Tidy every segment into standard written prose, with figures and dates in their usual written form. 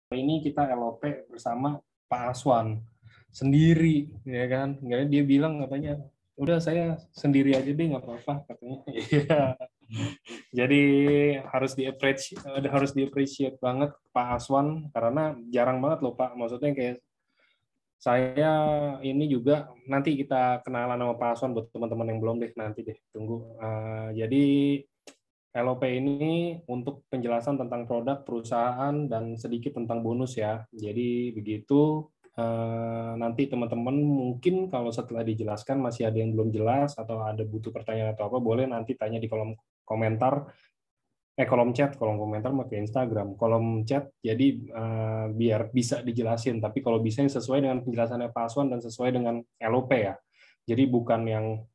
ini kita LOP bersama Pak Aswan sendiri, ya kan? Nggak, dia bilang katanya, udah saya sendiri aja deh, nggak apa-apa katanya. Iya. Jadi harus di-appreciate banget Pak Aswan karena jarang banget loh Pak. Maksudnya kayak saya ini juga nanti kita kenalan sama Pak Aswan buat teman-teman yang belum deh, nanti deh tunggu. Jadi LOP ini untuk penjelasan tentang produk perusahaan dan sedikit tentang bonus ya. Jadi begitu, nanti teman-teman mungkin kalau setelah dijelaskan masih ada yang belum jelas atau ada butuh pertanyaan atau apa, boleh nanti tanya di kolom komentar, kolom chat, kolom komentar pakai Instagram, kolom chat, jadi biar bisa dijelasin. Tapi kalau bisa yang sesuai dengan penjelasannya Pak Aswan dan sesuai dengan LOP ya. Jadi bukan yang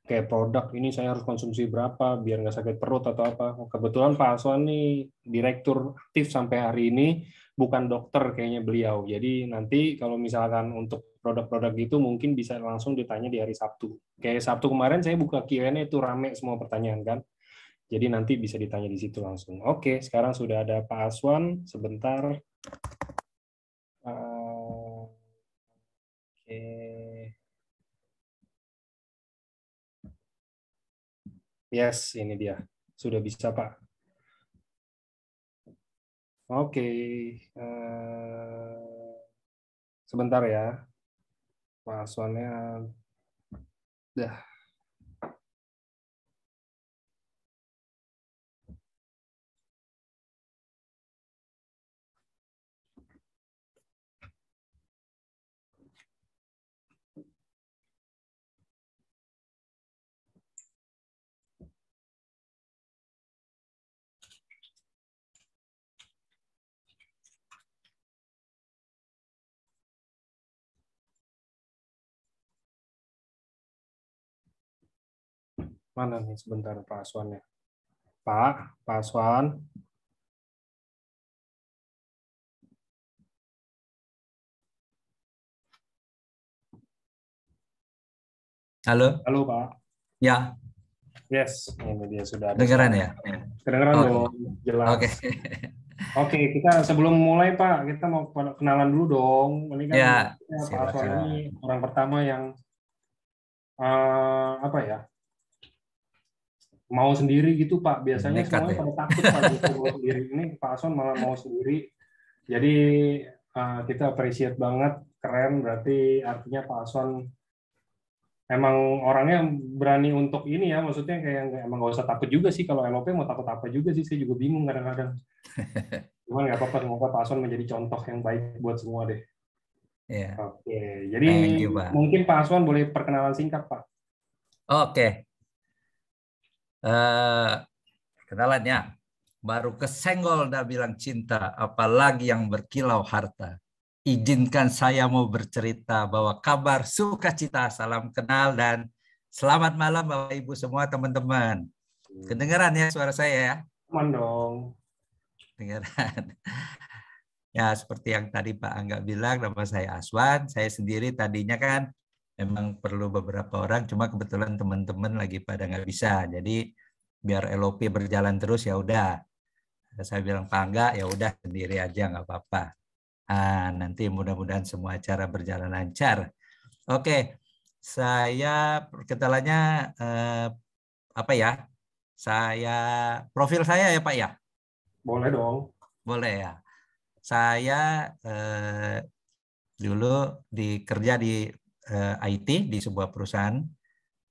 kayak produk ini saya harus konsumsi berapa biar nggak sakit perut atau apa. Kebetulan Pak Aswan nih direktur aktif sampai hari ini, bukan dokter kayaknya beliau. Jadi nanti kalau misalkan untuk produk-produk gitu mungkin bisa langsung ditanya di hari Sabtu. Kayak Sabtu kemarin saya buka Q&A itu rame semua pertanyaan kan. Jadi nanti bisa ditanya di situ langsung. Oke, sekarang sudah ada Pak Aswan. Sebentar. Oke. Yes, ini dia. Sudah bisa, Pak. Oke. Sebentar ya. Pak Aswannya. Dah. Mana nih sebentar Pak Aswannya? Pak Aswan. Halo? Halo Pak. Ya, Yes, ini dia sudah ada dengeran suara. ya? Kedengeran Oke. dong, jelas. Oke. Oke, kita sebelum mulai Pak, kita mau kenalan dulu dong. Ini kan Ya, Pak Aswan silakan. ini orang pertama yang apa ya, mau sendiri gitu Pak. Biasanya Nekat semuanya ya. pada takut Pak gitu mau sendiri. Ini Pak Aswan malah mau sendiri. Jadi kita appreciate banget, keren. Berarti artinya Pak Aswan emang orangnya berani untuk ini ya. Maksudnya kayak emang nggak usah takut juga sih. Kalau LOP mau takut apa juga sih. Saya juga bingung kadang-kadang. Cuman nggak apa-apa. Semoga Pak Aswan menjadi contoh yang baik buat semua deh. Ya, Oke, jadi thank you, Pak. mungkin Pak Aswan boleh perkenalan singkat Pak. Oke. Eh, kenalan ya. Baru kesenggol udah bilang cinta, apalagi yang berkilau harta. Izinkan saya mau bercerita bahwa kabar sukacita, salam kenal dan selamat malam Bapak Ibu semua teman-teman. Kedengaran ya suara saya ya? Aman dong. Kedengaran. Ya, seperti yang tadi Pak Angga bilang, nama saya Aswan. Saya sendiri tadinya kan memang perlu beberapa orang, cuma kebetulan teman-teman lagi pada nggak bisa. Jadi biar LOP berjalan terus ya udah. Saya bilang Pak Angga, ya udah sendiri aja nggak apa-apa. Nanti mudah-mudahan semua acara berjalan lancar. Oke, saya perkenalannya apa ya? Saya profil saya ya Pak ya? Boleh dong. Boleh ya. Saya dulu kerja di IT di sebuah perusahaan,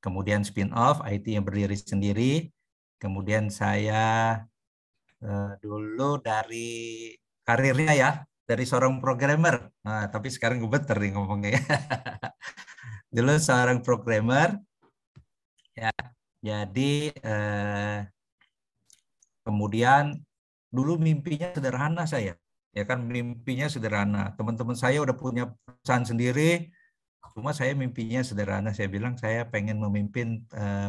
kemudian spin-off IT yang berdiri sendiri, kemudian saya dulu dari karirnya ya, dari seorang programmer, tapi sekarang gue bener nih ngomongnya. Dulu seorang programmer, ya, jadi kemudian dulu mimpinya sederhana saya, ya kan mimpinya sederhana. Teman-teman saya udah punya perusahaan sendiri, cuma saya mimpinya sederhana. Saya bilang saya pengen memimpin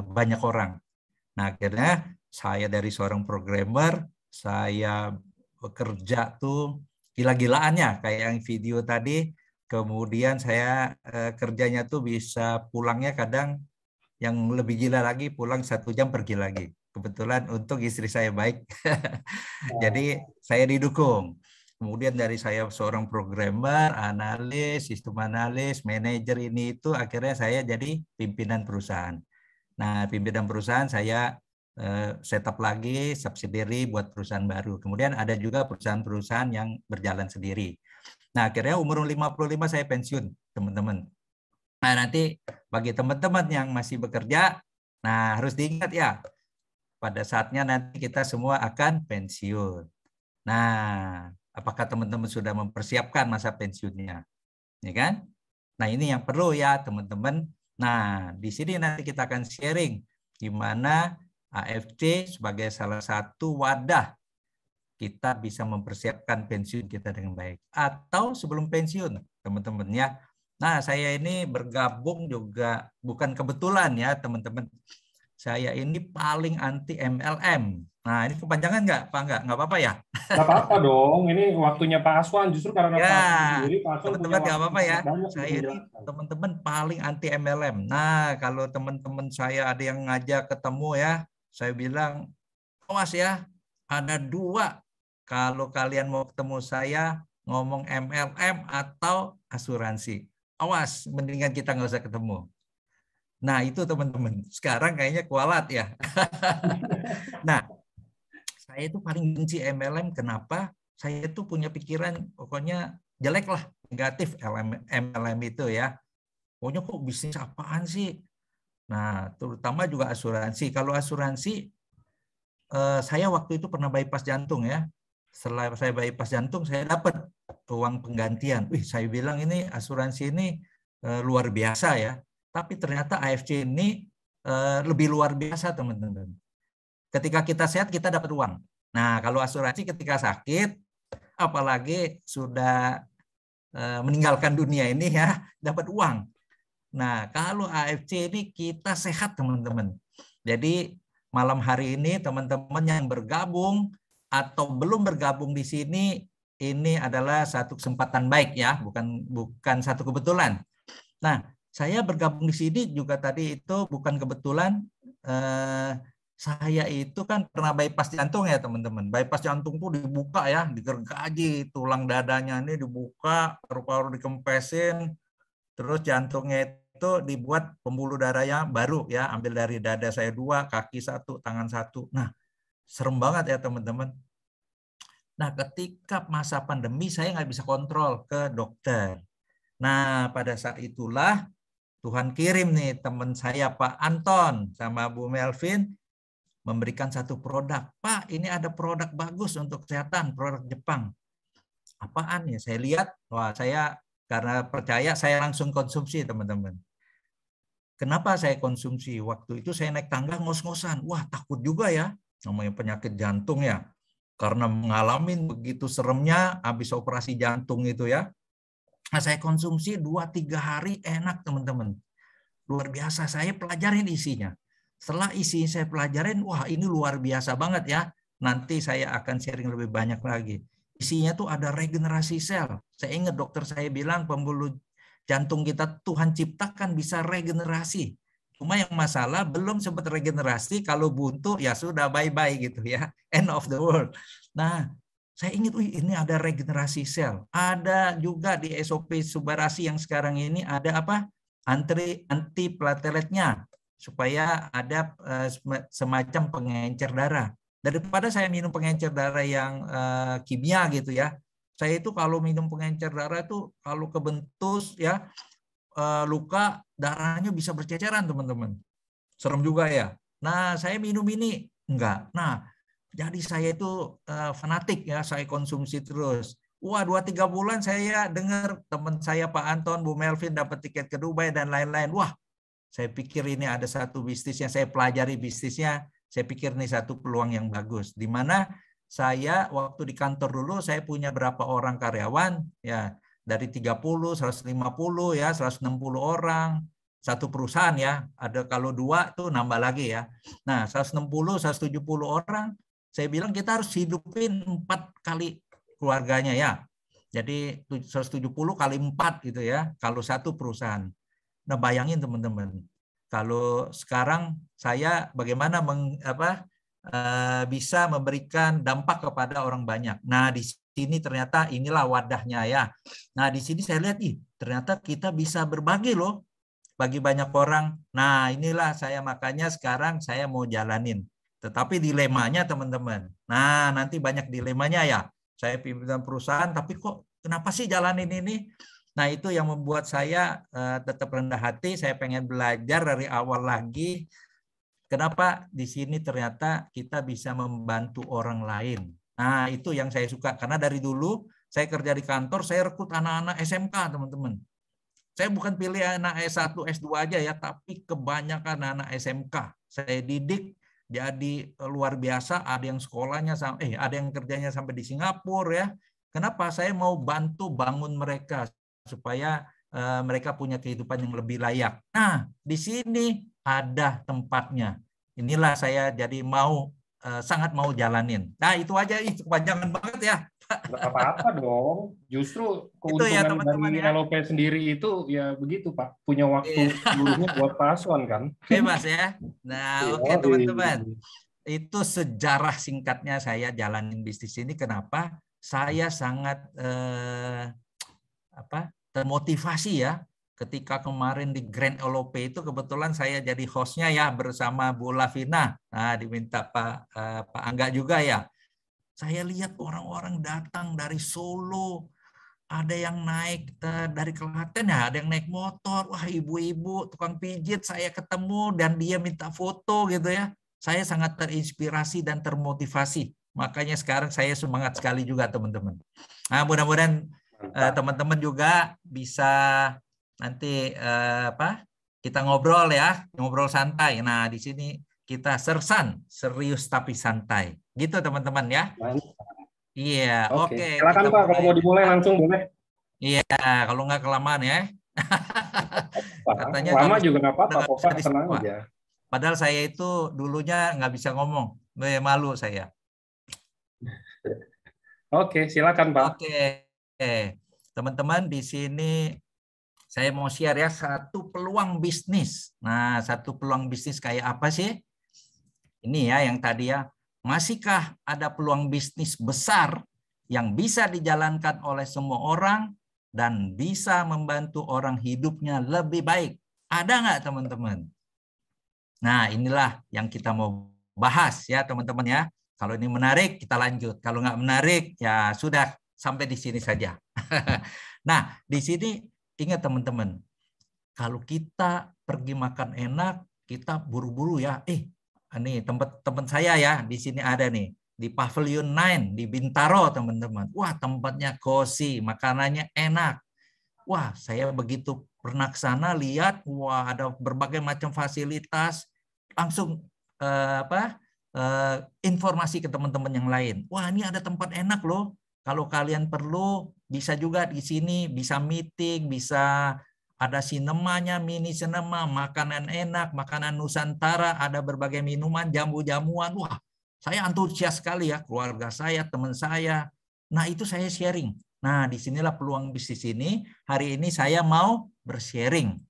banyak orang. Nah akhirnya saya dari seorang programmer, saya bekerja tuh gila-gilaannya kayak yang video tadi. Kemudian saya kerjanya tuh bisa pulangnya kadang yang lebih gila lagi, pulang 1 jam pergi lagi. Kebetulan untuk istri saya baik, jadi saya didukung. Kemudian dari saya seorang programmer, analis, sistem analis, manajer ini itu akhirnya saya jadi pimpinan perusahaan. Nah, pimpinan perusahaan saya setup lagi subsidiary buat perusahaan baru. Kemudian ada juga perusahaan-perusahaan yang berjalan sendiri. Nah, akhirnya umur 55 saya pensiun, teman-teman. Nah, nanti bagi teman-teman yang masih bekerja, nah harus diingat ya, pada saatnya nanti kita semua akan pensiun. Nah, apakah teman-teman sudah mempersiapkan masa pensiunnya? Ya kan? Nah, ini yang perlu ya, teman-teman. Nah, di sini nanti kita akan sharing gimana AFC sebagai salah satu wadah kita bisa mempersiapkan pensiun kita dengan baik. Atau sebelum pensiun, teman-teman ya. Nah, saya ini bergabung juga bukan kebetulan ya, teman-teman. Saya ini paling anti MLM. Nah, ini kepanjangan nggak, Pak? Nggak apa-apa ya? Nggak apa-apa dong, ini waktunya Pak Aswan. Justru karena Ya, Pak Aswan sendiri, Pak Aswan punya teman-teman nggak waktu yang apa-apa ya. sangat banyak untuk Saya ini menjelaskan. teman-teman paling anti MLM. Nah, kalau teman-teman saya ada yang ngajak ketemu ya, saya bilang, awas ya, ada dua. Kalau kalian mau ketemu saya, ngomong MLM atau asuransi. Awas, mendingan kita nggak usah ketemu. Nah, itu teman-teman. Sekarang kayaknya kualat ya. Nah, saya itu paling benci MLM. Kenapa? Saya itu punya pikiran pokoknya jelek lah, negatif MLM itu ya. Pokoknya kok bisnis apaan sih? Nah, terutama juga asuransi. Kalau asuransi, saya waktu itu pernah bypass jantung ya. Setelah saya bypass jantung, saya dapat uang penggantian. Wih, saya bilang ini asuransi ini luar biasa ya. Tapi ternyata AFC ini lebih luar biasa, teman-teman. Ketika kita sehat, kita dapat uang. Nah, kalau asuransi ketika sakit, apalagi sudah meninggalkan dunia ini ya, dapat uang. Nah, kalau AFC ini kita sehat, teman-teman. Jadi, malam hari ini teman-teman yang bergabung atau belum bergabung di sini, ini adalah satu kesempatan baik ya, bukan satu kebetulan. Nah, saya bergabung di sini juga tadi itu bukan kebetulan. Saya itu kan pernah bypass jantung ya teman-teman. Bypass jantung tuh dibuka ya, digergaji, tulang dadanya ini dibuka, paru-paru dikempesin, terus jantungnya itu dibuat pembuluh darahnya baru ya, ambil dari dada saya 2, kaki 1, tangan 1. Nah, serem banget ya teman-teman. Nah, ketika masa pandemi saya nggak bisa kontrol ke dokter. Nah, pada saat itulah Tuhan kirim nih teman saya Pak Anton sama Bu Melvin memberikan satu produk. Pak, ini ada produk bagus untuk kesehatan, produk Jepang. Apaan ya? Saya lihat, wah saya karena percaya saya langsung konsumsi teman-teman. Kenapa saya konsumsi? Waktu itu saya naik tangga ngos-ngosan. Wah takut juga ya, namanya penyakit jantung ya. Karena mengalami begitu seremnya habis operasi jantung itu ya. Nah, saya konsumsi 2-3 hari enak teman-teman. Luar biasa, saya pelajarin isinya. Setelah isi saya pelajarin, wah ini luar biasa banget ya. Nanti saya akan sharing lebih banyak lagi. Isinya tuh ada regenerasi sel. Saya ingat dokter saya bilang pembuluh jantung kita Tuhan ciptakan bisa regenerasi. Cuma yang masalah belum sempat regenerasi, kalau buntu ya sudah bye-bye gitu ya. End of the world. Nah, saya ingat, ini ada regenerasi sel. Ada juga di SOP Subarasi yang sekarang ini ada apa? Anti plateletnya supaya ada semacam pengencer darah. Daripada saya minum pengencer darah yang kimia gitu ya. Saya itu kalau minum pengencer darah itu kalau kebentus ya luka darahnya bisa berceceran teman-teman. Serem juga ya. Nah, saya minum ini enggak. Nah, jadi saya itu fanatik ya, saya konsumsi terus. Wah, 2-3 bulan saya dengar teman saya Pak Anton, Bu Melvin dapat tiket ke Dubai dan lain-lain. Wah, saya pikir ini ada satu bisnis yang saya pelajari bisnisnya. Saya pikir ini satu peluang yang bagus. Di mana saya waktu di kantor dulu saya punya berapa orang karyawan ya, dari 30, 150 ya, 160 orang. Satu perusahaan ya, ada kalau 2 tuh nambah lagi ya. Nah, 160, 170 orang, saya bilang kita harus hidupin 4 kali keluarganya ya. Jadi 170 kali 4 gitu ya, kalau satu perusahaan. Nah, bayangin teman-teman, kalau sekarang saya bagaimana bisa memberikan dampak kepada orang banyak. Nah, di sini ternyata inilah wadahnya ya. Nah, di sini saya lihat, ternyata kita bisa berbagi loh bagi banyak orang. Nah, inilah saya makanya sekarang saya mau jalanin. Tetapi dilemanya teman-teman. Nah, nanti banyak dilemanya ya. Saya pimpinan perusahaan, tapi kok kenapa sih jalanin ini? Nah, itu yang membuat saya tetap rendah hati. Saya pengen belajar dari awal lagi. Kenapa di sini ternyata kita bisa membantu orang lain. Nah, itu yang saya suka. Karena dari dulu saya kerja di kantor, saya rekrut anak-anak SMK, teman-teman. Saya bukan pilih anak S1, S2 aja ya, tapi kebanyakan anak SMK. Saya didik jadi luar biasa, ada yang sekolahnya ada yang kerjanya sampai di Singapura ya. Kenapa? Saya mau bantu bangun mereka supaya mereka punya kehidupan yang lebih layak. Nah, di sini ada tempatnya. Inilah saya jadi sangat mau jalanin. Nah, itu aja, kepanjangan banget ya. Nggak apa-apa dong. Justru Itu ya keuntungan teman-teman dari ya. LOP sendiri itu ya begitu Pak. Punya waktu seluruhnya buat Pak Aswan kan. Bebas ya. Nah, oke teman-teman. Yoi. Itu sejarah singkatnya saya jalanin bisnis ini. Kenapa? Saya sangat termotivasi ya. Ketika kemarin di Grand LOP itu kebetulan saya jadi hostnya ya bersama Bu Lavina. Nah, diminta Pak Angga juga ya. Saya lihat orang-orang datang dari Solo, ada yang naik dari Klaten ya, ada yang naik motor, wah ibu-ibu tukang pijit saya ketemu dan dia minta foto gitu ya. Saya sangat terinspirasi dan termotivasi. Makanya sekarang saya semangat sekali juga teman-teman. Nah, mudah-mudahan teman-teman juga bisa nanti kita ngobrol ya, ngobrol santai. Nah, di sini kita sersan, serius tapi santai. Gitu teman-teman ya. Iya, oke. Silakan Kita Pak, kalau mau dimulai langsung boleh. Iya, kalau nggak kelamaan ya. Katanya Lama kalau juga nggak apa-apa kok Pak, bisa tenang aja. Padahal saya itu dulunya nggak bisa ngomong, malu saya. Oke, silakan Pak. Oke, teman-teman di sini saya mau share ya satu peluang bisnis. Nah, satu peluang bisnis kayak apa sih? Ini ya yang tadi ya. Masihkah ada peluang bisnis besar yang bisa dijalankan oleh semua orang dan bisa membantu orang hidupnya lebih baik? Ada nggak teman-teman? Nah, inilah yang kita mau bahas ya teman-teman ya. Kalau ini menarik, kita lanjut. Kalau nggak menarik, ya sudah sampai di sini saja. Nah, di sini ingat teman-teman, kalau kita pergi makan enak, kita buru-buru ya. Ini tempat teman saya ya, di sini ada nih. Di Pavilion 9 di Bintaro teman-teman. Wah, tempatnya cozy, makanannya enak. Wah, saya begitu pernah ke sana lihat, wah ada berbagai macam fasilitas, langsung informasi ke teman-teman yang lain. Wah, ini ada tempat enak loh. Kalau kalian perlu, bisa juga di sini, bisa meeting, bisa ada sinemanya, mini sinema, makanan enak, makanan Nusantara, ada berbagai minuman, jamu-jamuan. Wah, saya antusias sekali ya, keluarga saya, teman saya. Nah, itu saya sharing. Nah, disinilah peluang bisnis ini. Hari ini saya mau bersharing.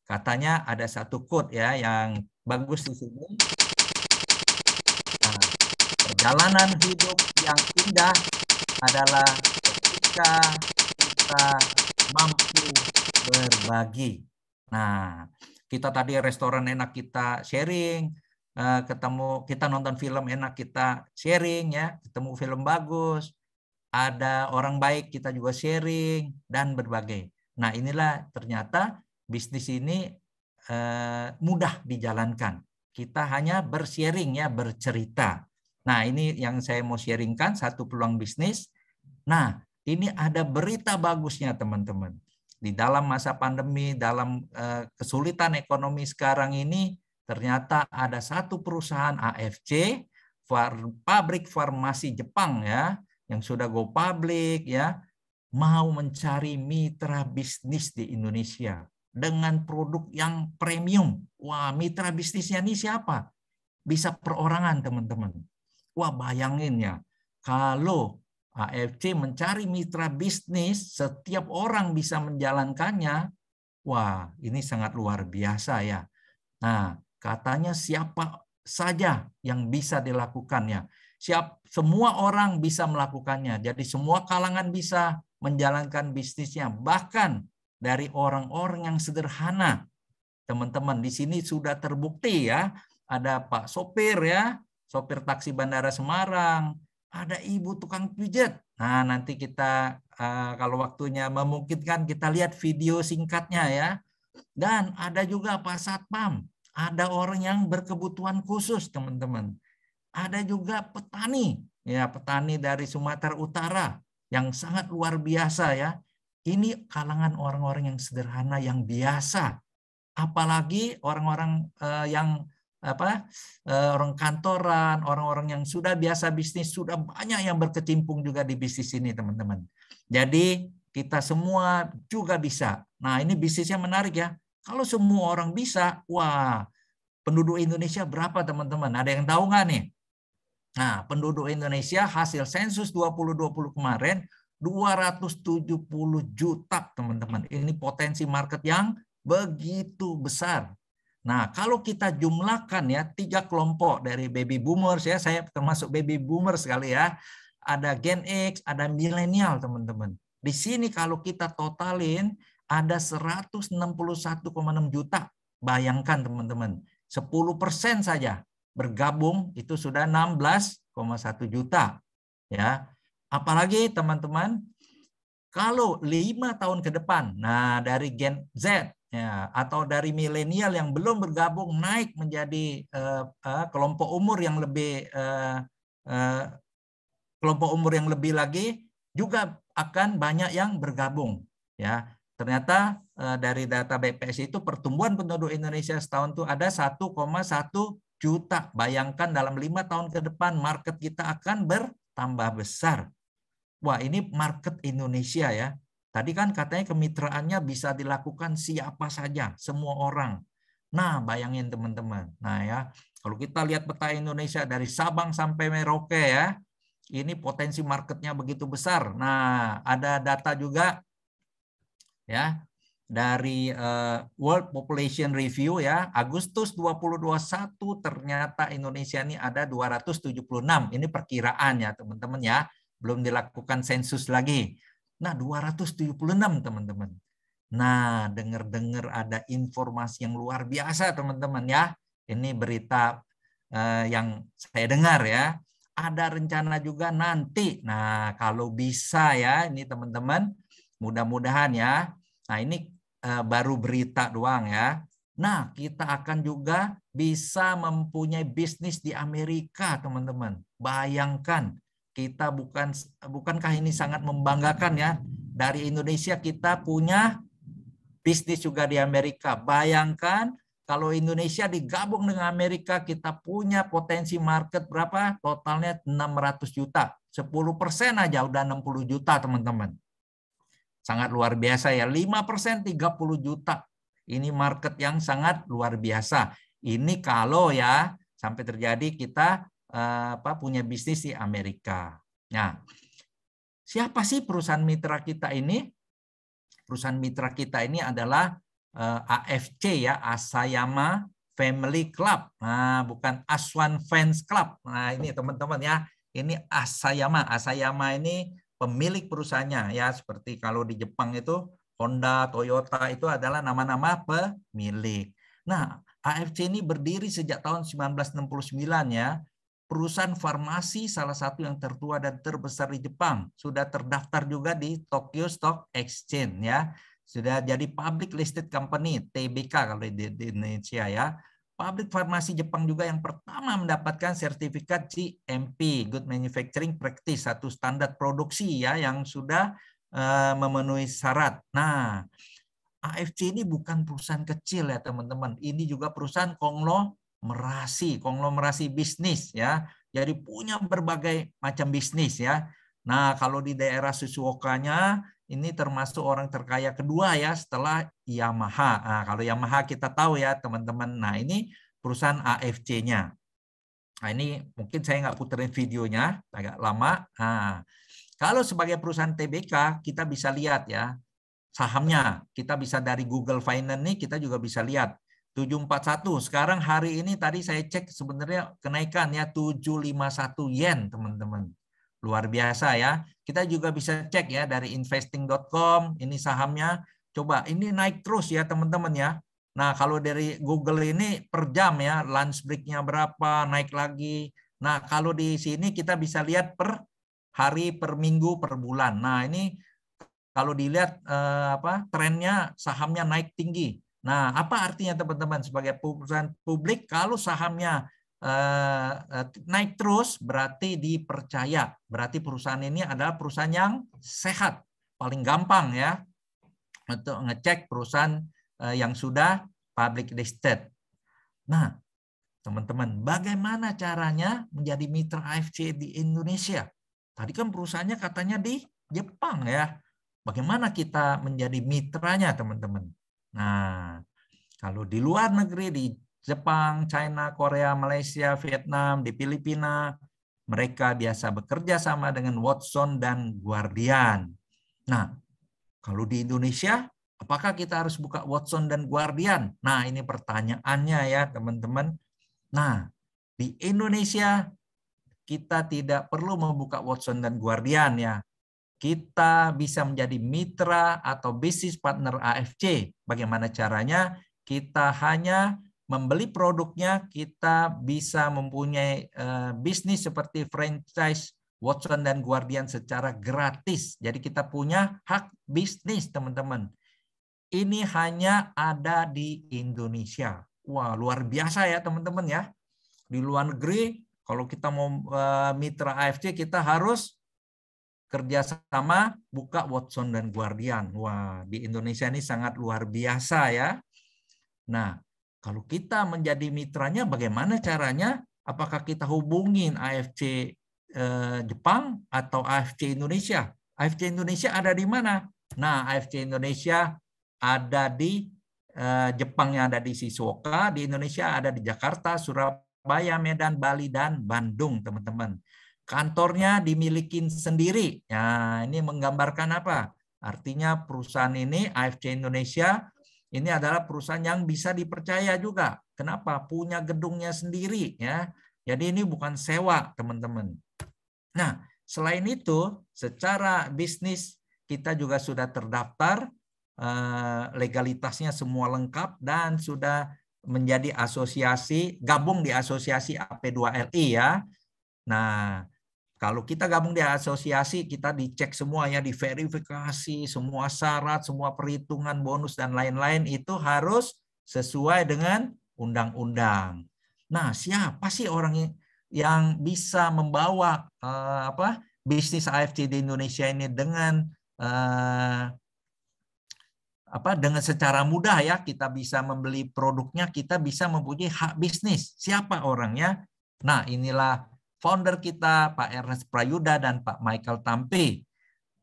Katanya ada satu quote ya yang bagus di sini. Nah, perjalanan hidup yang indah adalah ketika kita mampu berbagi. Nah, kita tadi restoran enak kita sharing, ketemu kita nonton film enak kita sharing ya, ketemu film bagus, ada orang baik kita juga sharing dan berbagai. Nah, inilah ternyata bisnis ini mudah dijalankan. Kita hanya bersharing ya, bercerita. Nah, ini yang saya mau sharingkan satu peluang bisnis. Nah, ini ada berita bagusnya teman-teman. Di dalam masa pandemi, dalam kesulitan ekonomi sekarang ini, ternyata ada satu perusahaan AFC, pabrik farmasi Jepang ya, yang sudah go public ya, mau mencari mitra bisnis di Indonesia dengan produk yang premium. Wah, mitra bisnisnya ini siapa? Bisa perorangan teman-teman. Wah, bayangin ya, kalau AFC mencari mitra bisnis, setiap orang bisa menjalankannya. Wah, ini sangat luar biasa ya. Nah, katanya siapa saja yang bisa dilakukannya. semua orang bisa melakukannya. Jadi semua kalangan bisa menjalankan bisnisnya. Bahkan dari orang-orang yang sederhana. Teman-teman, di sini sudah terbukti ya. Ada Pak sopir ya, sopir taksi Bandara Semarang. Ada ibu tukang pijat. Nah, nanti kita kalau waktunya memungkinkan kita lihat video singkatnya ya. Dan ada juga Pak Satpam. Ada orang yang berkebutuhan khusus, teman-teman. Ada juga petani, ya petani dari Sumatera Utara yang sangat luar biasa ya. Ini kalangan orang-orang yang sederhana, yang biasa. Apalagi orang-orang yang orang kantoran, orang-orang yang sudah biasa bisnis, sudah banyak yang berkecimpung juga di bisnis ini, teman-teman. Jadi kita semua juga bisa. Nah, ini bisnisnya menarik ya. Kalau semua orang bisa, wah, penduduk Indonesia berapa, teman-teman? Ada yang tahu nggak nih? Nah, penduduk Indonesia hasil sensus 2020 kemarin 270 juta, teman-teman. Ini potensi market yang begitu besar. Nah, kalau kita jumlahkan ya 3 kelompok dari baby boomers ya, saya termasuk baby boomers sekali ya. Ada Gen X, ada milenial, teman-teman. Di sini kalau kita totalin ada 161,6 juta. Bayangkan, teman-teman, 10% saja bergabung itu sudah 16,1 juta. Ya. Apalagi teman-teman, kalau 5 tahun ke depan, nah dari Gen Z ya, atau dari milenial yang belum bergabung naik menjadi kelompok umur yang lebih lagi, juga akan banyak yang bergabung. Ya, ternyata dari data BPS itu pertumbuhan penduduk Indonesia setahun itu ada 1,1 juta. Bayangkan dalam 5 tahun ke depan market kita akan bertambah besar. Wah, ini market Indonesia ya. Tadi kan katanya kemitraannya bisa dilakukan siapa saja, semua orang. Nah, bayangin teman-teman. Nah ya, kalau kita lihat peta Indonesia dari Sabang sampai Merauke ya, ini potensi marketnya begitu besar. Nah, ada data juga ya dari World Population Review ya, Agustus 2021 ternyata Indonesia ini ada 276. Ini perkiraan ya teman-teman ya, belum dilakukan sensus lagi. Nah, 276 teman-teman. Nah, dengar-dengar ada informasi yang luar biasa teman-teman ya. Ini berita yang saya dengar ya. Ada rencana juga nanti. Nah, kalau bisa ya, ini teman-teman, mudah-mudahan ya. Nah, ini baru berita doang ya. Nah, kita akan juga bisa mempunyai bisnis di Amerika, teman-teman. Bayangkan, kita bukankah ini sangat membanggakan ya? Dari Indonesia kita punya bisnis juga di Amerika. Bayangkan kalau Indonesia digabung dengan Amerika, kita punya potensi market berapa? Totalnya 600 juta. 10% aja udah 60 juta, teman-teman. Sangat luar biasa ya. 5% 30 juta. Ini market yang sangat luar biasa. Ini kalau ya sampai terjadi kita punya bisnis di Amerika. Nah, siapa sih perusahaan mitra kita ini? Perusahaan mitra kita ini adalah AFC ya, Asayama Family Club. Nah, bukan Aswan Fans Club. Nah, ini teman-teman ya. Ini Asayama. Asayama ini pemilik perusahaannya ya, seperti kalau di Jepang itu Honda, Toyota itu adalah nama-nama pemilik. Nah, AFC ini berdiri sejak tahun 1969 ya. Perusahaan farmasi salah satu yang tertua dan terbesar di Jepang. Sudah terdaftar juga di Tokyo Stock Exchange ya. Sudah jadi public listed company, TBK kalau di Indonesia ya. Pabrik farmasi Jepang juga yang pertama mendapatkan sertifikat GMP, Good Manufacturing Practice, satu standar produksi ya yang sudah memenuhi syarat. Nah, AFC ini bukan perusahaan kecil ya teman-teman. Ini juga perusahaan konglomerasi bisnis ya. Jadi punya berbagai macam bisnis ya. Nah, kalau di daerah Shizuoka-nya ini termasuk orang terkaya kedua ya setelah Yamaha. Nah, kalau Yamaha kita tahu ya teman-teman. Nah, ini perusahaan AFC-nya. Nah, ini mungkin saya nggak puterin videonya, agak lama. Nah, kalau sebagai perusahaan TBK kita bisa lihat ya sahamnya. Kita bisa dari Google Finance nih kita juga bisa lihat. 741. Sekarang hari ini tadi saya cek sebenarnya kenaikan ya 751 yen, teman-teman. Luar biasa ya. Kita juga bisa cek ya dari investing.com, ini sahamnya. Coba ini naik terus ya, teman-teman ya. Nah, kalau dari Google ini per jam ya, lunch break-nya berapa, naik lagi. Nah, kalau di sini kita bisa lihat per hari, per minggu, per bulan. Nah, ini kalau dilihat trennya sahamnya naik tinggi. Nah, apa artinya teman-teman sebagai perusahaan publik kalau sahamnya naik terus berarti dipercaya. Berarti perusahaan ini adalah perusahaan yang sehat. Paling gampang ya untuk ngecek perusahaan yang sudah public listed. Nah, teman-teman, bagaimana caranya menjadi mitra AFC di Indonesia? Tadi kan perusahaannya katanya di Jepang ya. Bagaimana kita menjadi mitranya, teman-teman? Nah, kalau di luar negeri, di Jepang, China, Korea, Malaysia, Vietnam, di Filipina, mereka biasa bekerja sama dengan Watson dan Guardian. Nah, kalau di Indonesia, apakah kita harus buka Watson dan Guardian? Nah, ini pertanyaannya ya, teman-teman. Nah, di Indonesia kita tidak perlu membuka Watson dan Guardian ya. Kita bisa menjadi mitra atau bisnis partner AFC. Bagaimana caranya? Kita hanya membeli produknya, kita bisa mempunyai bisnis seperti franchise Watson dan Guardian secara gratis. Jadi kita punya hak bisnis, teman-teman. Ini hanya ada di Indonesia. Wah, luar biasa ya, teman-teman ya. Di luar negeri, kalau kita mau mitra AFC, kita harus kerjasama buka Watson dan Guardian. Wah, di Indonesia ini sangat luar biasa ya. Nah, kalau kita menjadi mitranya, bagaimana caranya? Apakah kita hubungin AFC Jepang atau AFC Indonesia? AFC Indonesia ada di mana? Nah, AFC Indonesia ada di Jepang yang ada di Shizuoka, di Indonesia ada di Jakarta, Surabaya, Medan, Bali, dan Bandung, teman-teman. Kantornya dimiliki sendiri. Nah, ini menggambarkan apa? Artinya perusahaan ini, AFC Indonesia, ini adalah perusahaan yang bisa dipercaya juga. Kenapa? Punya gedungnya sendiri ya. Jadi ini bukan sewa, teman-teman. Nah, selain itu, secara bisnis kita juga sudah terdaftar, legalitasnya semua lengkap dan sudah menjadi asosiasi, gabung di asosiasi AP2LI ya. Nah, kalau kita gabung di asosiasi, kita dicek semua ya, diverifikasi, semua syarat, semua perhitungan, bonus, dan lain-lain itu harus sesuai dengan undang-undang. Nah, siapa sih orang yang bisa membawa bisnis AFC di Indonesia ini dengan dengan secara mudah ya, kita bisa membeli produknya, kita bisa mempunyai hak bisnis. Siapa orangnya? Nah, inilah founder kita, Pak Ernest Prayuda dan Pak Michael Tampe.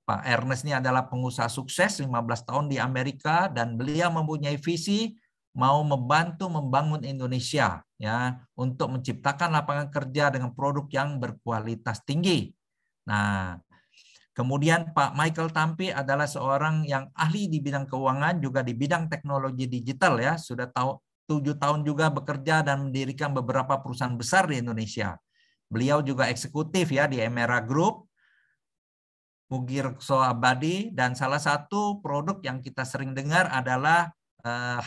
Pak Ernest ini adalah pengusaha sukses 15 tahun di Amerika dan beliau mempunyai visi mau membantu membangun Indonesia ya untuk menciptakan lapangan kerja dengan produk yang berkualitas tinggi. Nah, kemudian Pak Michael Tampe adalah seorang yang ahli di bidang keuangan juga di bidang teknologi digital ya, sudah 7 tahun juga bekerja dan mendirikan beberapa perusahaan besar di Indonesia. Beliau juga eksekutif ya di Emera Group, Mugirso Abadi, dan salah satu produk yang kita sering dengar adalah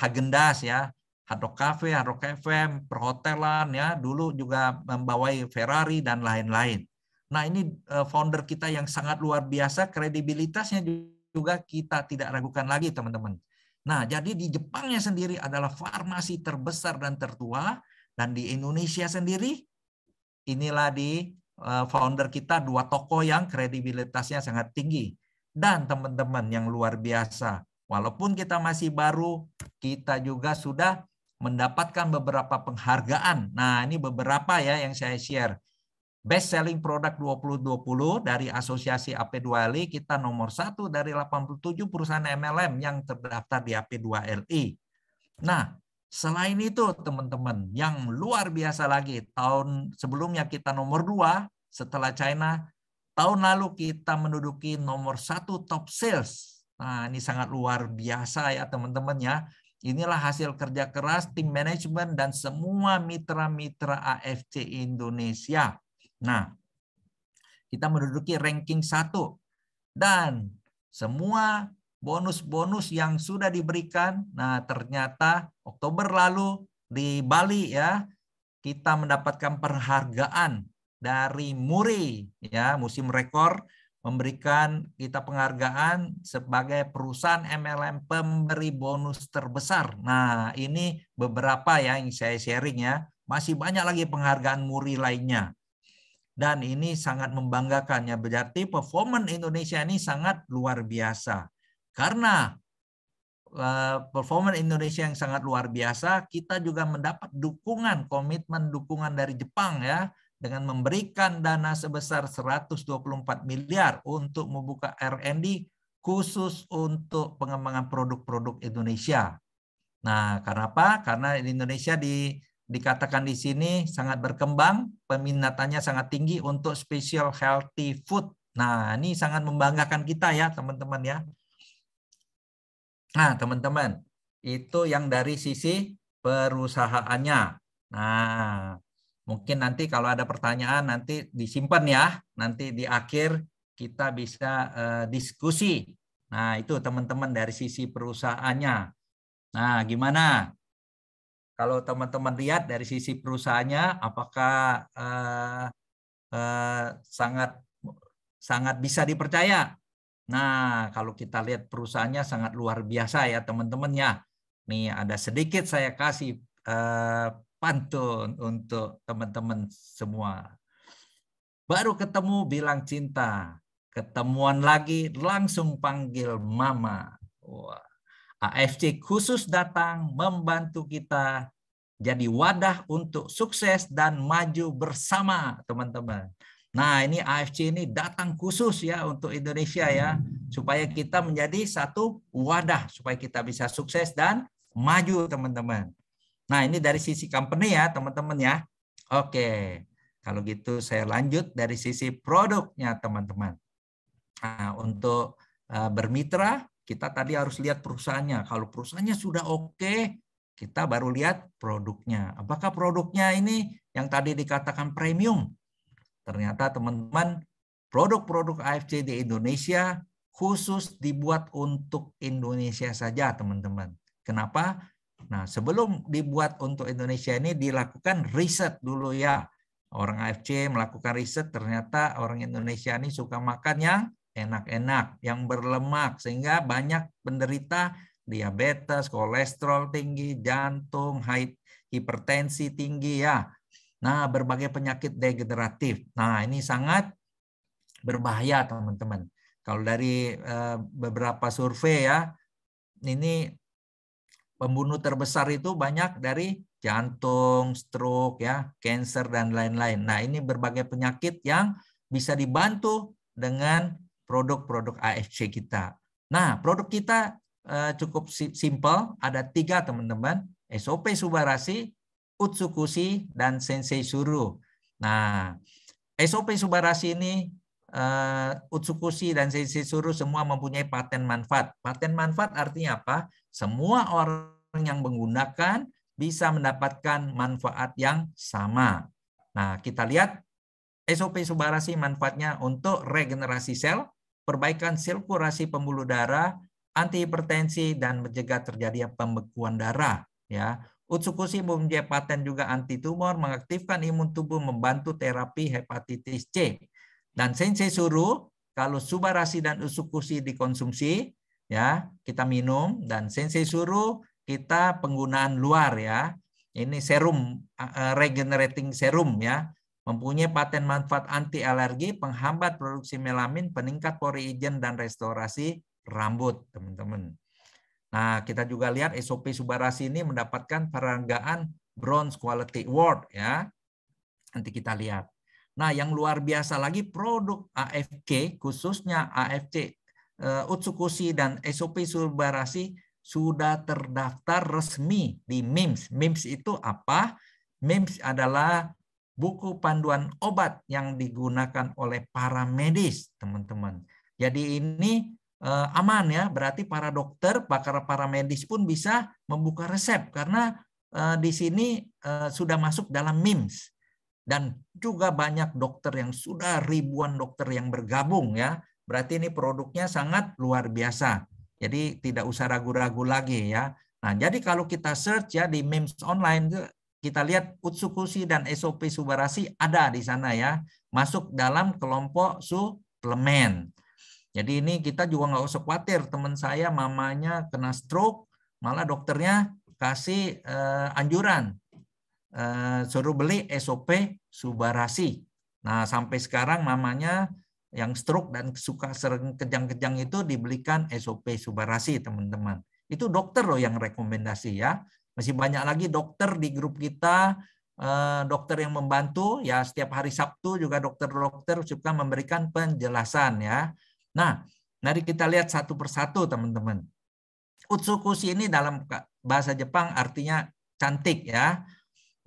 Häagen-Dazs ya, Hard Rock Cafe, Hard Rock FM, perhotelan ya, dulu juga membawai Ferrari dan lain-lain. Nah, ini founder kita yang sangat luar biasa, kredibilitasnya juga kita tidak ragukan lagi, teman-teman. Nah, jadi di Jepangnya sendiri adalah farmasi terbesar dan tertua, dan di Indonesia sendiri inilah di founder kita 2 toko yang kredibilitasnya sangat tinggi. Dan teman-teman yang luar biasa, walaupun kita masih baru, kita juga sudah mendapatkan beberapa penghargaan. Nah, ini beberapa ya yang saya share. Best Selling Product 2020 dari Asosiasi AP2LI, kita nomor 1 dari 87 perusahaan MLM yang terdaftar di AP2LI. Nah, selain itu teman-teman, yang luar biasa lagi, tahun sebelumnya kita nomor 2 setelah China, tahun lalu kita menduduki nomor 1 top sales. Nah, ini sangat luar biasa ya teman-teman ya. Inilah hasil kerja keras tim manajemen dan semua mitra-mitra AFC Indonesia. Nah, kita menduduki ranking 1 dan semua bonus-bonus yang sudah diberikan. Nah, ternyata Oktober lalu di Bali ya, kita mendapatkan penghargaan dari Muri ya, musim rekor, memberikan kita penghargaan sebagai perusahaan MLM pemberi bonus terbesar. Nah, ini beberapa ya yang saya sharing ya. Masih banyak lagi penghargaan Muri lainnya. Dan ini sangat membanggakan ya. Berarti performance Indonesia ini sangat luar biasa. Karena performance Indonesia yang sangat luar biasa, kita juga mendapat dukungan, komitmen dukungan dari Jepang ya, dengan memberikan dana sebesar 124 miliar untuk membuka R&D khusus untuk pengembangan produk-produk Indonesia. Nah, karena apa? Karena Indonesia dikatakan di sini sangat berkembang, peminatannya sangat tinggi untuk special healthy food. Nah, ini sangat membanggakan kita ya, teman-teman ya. Nah, teman-teman, itu yang dari sisi perusahaannya. Nah, mungkin nanti kalau ada pertanyaan nanti disimpan ya. Nanti di akhir kita bisa diskusi. Nah, itu teman-teman dari sisi perusahaannya. Nah, gimana? Kalau teman-teman lihat dari sisi perusahaannya, apakah sangat bisa dipercaya? Nah, kalau kita lihat perusahaannya sangat luar biasa ya teman-teman ya. Nih ada sedikit saya kasih pantun untuk teman-teman semua. Baru ketemu bilang cinta, ketemuan lagi langsung panggil mama. Wah. AFC khusus datang membantu kita jadi wadah untuk sukses dan maju bersama teman-teman. Nah, ini AFC ini datang khusus ya untuk Indonesia ya, supaya kita menjadi satu wadah, supaya kita bisa sukses dan maju teman-teman. Nah, ini dari sisi company ya teman-teman ya. Oke, kalau gitu saya lanjut dari sisi produknya teman-teman. Nah, untuk bermitra, kita tadi harus lihat perusahaannya. Kalau perusahaannya sudah oke, kita baru lihat produknya. Apakah produknya ini yang tadi dikatakan premium? Ternyata teman-teman, produk-produk AFC di Indonesia khusus dibuat untuk Indonesia saja, teman-teman. Kenapa? Nah, sebelum dibuat untuk Indonesia ini dilakukan riset dulu ya. Orang AFC melakukan riset, ternyata orang Indonesia ini suka makan yang enak-enak, yang berlemak, sehingga banyak penderita diabetes, kolesterol tinggi, jantung, hipertensi tinggi ya. Nah, berbagai penyakit degeneratif. Nah, ini sangat berbahaya teman-teman. Kalau dari beberapa survei ya, ini pembunuh terbesar itu banyak dari jantung, stroke ya, cancer dan lain-lain. Nah, ini berbagai penyakit yang bisa dibantu dengan produk-produk AFC kita. Nah, produk kita cukup simple, ada 3 teman-teman, SOP Subarasi, Utsukushi, dan Sensei Suru. Nah, SOP Subarasi ini, Utsukushi dan Sensei Suru semua mempunyai paten manfaat. Paten manfaat artinya apa? Semua orang yang menggunakan bisa mendapatkan manfaat yang sama. Nah, kita lihat SOP Subarasi manfaatnya untuk regenerasi sel, perbaikan sirkulasi pembuluh darah, anti hipertensi, dan mencegah terjadinya pembekuan darah. Ya, Utsukushi mempunyai paten juga anti tumor, mengaktifkan imun tubuh, membantu terapi hepatitis C. Dan Sensei Suru, kalau Subarasi dan Utsukushi dikonsumsi, ya kita minum, dan Sensei Suru kita penggunaan luar ya. Ini serum, regenerating serum ya. Mempunyai paten manfaat anti alergi, penghambat produksi melamin, peningkat pori ijen, dan restorasi rambut, teman-teman. Nah, kita juga lihat SOP Subarasi ini mendapatkan penghargaan Bronze Quality Award ya. Nanti kita lihat. Nah, yang luar biasa lagi produk AFC, khususnya AFC Utsukushi dan SOP Subarasi sudah terdaftar resmi di MIMS. MIMS itu apa? MIMS adalah buku panduan obat yang digunakan oleh para medis, teman-teman. Jadi ini aman ya. Berarti para dokter, para medis pun bisa membuka resep karena di sini sudah masuk dalam MIMS. Dan juga banyak dokter yang sudah ribuan dokter yang bergabung ya. Berarti ini produknya sangat luar biasa. Jadi tidak usah ragu-ragu lagi ya. Nah, jadi kalau kita search ya di MIMS online, kita lihat Utsukushi dan SOP Subarashi ada di sana ya. Masuk dalam kelompok suplemen. Jadi ini kita juga nggak usah khawatir. Teman saya mamanya kena stroke, malah dokternya kasih anjuran. Suruh beli SOP Subarashi. Nah, sampai sekarang mamanya yang stroke dan suka sering kejang-kejang itu dibelikan SOP Subarashi, teman-teman. Itu dokter loh yang rekomendasi ya. Masih banyak lagi dokter di grup kita, dokter yang membantu ya. Setiap hari Sabtu juga dokter-dokter suka memberikan penjelasan ya. Nah, mari kita lihat satu persatu, teman-teman. Utsukushi ini dalam bahasa Jepang artinya cantik ya.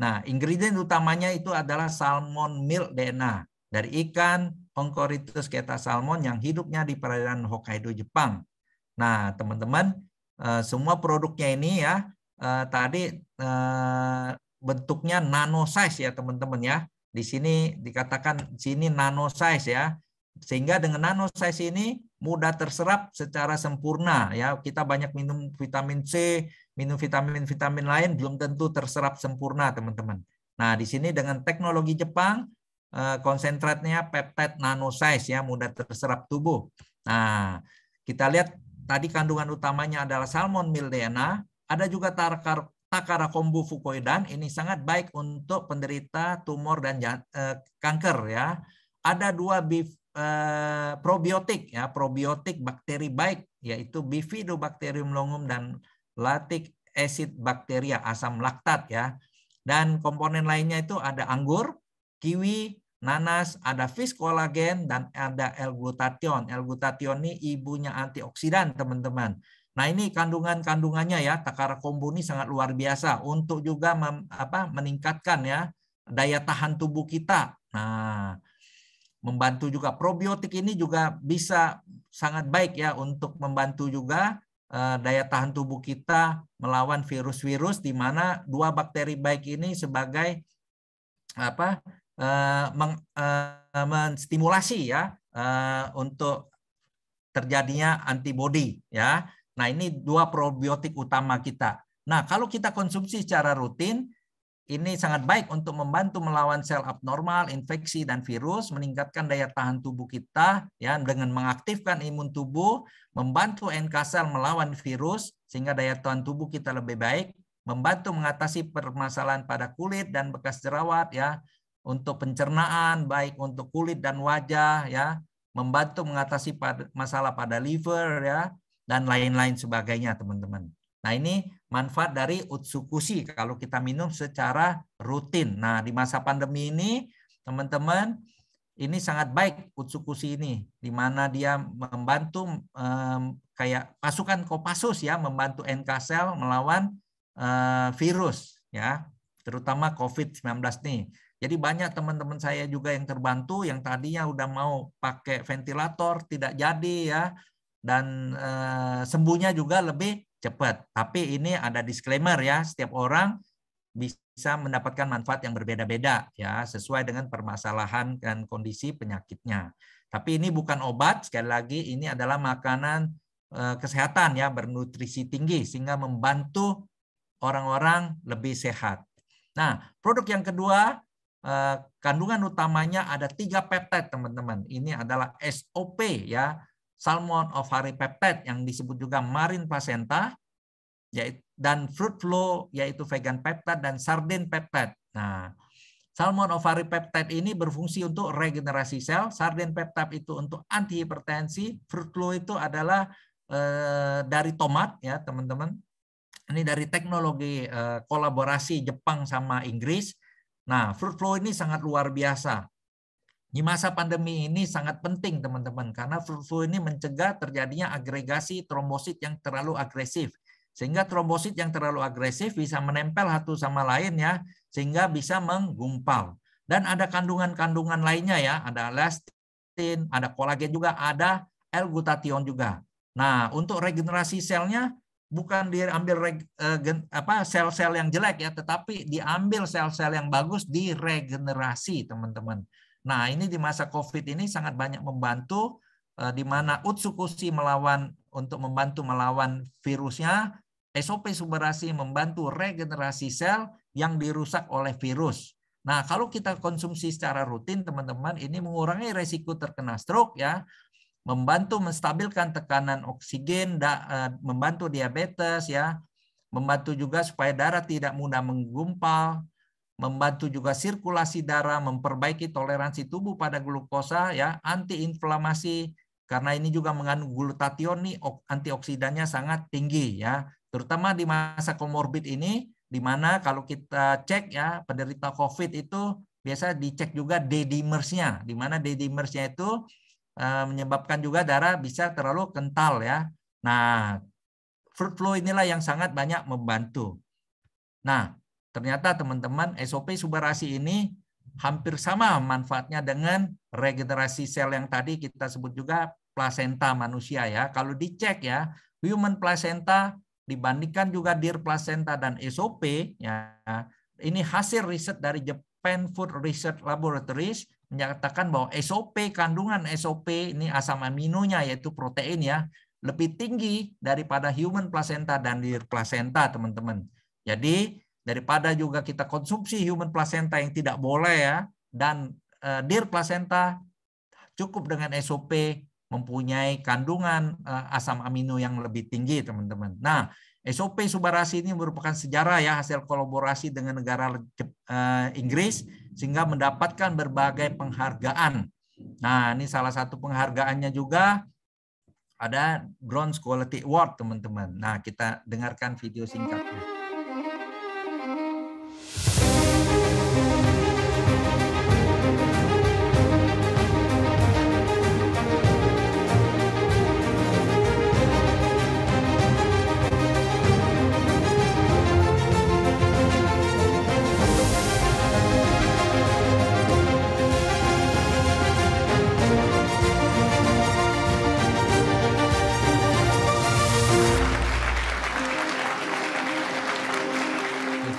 Nah, ingredient utamanya itu adalah salmon milk DNA dari ikan Oncorhynchus keta salmon yang hidupnya di perairan Hokkaido, Jepang. Nah, teman-teman, semua produknya ini ya tadi bentuknya nano size ya, teman-teman ya. Di sini dikatakan sini nano size ya. Sehingga dengan nano size ini mudah terserap secara sempurna ya. Kita banyak minum vitamin C, minum vitamin-vitamin lain belum tentu terserap sempurna, teman-teman. Nah, di sini dengan teknologi Jepang, konsentratnya peptide nano size ya, mudah terserap tubuh. Nah, kita lihat tadi kandungan utamanya adalah salmon milk DNA, ada juga Takara kombu fukoidan, ini sangat baik untuk penderita tumor dan kanker ya. Ada 2 probiotik ya, probiotik bakteri baik yaitu Bifidobacterium longum dan lactic acid bacteria, asam laktat ya. Dan komponen lainnya itu ada anggur, kiwi, nanas, ada fish collagen dan ada L-glutathione. L-glutathione ini ibunya antioksidan, teman-teman. Nah, ini kandungannya ya, Takara kombu ini sangat luar biasa untuk juga meningkatkan ya daya tahan tubuh kita. Nah, membantu juga probiotik ini juga bisa sangat baik ya untuk membantu juga daya tahan tubuh kita melawan virus-virus, di mana 2 bakteri baik ini sebagai menstimulasi ya untuk terjadinya antibodi ya. Nah, ini 2 probiotik utama kita. Nah, kalau kita konsumsi secara rutin, ini sangat baik untuk membantu melawan sel abnormal, infeksi, dan virus, meningkatkan daya tahan tubuh kita ya dengan mengaktifkan imun tubuh, membantu NK sel melawan virus sehingga daya tahan tubuh kita lebih baik, membantu mengatasi permasalahan pada kulit dan bekas jerawat ya, untuk pencernaan baik untuk kulit dan wajah ya, membantu mengatasi masalah pada liver ya, dan lain-lain sebagainya, teman-teman. Nah, ini manfaat dari Utsukushi kalau kita minum secara rutin. Nah, di masa pandemi ini, teman-teman, ini sangat baik Utsukushi ini, di mana dia membantu kayak pasukan Kopassus ya, membantu NK sel melawan virus ya, terutama COVID-19 nih. Jadi banyak teman-teman saya juga yang terbantu, yang tadinya udah mau pakai ventilator tidak jadi ya, dan sembuhnya juga lebih cepat. Tapi ini ada disclaimer ya, setiap orang bisa mendapatkan manfaat yang berbeda-beda ya, sesuai dengan permasalahan dan kondisi penyakitnya. Tapi ini bukan obat, sekali lagi ini adalah makanan kesehatan ya, bernutrisi tinggi sehingga membantu orang-orang lebih sehat. Nah, produk yang kedua, kandungan utamanya ada 3 peptide, teman-teman. Ini adalah SOP ya, Salmon Ovary Peptide yang disebut juga Marine Placenta, dan Fruit Flow yaitu vegan peptide, dan Sardine Peptide. Nah, Salmon Ovary Peptide ini berfungsi untuk regenerasi sel, Sardine Peptide itu untuk antihipertensi, Fruit Flow itu adalah dari tomat ya, teman-teman. Ini dari teknologi kolaborasi Jepang sama Inggris. Nah, Fruit Flow ini sangat luar biasa. Di masa pandemi ini sangat penting, teman-teman, karena Fruit Flow ini mencegah terjadinya agregasi trombosit yang terlalu agresif. Sehingga trombosit yang terlalu agresif bisa menempel satu sama lain ya, sehingga bisa menggumpal. Dan ada kandungan-kandungan lainnya ya, ada elastin, ada kolagen juga, ada L-glutathione juga. Nah, untuk regenerasi selnya bukan diambil sel-sel yang jelek ya, tetapi diambil sel-sel yang bagus diregenerasi, teman-teman. Nah, ini di masa COVID ini sangat banyak membantu, di mana Utsukushi untuk membantu melawan virusnya, SOP Subarasi membantu regenerasi sel yang dirusak oleh virus. Nah, kalau kita konsumsi secara rutin, teman-teman, ini mengurangi resiko terkena stroke ya, membantu menstabilkan tekanan oksigen, membantu diabetes ya, membantu juga supaya darah tidak mudah menggumpal, membantu juga sirkulasi darah, memperbaiki toleransi tubuh pada glukosa ya, antiinflamasi karena ini juga mengandung glutathione nih, antioksidannya sangat tinggi ya, terutama di masa komorbid ini, di mana kalau kita cek ya penderita COVID itu biasa dicek juga D-dimersnya, di mana D-dimersnya itu menyebabkan juga darah bisa terlalu kental ya. Nah, fruit flow inilah yang sangat banyak membantu. Nah, ternyata teman-teman SOP Subarasi ini hampir sama manfaatnya dengan regenerasi sel yang tadi kita sebut juga plasenta manusia ya. Kalau dicek ya, human placenta dibandingkan juga deer placenta dan SOP ya. Ini hasil riset dari Japan Food Research Laboratories menyatakan bahwa SOP, kandungan SOP ini asam aminonya yaitu protein ya, lebih tinggi daripada human placenta dan deer placenta, teman-teman. Jadi daripada juga kita konsumsi human placenta yang tidak boleh ya, dan deer placenta cukup dengan SOP mempunyai kandungan asam amino yang lebih tinggi, teman-teman. Nah, SOP Subarasi ini merupakan sejarah ya, hasil kolaborasi dengan negara Inggris sehingga mendapatkan berbagai penghargaan. Nah, ini salah satu penghargaannya juga ada Bronze Quality Award, teman-teman. Nah, kita dengarkan video singkatnya.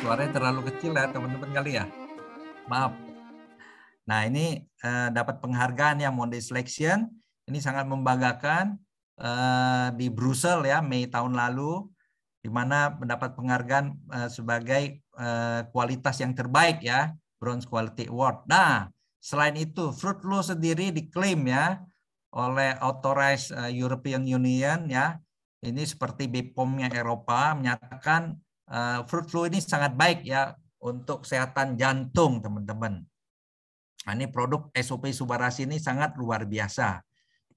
Suaranya terlalu kecil ya teman-teman kali ya. Maaf. Nah ini dapat penghargaan ya Monde Selection. Ini sangat membanggakan di Brussels ya Mei tahun lalu, di mana mendapat penghargaan sebagai kualitas yang terbaik ya, Bronze Quality Award. Nah selain itu Fruit Flow sendiri diklaim ya oleh Authorized European Union ya. Ini seperti BPOM-nya Eropa menyatakan Fruit Flow ini sangat baik ya untuk kesehatan jantung, teman-teman. Nah, ini produk SOP Subarasi ini sangat luar biasa.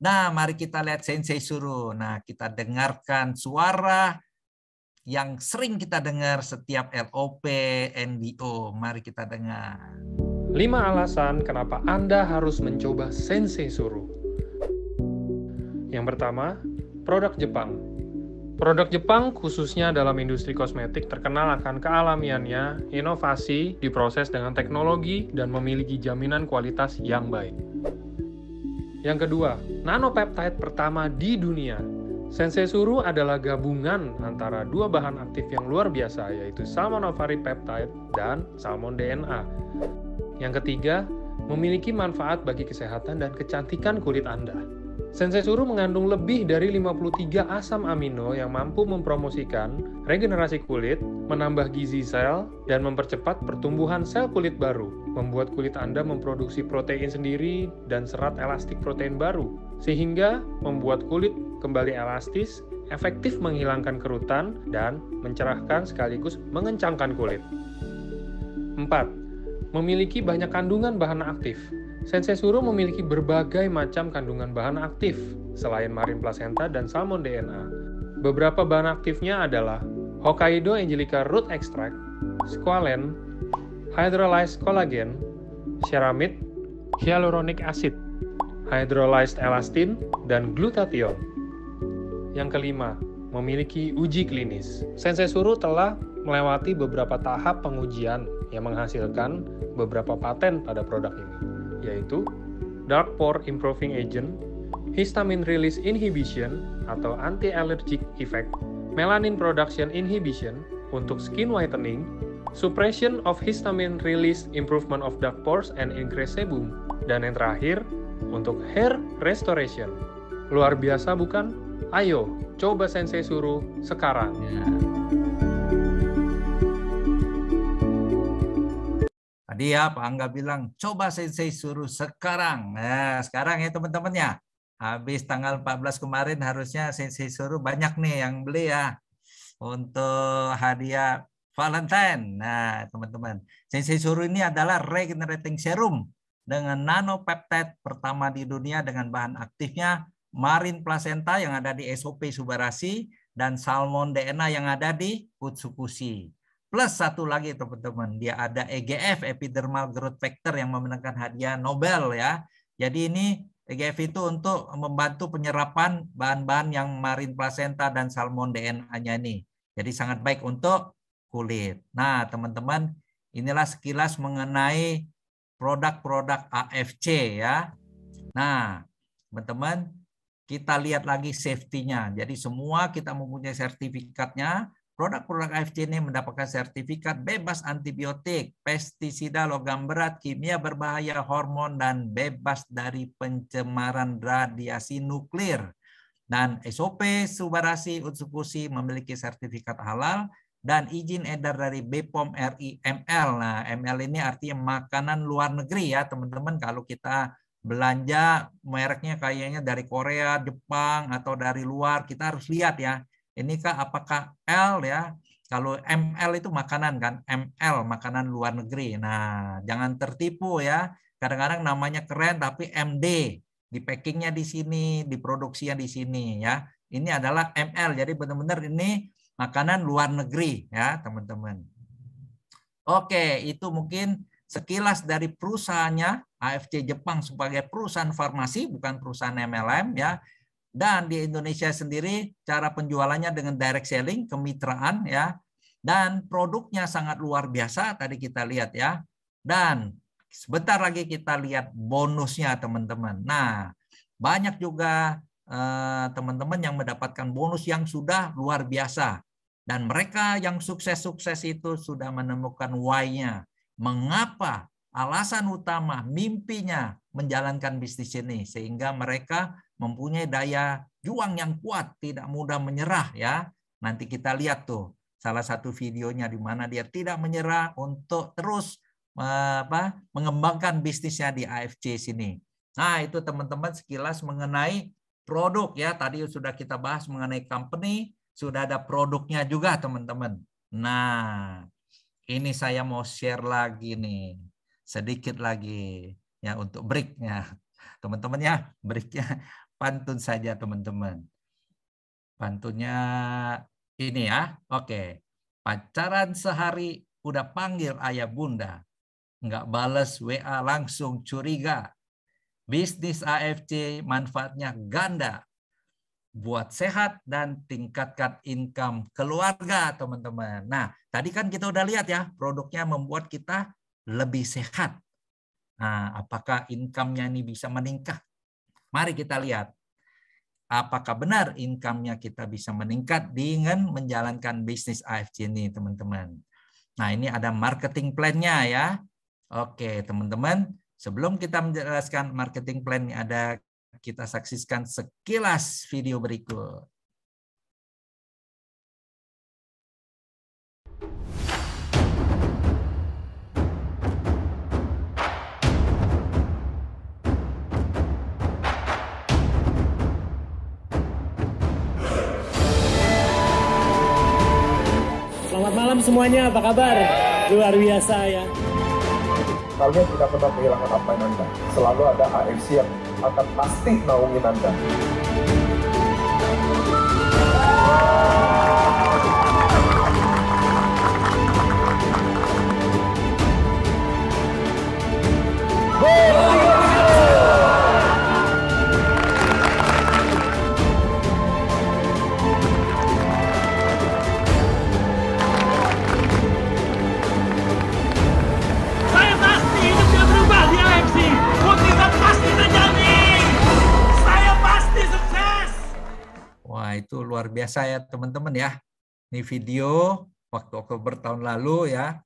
Nah, mari kita lihat Sensei Suru. Nah, kita dengarkan suara yang sering kita dengar setiap LOP, NBO. Mari kita dengar. 5 alasan kenapa Anda harus mencoba Sensei Suru. Yang pertama, produk Jepang. Produk Jepang khususnya dalam industri kosmetik terkenal akan kealamiannya, inovasi, diproses dengan teknologi, dan memiliki jaminan kualitas yang baik. Yang kedua, nanopeptide pertama di dunia. Sensei Suru adalah gabungan antara dua bahan aktif yang luar biasa, yaitu salmonovari peptide dan salmon DNA. Yang ketiga, memiliki manfaat bagi kesehatan dan kecantikan kulit Anda. Sensei Suru mengandung lebih dari 53 asam amino yang mampu mempromosikan regenerasi kulit, menambah gizi sel, dan mempercepat pertumbuhan sel kulit baru, membuat kulit Anda memproduksi protein sendiri dan serat elastik protein baru, sehingga membuat kulit kembali elastis, efektif menghilangkan kerutan, dan mencerahkan sekaligus mengencangkan kulit. 4. Memiliki banyak kandungan bahan aktif. Sensei Suru memiliki berbagai macam kandungan bahan aktif, selain marine placenta dan salmon DNA. Beberapa bahan aktifnya adalah Hokkaido Angelica Root Extract, squalene, hydrolyzed collagen, ceramide, hyaluronic acid, hydrolyzed elastin, dan glutathione. Yang kelima, memiliki uji klinis. Sensei Suru telah melewati beberapa tahap pengujian yang menghasilkan beberapa paten pada produk ini, yaitu Dark Pore Improving Agent, histamine release inhibition atau anti-allergic effect, melanin production inhibition untuk skin whitening, suppression of histamine release, improvement of dark pores and increase sebum, dan yang terakhir untuk hair restoration. Luar biasa bukan? Ayo, coba Sensei suruh sekarang. Ya. Tadi ya Pak Angga bilang, coba Sensei suruh sekarang. Nah, sekarang ya teman-teman ya. Habis tanggal 14 kemarin harusnya Sensei suruh banyak nih yang beli ya. Untuk hadiah Valentine. Nah, teman-teman, Sensei suruh ini adalah regenerating serum dengan nanopeptide pertama di dunia dengan bahan aktifnya marine placenta yang ada di SOP Subarashi dan salmon DNA yang ada di Utsukushi. Plus satu lagi teman-teman, dia ada EGF epidermal growth factor yang memenangkan hadiah Nobel ya. Jadi ini EGF itu untuk membantu penyerapan bahan-bahan yang marine placenta dan salmon DNA-nya ini. Jadi sangat baik untuk kulit. Nah, teman-teman, inilah sekilas mengenai produk-produk AFC ya. Nah, teman-teman, kita lihat lagi safety-nya. Jadi semua kita mempunyai sertifikatnya. Produk-produk AFC ini mendapatkan sertifikat bebas antibiotik, pestisida, logam berat, kimia berbahaya, hormon, dan bebas dari pencemaran radiasi nuklir. Dan SOP Subarashi Utsukushi memiliki sertifikat halal dan izin edar dari BPOM RI ML. Nah, ML ini artinya makanan luar negeri ya, teman-teman. Kalau kita belanja mereknya kayaknya dari Korea, Jepang, atau dari luar, kita harus lihat ya. Inikah apakah L ya? Kalau ML itu makanan kan, ML makanan luar negeri. Nah, jangan tertipu ya. Kadang-kadang namanya keren tapi MD. Di packingnya di sini, diproduksinya di sini ya. Ini adalah ML, jadi benar-benar ini makanan luar negeri ya teman-teman. Oke, itu mungkin sekilas dari perusahaannya AFC Jepang sebagai perusahaan farmasi, bukan perusahaan MLM ya. Dan di Indonesia sendiri cara penjualannya dengan direct selling, kemitraan ya. Dan produknya sangat luar biasa tadi kita lihat ya. Dan sebentar lagi kita lihat bonusnya teman-teman. Nah, banyak juga teman-teman yang mendapatkan bonus yang sudah luar biasa. Dan mereka yang sukses-sukses itu sudah menemukan why-nya. Mengapa, alasan utama, mimpinya menjalankan bisnis ini. Sehingga mereka mempunyai daya juang yang kuat, tidak mudah menyerah ya. Nanti kita lihat tuh salah satu videonya di mana dia tidak menyerah untuk terus mengembangkan bisnisnya di AFC sini. Nah, itu teman-teman sekilas mengenai produk ya. Tadi sudah kita bahas mengenai company, sudah ada produknya juga teman-teman. Nah, ini saya mau share lagi nih. Sedikit lagi ya untuk breaknya. Teman-teman ya, breaknya pantun saja teman-teman. Pantunnya ini ya. Oke. Pacaran sehari udah panggil ayah bunda. Nggak bales WA langsung curiga. Bisnis AFC manfaatnya ganda. Buat sehat dan tingkatkan income keluarga, teman-teman. Nah, tadi kan kita udah lihat ya, produknya membuat kita lebih sehat. Nah, apakah income-nya ini bisa meningkat? Mari kita lihat. Apakah benar income-nya kita bisa meningkat dengan menjalankan bisnis AFC ini, teman-teman. Nah, ini ada marketing plan-nya ya. Oke, teman-teman, sebelum kita menjelaskan marketing plan ini ada, kita saksikan sekilas video berikut. Selamat malam semuanya, apa kabar? Luar biasa ya. Kalian tidak pernah kehilangan apa yang Anda. Selalu ada AFC yang akan pasti naungin Anda. Saya pasti hidupnya berubah di AFC. Mukjizat pasti terjadi. Saya pasti biasa ya teman-teman ya. Ini video waktu Oktober tahun lalu ya.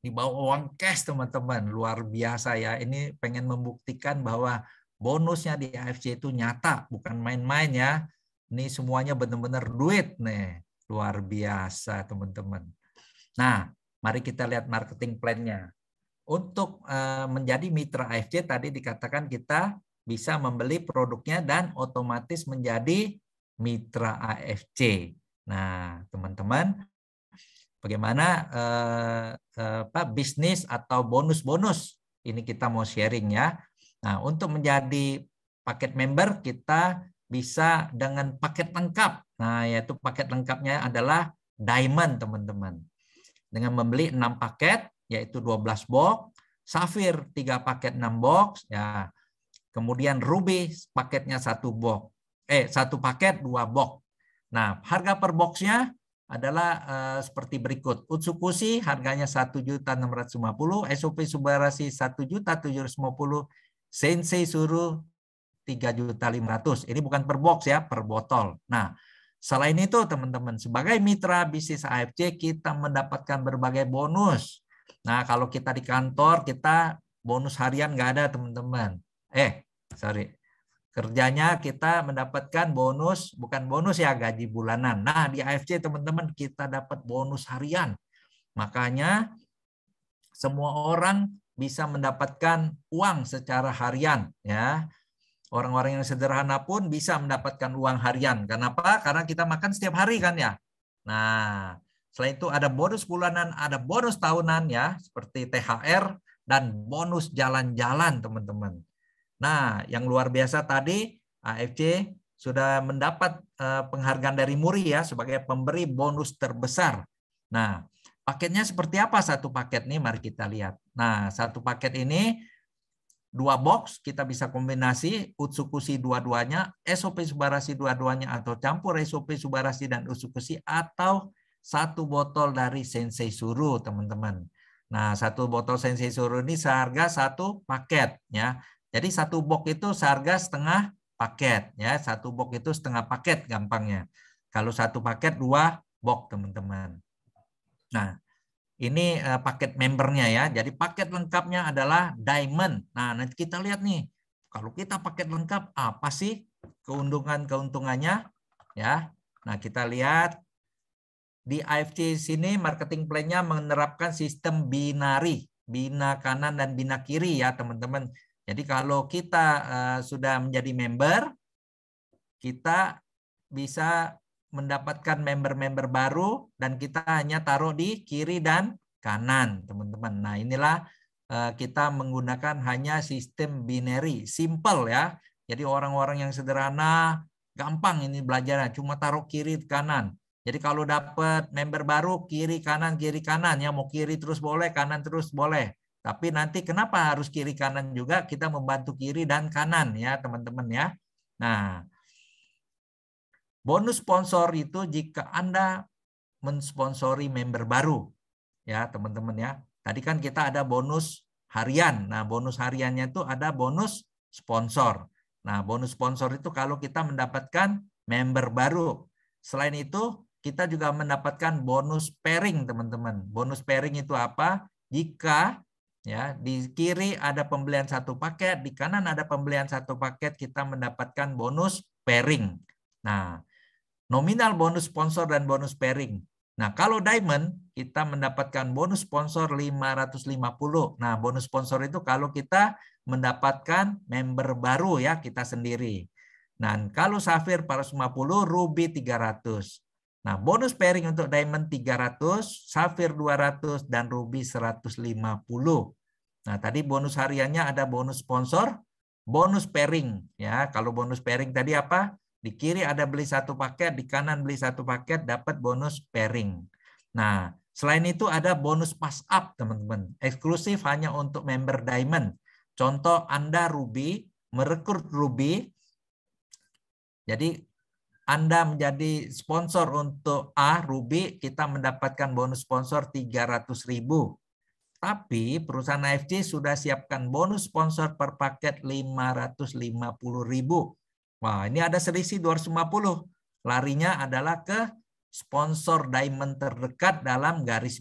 Dibawa uang cash teman-teman, luar biasa ya. Ini pengen membuktikan bahwa bonusnya di AFC itu nyata, bukan main-main ya. Ini semuanya benar-benar duit nih, luar biasa teman-teman. Nah, mari kita lihat marketing plan-nya. Untuk menjadi mitra AFC tadi dikatakan kita bisa membeli produknya dan otomatis menjadi mitra AFC. Nah, teman-teman, bagaimana bisnis atau bonus-bonus ini kita mau sharing ya. Nah, untuk menjadi paket member kita bisa dengan paket lengkap. Nah, yaitu paket lengkapnya adalah Diamond, teman-teman. Dengan membeli 6 paket yaitu 12 box, Sapphire 3 paket 6 box ya. Kemudian Ruby paketnya 1 box. 1 paket 2 box. Nah, harga per boxnya adalah seperti berikut. Utsukushi harganya 1.650.000, SOP Subarasi 1.750.000, Sensei Suru 3.500.000. Ini bukan per box ya, per botol. Nah, selain itu teman-teman, sebagai mitra bisnis AFC kita mendapatkan berbagai bonus. Nah, kalau kita di kantor kita bonus harian nggak ada teman-teman. Kerjanya kita mendapatkan bonus, bukan bonus ya, gaji bulanan. Nah, di AFC teman-teman kita dapat bonus harian. Makanya semua orang bisa mendapatkan uang secara harian ya. Orang-orang yang sederhana pun bisa mendapatkan uang harian. Kenapa? Karena kita makan setiap hari kan ya. Nah, selain itu ada bonus bulanan, ada bonus tahunan ya, seperti THR dan bonus jalan-jalan teman-teman. Nah, yang luar biasa tadi AFC sudah mendapat penghargaan dari Muri ya sebagai pemberi bonus terbesar. Nah, paketnya seperti apa satu paket nih? Mari kita lihat. Nah, satu paket ini 2 box kita bisa kombinasi Utsukushi dua-duanya, SOP Subarasi dua-duanya atau campur SOP Subarasi dan Utsukushi atau 1 botol dari Sensei Suru teman-teman. Nah, 1 botol Sensei Suru ini seharga 1 paket ya. Jadi 1 box itu seharga setengah paket ya. 1 box itu setengah paket gampangnya. Kalau 1 paket 2 box teman-teman. Nah, ini paket membernya ya. Jadi paket lengkapnya adalah Diamond. Nah, nanti kita lihat nih. Kalau kita paket lengkap apa sih keuntungannya ya. Nah, kita lihat di AFC sini marketing plan-nya menerapkan sistem binari, bina kanan dan bina kiri ya, teman-teman. Jadi kalau kita sudah menjadi member, kita bisa mendapatkan member-member baru dan kita hanya taruh di kiri dan kanan, teman-teman. Nah, inilah kita menggunakan hanya sistem binary, simple ya. Jadi orang-orang yang sederhana, gampang ini belajarnya, cuma taruh kiri kanan. Jadi kalau dapat member baru, kiri kanan ya, mau kiri terus boleh, kanan terus boleh. Tapi nanti kenapa harus kiri kanan juga? Kita membantu kiri dan kanan ya, teman-teman ya. Nah, bonus sponsor itu jika Anda mensponsori member baru. Ya, teman-teman ya. Tadi kan kita ada bonus harian. Nah, bonus hariannya itu ada bonus sponsor. Nah, bonus sponsor itu kalau kita mendapatkan member baru. Selain itu, kita juga mendapatkan bonus pairing, teman-teman. Bonus pairing itu apa? Jika ya di kiri ada pembelian 1 paket, di kanan ada pembelian 1 paket, kita mendapatkan bonus pairing. Nah, nominal bonus sponsor dan bonus pairing. Nah, kalau Diamond kita mendapatkan bonus sponsor 550. Nah, bonus sponsor itu kalau kita mendapatkan member baru ya, kita sendiri. Nah, kalau Sapphire 450, Ruby 300. Nah, bonus pairing untuk Diamond 300, Sapphire 200 dan Ruby 150. Nah, tadi bonus hariannya ada bonus sponsor, bonus pairing ya. Kalau bonus pairing tadi apa? Di kiri ada beli 1 paket, di kanan beli 1 paket, dapat bonus pairing. Nah, selain itu ada bonus pass up, teman-teman. Eksklusif hanya untuk member Diamond. Contoh Anda Ruby, merekrut Ruby. Jadi Anda menjadi sponsor untuk Ruby, kita mendapatkan bonus sponsor 300.000. Tapi perusahaan AFC sudah siapkan bonus sponsor per paket 550.000. Wah, ini ada selisih 250. larinya adalah ke sponsor diamond terdekat dalam garis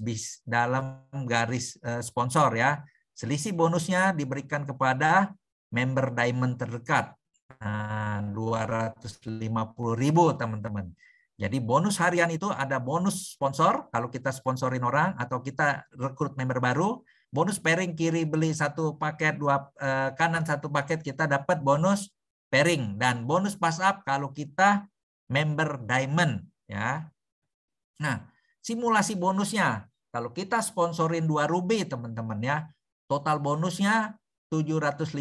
sponsor ya. Selisih bonusnya diberikan kepada member diamond terdekat. Nah, 250.000 teman-teman. Jadi bonus harian itu ada bonus sponsor kalau kita sponsorin orang atau kita rekrut member baru. Bonus pairing kiri beli satu paket, kanan satu paket, kita dapat bonus pairing. Dan bonus pass up kalau kita member diamond ya. Nah, simulasi bonusnya kalau kita sponsorin 2 ruby teman-teman ya, total bonusnya 750.000,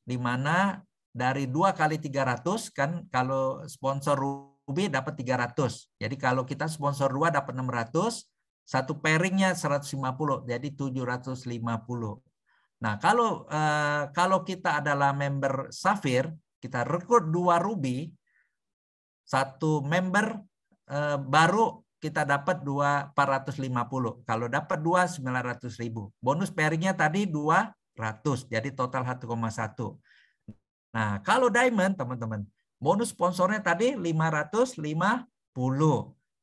di mana dari 2 kali 300 kan, kalau sponsor ruby dapat 300. Jadi kalau kita sponsor 2 dapat 600, satu pairingnya 150, jadi 750. Nah, kalau kita adalah member Sapphire, kita rekrut 2 ruby, satu member baru kita dapat 450. Kalau dapat 2, 900.000. Bonus pairingnya tadi 200, jadi total 1,1. Nah, kalau diamond teman-teman, bonus sponsornya tadi 550.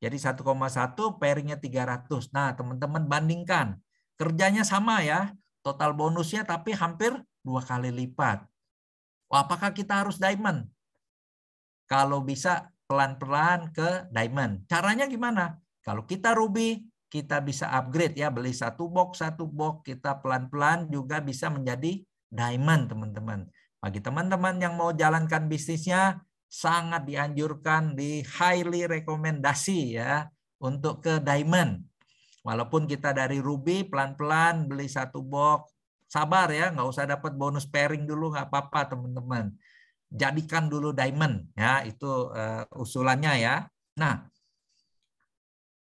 Jadi 1,1 pairingnya 300. Nah, teman-teman bandingkan. Kerjanya sama ya. Total bonusnya tapi hampir 2 kali lipat. Apakah kita harus diamond? Kalau bisa pelan-pelan ke diamond. Caranya gimana? Kalau kita ruby, kita bisa upgrade ya. Beli satu box, kita pelan-pelan juga bisa menjadi diamond teman-teman. Bagi teman-teman yang mau jalankan bisnisnya, sangat dianjurkan, highly rekomendasi ya untuk ke diamond. Walaupun kita dari ruby pelan-pelan beli satu box, sabar ya, nggak usah dapat bonus pairing dulu, nggak apa-apa teman-teman. Jadikan dulu diamond ya, itu usulannya ya. Nah,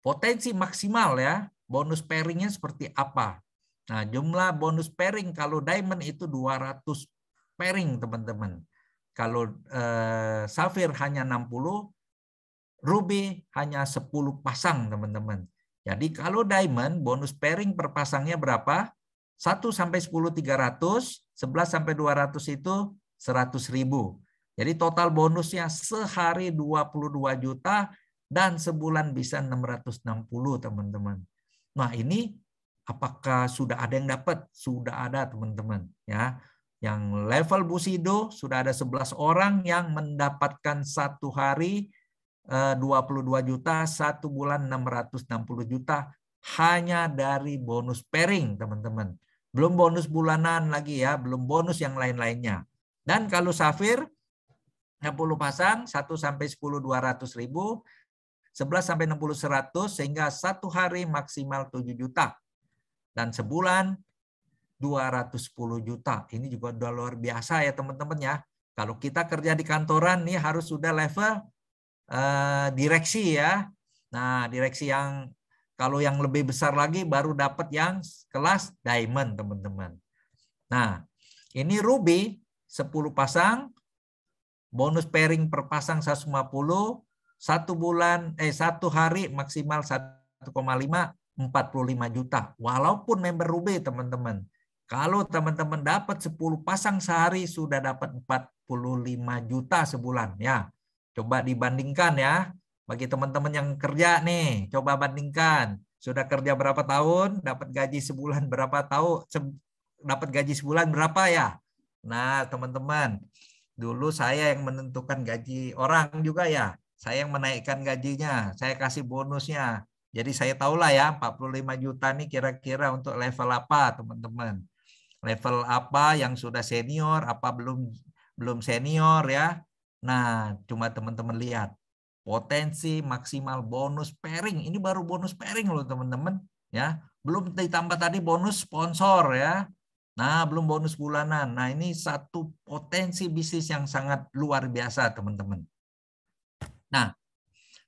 potensi maksimal ya, bonus pairingnya seperti apa? Nah, jumlah bonus pairing kalau diamond itu 200 pairing teman-teman. Kalau Sapphire hanya 60, ruby hanya 10 pasang teman-teman. Jadi kalau diamond bonus pairing per pasangnya berapa? 1 sampai 10 300, 11 sampai 200 itu 100.000. Jadi total bonusnya sehari 22 juta dan sebulan bisa 660 teman-teman. Nah, ini apakah sudah ada yang dapat? Sudah ada teman-teman ya. Yang level Bushido sudah ada 11 orang yang mendapatkan satu hari 22 juta, satu bulan 660 juta hanya dari bonus pairing teman-teman. Belum bonus bulanan lagi ya, belum bonus yang lain-lainnya. Dan kalau Sapphire 60 pasang 1 sampai 10 200.000, 11 sampai 60 100, sehingga satu hari maksimal 7 juta. Dan sebulan 210 juta. Ini juga udah luar biasa ya teman-teman ya. Kalau kita kerja di kantoran nih harus sudah level direksi ya. Nah, direksi yang kalau yang lebih besar lagi baru dapat yang kelas diamond teman-teman. Nah, ini ruby 10 pasang, bonus pairing per pasang 150, satu hari maksimal 1,5, 45 juta. Walaupun member ruby teman-teman. Kalau teman-teman dapat 10 pasang sehari sudah dapat 45 juta sebulan ya. Coba dibandingkan ya. Bagi teman-teman yang kerja nih, coba bandingkan. Sudah kerja berapa tahun, dapat gaji sebulan berapa tahun, dapat gaji sebulan berapa ya? Nah, teman-teman, dulu saya yang menentukan gaji orang juga ya. Saya yang menaikkan gajinya, saya kasih bonusnya. Jadi saya tahulah ya 45 juta nih kira-kira untuk level apa, teman-teman. Level apa yang sudah senior, apa belum senior ya. Nah, cuma teman-teman lihat potensi maksimal bonus pairing. Ini baru bonus pairing loh teman-teman ya. Belum ditambah tadi bonus sponsor ya. Nah, belum bonus bulanan. Nah, ini satu potensi bisnis yang sangat luar biasa teman-teman. Nah,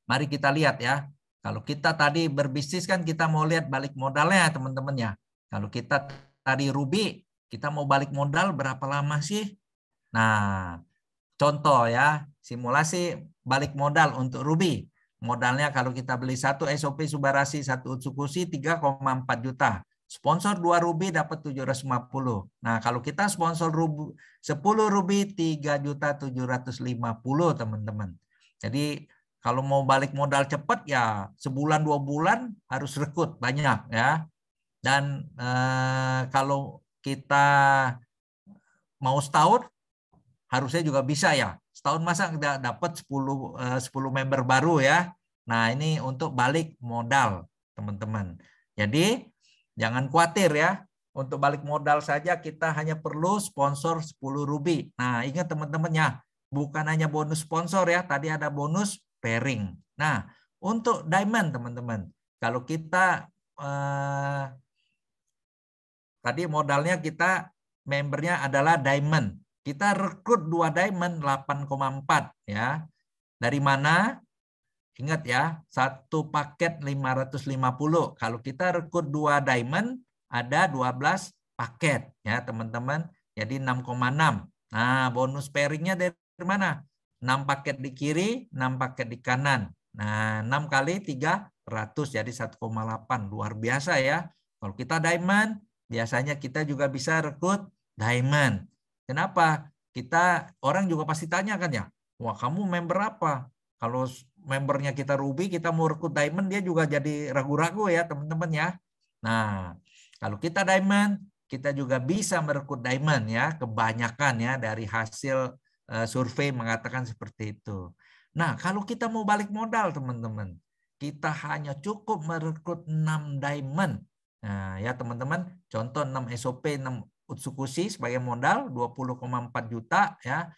mari kita lihat ya. Kalau kita tadi berbisnis kan kita mau lihat balik modalnya teman-teman ya. Kalau kita tadi ruby, kita mau balik modal berapa lama sih? Nah, contoh ya, simulasi balik modal untuk ruby. Modalnya kalau kita beli satu SOP Subarashi, satu Utsukushi 3,4 juta. Sponsor 2 ruby dapat 750. Nah, kalau kita sponsor 10 ruby 3.750 teman-teman. Jadi kalau mau balik modal cepat ya sebulan 2 bulan harus rekrut banyak ya. Dan kalau kita mau setahun harusnya juga bisa ya. Setahun masa kita dapat 10 member baru ya. Nah, ini untuk balik modal, teman-teman. Jadi jangan khawatir ya. Untuk balik modal saja kita hanya perlu sponsor 10 ruby. Nah, ingat teman-teman ya, bukan hanya bonus sponsor ya, tadi ada bonus pairing. Nah, untuk diamond teman-teman, kalau kita tadi modalnya kita membernya adalah diamond. Kita rekrut 2 diamond 8,4 ya. Dari mana? Ingat ya, satu paket 550. Kalau kita rekrut 2 diamond ada 12 paket ya, teman-teman. Jadi 6,6. Nah, bonus pairingnya dari mana? 6 paket di kiri, 6 paket di kanan. Nah, 6 kali 300 jadi 1,8. Luar biasa ya. Kalau kita diamond, biasanya kita juga bisa rekrut diamond. Kenapa? Orang juga pasti tanya kan ya, wah kamu member apa? Kalau membernya kita ruby, kita mau rekrut diamond, dia juga jadi ragu-ragu ya teman-teman ya. Nah, kalau kita diamond, kita juga bisa merekrut diamond ya, kebanyakan ya dari hasil survei mengatakan seperti itu. Nah, kalau kita mau balik modal teman-teman, kita hanya cukup merekrut 6 diamond. Nah, ya teman-teman, contoh 6 SOP, 6 Utsukushi sebagai modal 20,4 juta ya.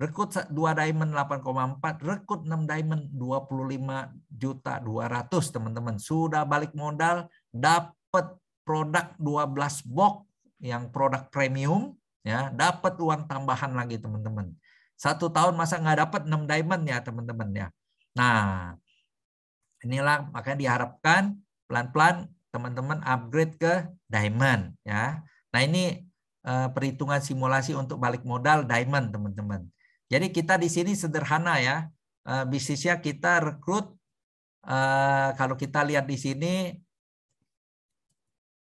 Rekrut 2 diamond 8,4, rekrut 6 diamond 25 juta 200 teman-teman. Sudah balik modal, dapat produk 12 box yang produk premium ya, dapat uang tambahan lagi teman-teman. 1 tahun masa nggak dapat 6 diamond ya teman-teman ya. Nah, inilah makanya diharapkan pelan-pelan teman-teman upgrade ke diamond ya. Nah, ini perhitungan simulasi untuk balik modal diamond teman-teman. Jadi kita di sini sederhana ya. Bisnisnya kita rekrut, kalau kita lihat di sini,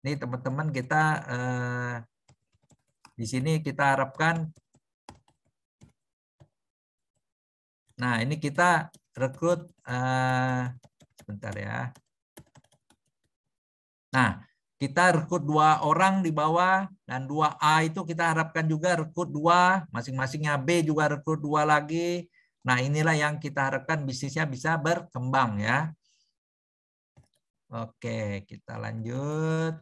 nih teman-teman kita di sini kita harapkan, nah ini kita rekrut, sebentar ya. Nah, kita rekrut 2 orang di bawah dan 2A itu kita harapkan juga rekrut 2, masing-masingnya B juga rekrut 2 lagi. Nah, inilah yang kita harapkan bisnisnya bisa berkembang ya. Oke, kita lanjut.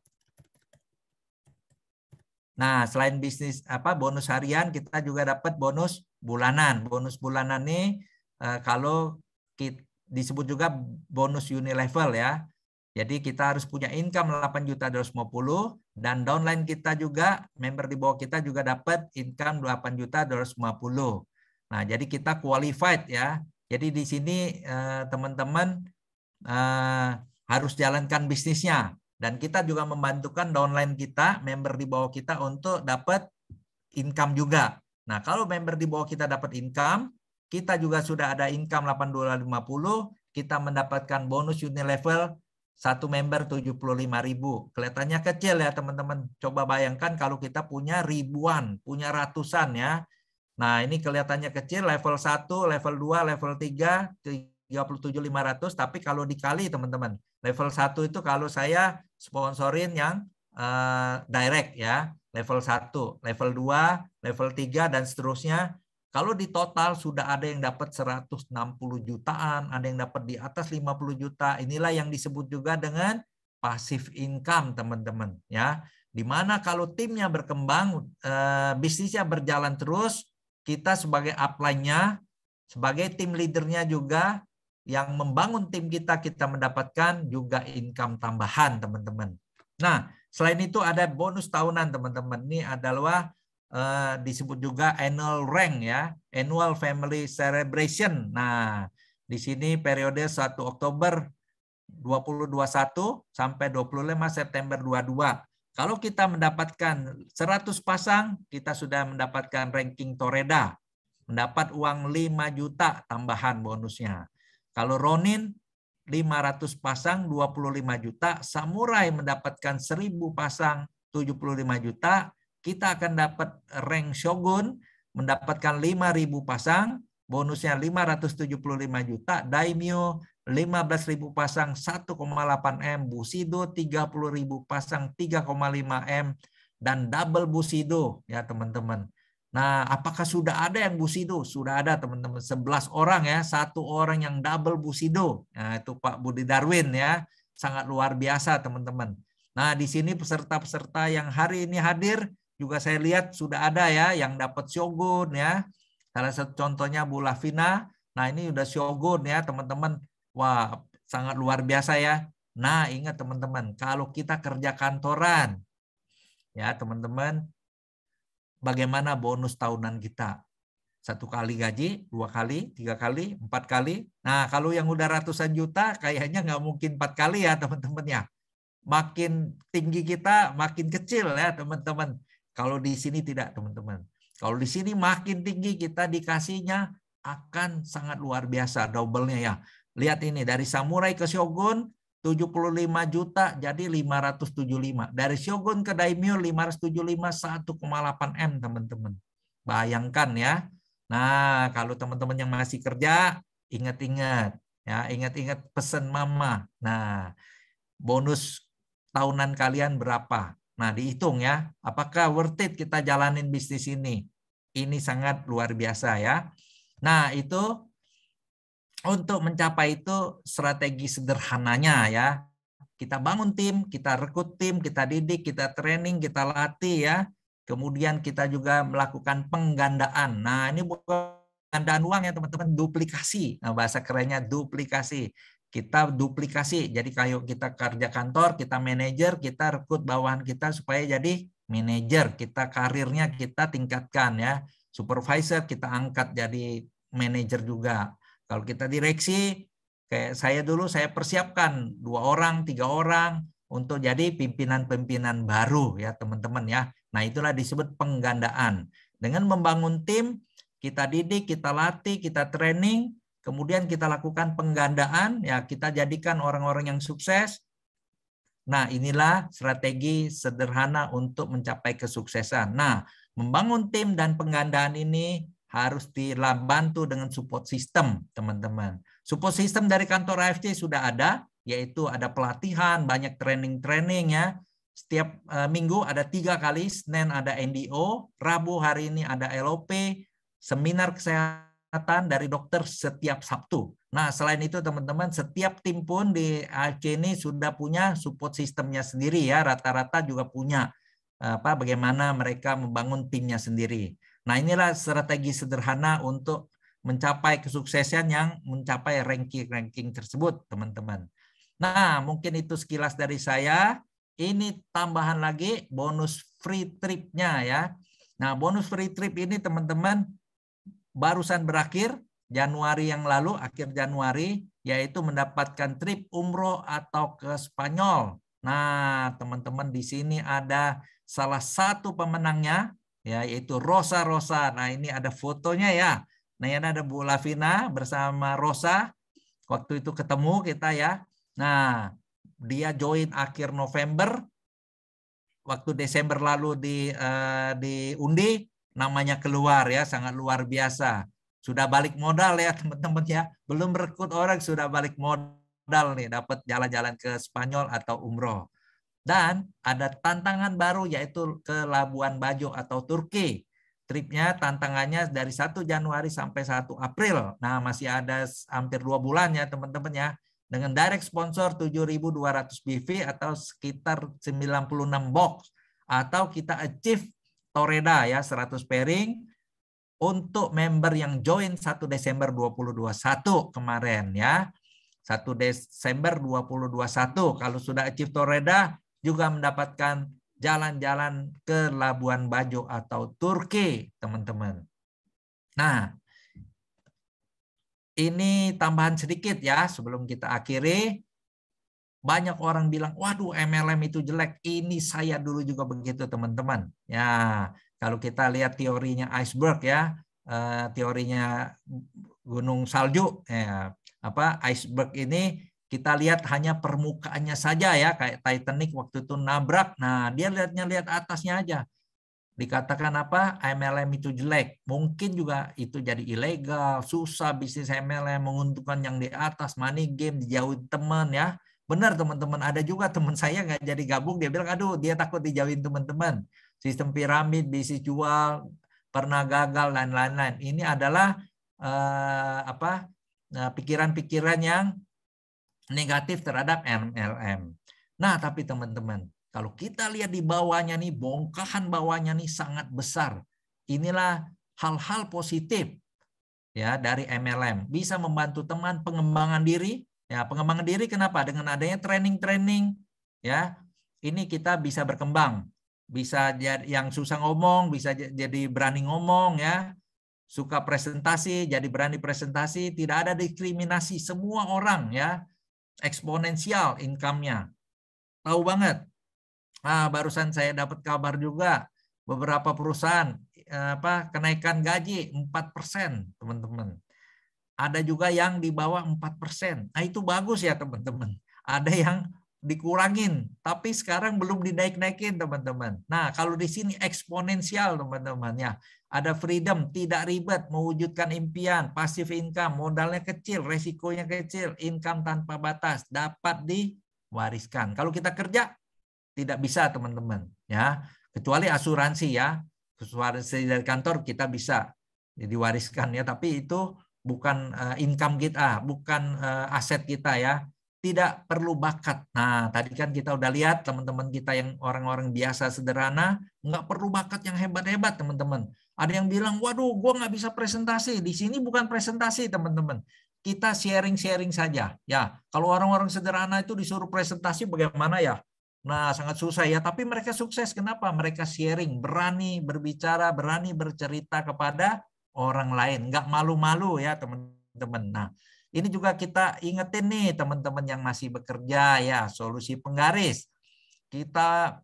Nah, selain bisnis bonus harian, kita juga dapat bonus bulanan. Bonus bulanan ini kalau disebut juga bonus unilevel ya. Jadi kita harus punya income 8.250 dan downline kita juga, member di bawah kita juga dapat income 8.250. Nah, jadi kita qualified ya. Jadi di sini teman-teman harus jalankan bisnisnya. Dan kita juga membantukan downline kita, member di bawah kita untuk dapat income juga. Nah, kalau member di bawah kita dapat income, kita juga sudah ada income 8.250, kita mendapatkan bonus unilevel 1 member 75.000. Kelihatannya kecil ya teman-teman. Coba bayangkan kalau kita punya ribuan, punya ratusan ya. Nah, ini kelihatannya kecil, level 1, level 2, level 3, 37.500, tapi kalau dikali teman-teman, level 1 itu kalau saya sponsorin yang direct ya, level 1, level 2, level 3 dan seterusnya. Kalau di total sudah ada yang dapat 160 jutaan, ada yang dapat di atas 50 juta. Inilah yang disebut juga dengan passive income, teman-teman ya. Dimana kalau timnya berkembang, bisnisnya berjalan terus, kita sebagai upline-nya, sebagai tim leadernya juga yang membangun tim kita mendapatkan juga income tambahan, teman-teman. Nah, selain itu ada bonus tahunan, teman-teman. Ini adalah disebut juga annual rank ya, annual family celebration. Nah, di sini periode 1 Oktober 2021 sampai 25 September 22. Kalau kita mendapatkan 100 pasang, kita sudah mendapatkan ranking Toreda, mendapat uang 5 juta tambahan bonusnya. Kalau Ronin 500 pasang 25 juta, Samurai mendapatkan 1000 pasang 75 juta, kita akan dapat rank Shogun mendapatkan 5.000 pasang bonusnya 575 juta, Daimyo 15.000 pasang 1,8 M, Bushido 30.000 pasang 3,5 M, dan double Bushido ya teman-teman. Nah, apakah sudah ada yang Bushido? Sudah ada teman-teman, 11 orang ya, 1 orang yang double Bushido. Nah, itu Pak Budi Darwin ya, sangat luar biasa teman-teman. Nah, di sini peserta-peserta yang hari ini hadir juga saya lihat sudah ada ya yang dapat Shogun ya. Salah satu contohnya Bu Lavina. Nah, ini udah Shogun ya teman-teman. Wah, sangat luar biasa ya. Nah, ingat teman-teman, kalau kita kerja kantoran, ya teman-teman, bagaimana bonus tahunan kita? 1 kali gaji, 2 kali, 3 kali, 4 kali. Nah, kalau yang udah ratusan juta, kayaknya nggak mungkin 4 kali ya teman-teman ya. Makin tinggi kita, makin kecil ya teman-teman. Kalau di sini tidak teman-teman. Kalau di sini makin tinggi kita dikasihnya akan sangat luar biasa, double-nya ya. Lihat ini, dari Samurai ke Shogun 75 juta jadi 575. Dari Shogun ke Daimyo 575 1,8 M teman-teman. Bayangkan ya. Nah, kalau teman-teman yang masih kerja, ingat-ingat ya, ingat-ingat pesan mama. Nah, bonus tahunan kalian berapa? Nah, dihitung ya. Apakah worth it kita jalanin bisnis ini? Ini sangat luar biasa ya. Nah, itu untuk mencapai itu strategi sederhananya ya. Kita bangun tim, kita rekrut tim, kita didik, kita training, kita latih ya. Kemudian kita juga melakukan penggandaan. Nah, ini bukan penggandaan uang ya teman-teman, duplikasi. Nah, bahasa kerennya duplikasi. Kita duplikasi. Jadi kayak kita kerja kantor, kita manajer, kita rekrut bawahan kita supaya jadi manajer. Kita karirnya kita tingkatkan ya. Supervisor kita angkat jadi manajer juga. Kalau kita direksi, kayak saya dulu saya persiapkan 2 orang, 3 orang untuk jadi pimpinan-pimpinan baru ya teman-teman ya. Nah, itulah disebut penggandaan. Dengan membangun tim, kita didik, kita latih, kita training, kemudian kita lakukan penggandaan, ya kita jadikan orang-orang yang sukses. Nah, inilah strategi sederhana untuk mencapai kesuksesan. Nah, membangun tim dan penggandaan ini harus dibantu dengan support system, teman-teman. Support system dari kantor AFC sudah ada, yaitu ada pelatihan, banyak training-training ya. Setiap minggu ada 3 kali, Senin ada NDO, Rabu hari ini ada LOP, seminar kesehatan dari dokter setiap Sabtu. Nah, selain itu teman-teman, setiap tim pun di AFC ini sudah punya support systemnya sendiri ya, rata-rata juga punya bagaimana mereka membangun timnya sendiri. Nah, inilah strategi sederhana untuk mencapai kesuksesan yang mencapai ranking-ranking tersebut, teman-teman. Nah, mungkin itu sekilas dari saya. Ini tambahan lagi bonus free trip-nya ya. Nah, bonus free trip ini teman-teman barusan berakhir Januari yang lalu, akhir Januari, yaitu mendapatkan trip umroh atau ke Spanyol. Nah, teman-teman di sini ada salah satu pemenangnya, ya, yaitu Rosa. Nah, ini ada fotonya ya. Nah, ini ada Bu Lavina bersama Rosa. Waktu itu ketemu kita ya. Nah, dia join akhir November. Waktu Desember lalu diundi, namanya keluar ya, sangat luar biasa. Sudah balik modal ya teman-teman ya. Belum rekrut orang sudah balik modal nih, dapat jalan-jalan ke Spanyol atau umroh. Dan ada tantangan baru yaitu ke Labuan Bajo atau Turki. Tripnya tantangannya dari 1 Januari sampai 1 April. Nah, masih ada hampir 2 bulan ya teman-teman ya. Dengan direct sponsor 7.200 BV atau sekitar 96 box. Atau kita achieve Toreda ya 100 pairing untuk member yang join 1 Desember 2021 kemarin ya. 1 Desember 2021 kalau sudah achieve Toreda juga mendapatkan jalan-jalan ke Labuan Bajo atau Turki, teman-teman. Nah, ini tambahan sedikit ya sebelum kita akhiri. Banyak orang bilang, waduh MLM itu jelek. Ini saya dulu juga begitu, teman-teman. Ya, kalau kita lihat teorinya iceberg ya, teorinya gunung salju, ya, iceberg ini kita lihat hanya permukaannya saja ya, kayak Titanic waktu itu nabrak. Nah, dia lihat atasnya aja. dikatakan apa? MLM itu jelek. Mungkin juga itu jadi ilegal, susah bisnis MLM, menguntungkan yang di atas, money game, dijauhin teman ya. Benar teman-teman, ada juga teman saya nggak jadi gabung, dia bilang aduh dia takut dijauhin teman-teman. Sistem piramid, bisnis jual, pernah gagal dan lain-lain. Ini adalah pikiran-pikiran yang negatif terhadap MLM. Nah, tapi teman-teman, kalau kita lihat di bawahnya nih, bongkahan bawahnya nih sangat besar. Inilah hal-hal positif ya dari MLM. Bisa membantu teman pengembangan diri. Ya, pengembangan diri kenapa? Dengan adanya training-training ya, ini kita bisa berkembang. Bisa jadi yang susah ngomong, bisa jadi berani ngomong ya. Suka presentasi, jadi berani presentasi, tidak ada diskriminasi. Semua orang ya, eksponensial income-nya. Tahu banget. Barusan saya dapat kabar juga beberapa perusahaan kenaikan gaji 4%, teman-teman. Ada juga yang di bawah 4%. Nah, itu bagus ya, teman-teman. Ada yang dikurangin, tapi sekarang belum dinaik-naikin, teman-teman. Nah, kalau di sini eksponensial, teman-teman ya. Ada freedom, tidak ribet, mewujudkan impian, passive income, modalnya kecil, resikonya kecil, income tanpa batas, dapat diwariskan. Kalau kita kerja tidak bisa, teman-teman ya, kecuali asuransi ya, asuransi dari kantor kita bisa diwariskan ya, tapi itu bukan income kita, bukan aset kita ya, tidak perlu bakat. Nah, tadi kan kita udah lihat teman-teman kita yang orang-orang biasa sederhana, nggak perlu bakat yang hebat-hebat, teman-teman. Ada yang bilang, waduh, gue nggak bisa presentasi. Di sini bukan presentasi, teman-teman. Kita sharing-sharing saja. Ya, kalau orang-orang sederhana itu disuruh presentasi bagaimana ya? Nah, sangat susah ya. Tapi mereka sukses. Kenapa? Mereka sharing, berani berbicara, berani bercerita kepada orang lain. Nggak malu-malu ya, teman-teman. Nah, ini juga kita ingetin nih teman-teman yang masih bekerja ya, solusi penggaris. Kita,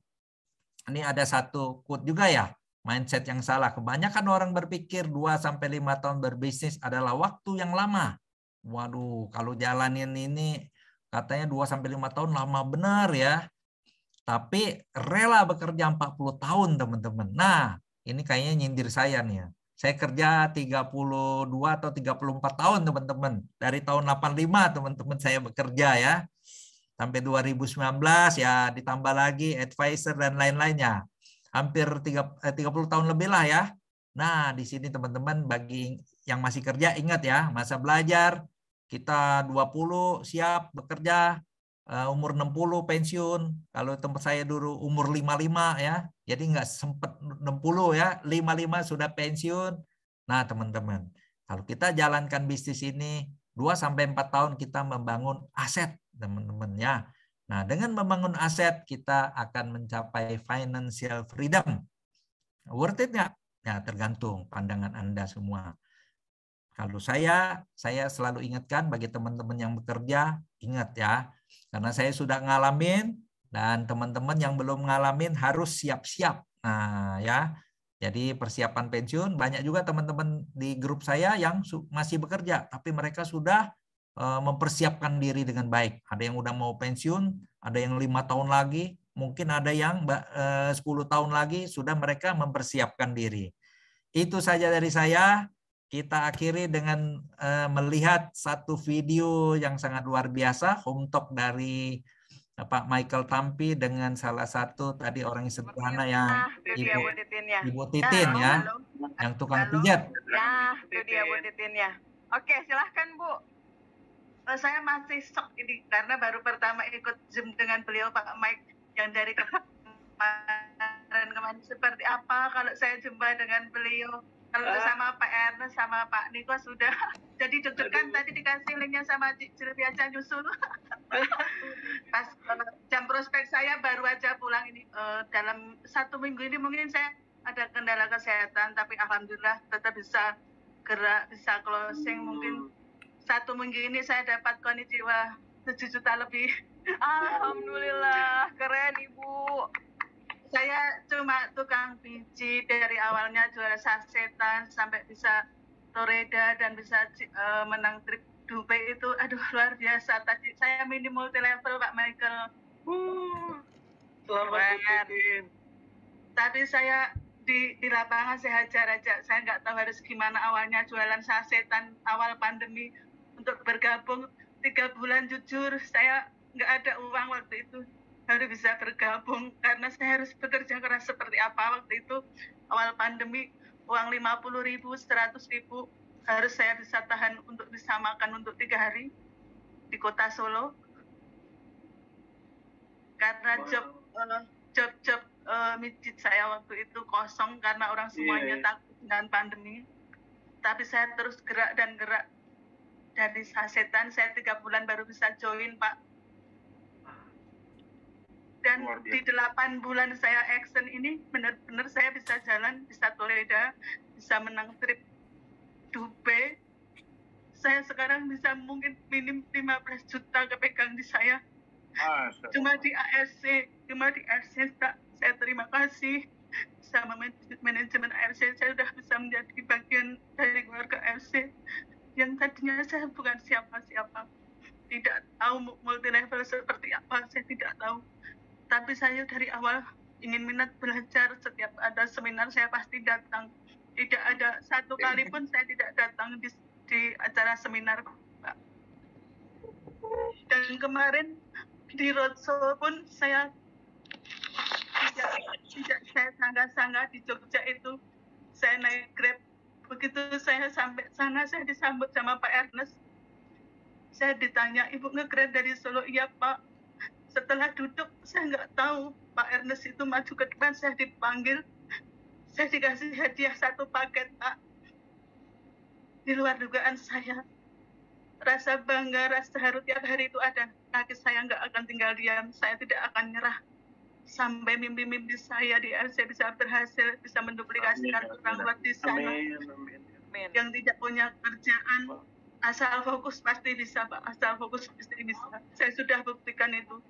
ini ada satu quote juga ya, mindset yang salah. Kebanyakan orang berpikir 2-5 tahun berbisnis adalah waktu yang lama. Waduh, kalau jalanin ini katanya 2-5 tahun lama benar ya. Tapi rela bekerja 40 tahun, teman-teman. Nah, ini kayaknya nyindir saya nih ya. Saya kerja 32 atau 34 tahun, teman-teman. Dari tahun 85, teman-teman, saya bekerja ya. Sampai 2019 ya, ditambah lagi advisor dan lain-lainnya. Hampir 30 tahun lebih lah ya. Nah, di sini teman-teman bagi yang masih kerja ingat ya, masa belajar kita 20 siap bekerja, umur 60 pensiun. Kalau tempat saya dulu umur 55 ya. Jadi nggak sempat 60 ya, 55 sudah pensiun. Nah, teman-teman, kalau kita jalankan bisnis ini 2-4 tahun kita membangun aset, teman-teman ya. Nah, dengan membangun aset kita akan mencapai financial freedom. Worth it nggak? Ya, tergantung pandangan Anda semua. Kalau saya selalu ingatkan bagi teman-teman yang bekerja, ingat ya, karena saya sudah ngalamin dan teman-teman yang belum ngalamin harus siap-siap. Nah, ya. Jadi persiapan pensiun, banyak juga teman-teman di grup saya yang masih bekerja, tapi mereka sudah mempersiapkan diri dengan baik. Ada yang udah mau pensiun, ada yang 5 tahun lagi, mungkin ada yang 10 tahun lagi sudah mereka mempersiapkan diri. Itu saja dari saya. Kita akhiri dengan melihat satu video yang sangat luar biasa, home talk dari Pak Michael Tampi dengan salah satu tadi orang yang sederhana yang Ibu Titin ya, yang tukang pijat. Ya, itu dia Bu Titin ya. Oke, silahkan Bu. Saya masih shock ini karena baru pertama ikut Zoom dengan beliau Pak Mike yang dari kemarin seperti apa kalau saya jumpa dengan beliau. Kalau sama Pak Ernest sama Pak Niko sudah jadi deg-degan, tadi dikasih linknya sama Sylvia nyusul. Pas jam prospek saya baru aja pulang ini, dalam 1 minggu ini mungkin saya ada kendala kesehatan, tapi alhamdulillah tetap bisa gerak, bisa closing. Mungkin 1 minggu ini saya dapat konnichiwa 7 juta lebih. Alhamdulillah, keren Ibu. Saya cuma tukang biji, dari awalnya juara sasetan sampai bisa toreda dan bisa menang trip Dubai itu, aduh luar biasa. Tadi saya mini multi level Pak Michael. Selamat. Tapi saya di lapangan saya hajar aja. Saya nggak tahu harus gimana awalnya jualan sasetan awal pandemi untuk bergabung 3 bulan. Jujur saya nggak ada uang waktu itu harus bisa bergabung karena saya harus bekerja keras seperti apa waktu itu awal pandemi. Uang 50.000, 100.000 harus saya bisa tahan untuk bisa makan untuk 3 hari di kota Solo karena job mijit saya waktu itu kosong karena orang semuanya takut dengan pandemi. Tapi saya terus gerak dan gerak. Dari sasetan saya 3 bulan baru bisa join, Pak. Dan di 8 bulan saya action ini benar-benar saya bisa jalan, bisa Toledo, bisa menang trip Dubai. Saya sekarang bisa mungkin minim 15 juta kepegang di saya. Cuma di ARC, Pak. Saya terima kasih sama manajemen ARC. Saya sudah bisa menjadi bagian dari keluarga ARC yang tadinya saya bukan siapa-siapa. Tidak tahu multi level seperti apa, saya tidak tahu. Tapi saya dari awal ingin minat belajar. Setiap ada seminar saya pasti datang. Tidak ada satu kali pun saya tidak datang di acara seminar, Pak. Dan kemarin di roadshow pun saya tidak saya sangka-sangka di Jogja itu saya naik Grab. Begitu saya sampai sana saya disambut sama Pak Ernest. Saya ditanya, Ibu nge-Grab dari Solo? Iya Pak. Setelah duduk saya nggak tahu Pak Ernest itu maju ke depan, saya dipanggil. Saya dikasih hadiah 1 paket, Pak. Di luar dugaan saya. Rasa bangga, rasa haru tiap hari itu ada. Kaki saya nggak akan tinggal diam. Saya tidak akan nyerah. Sampai mimpi-mimpi saya di RC bisa berhasil, bisa menduplikasikan orang luar di sana. Yang tidak punya kerjaan, asal fokus pasti bisa, Pak. Asal fokus pasti bisa. Saya sudah buktikan itu.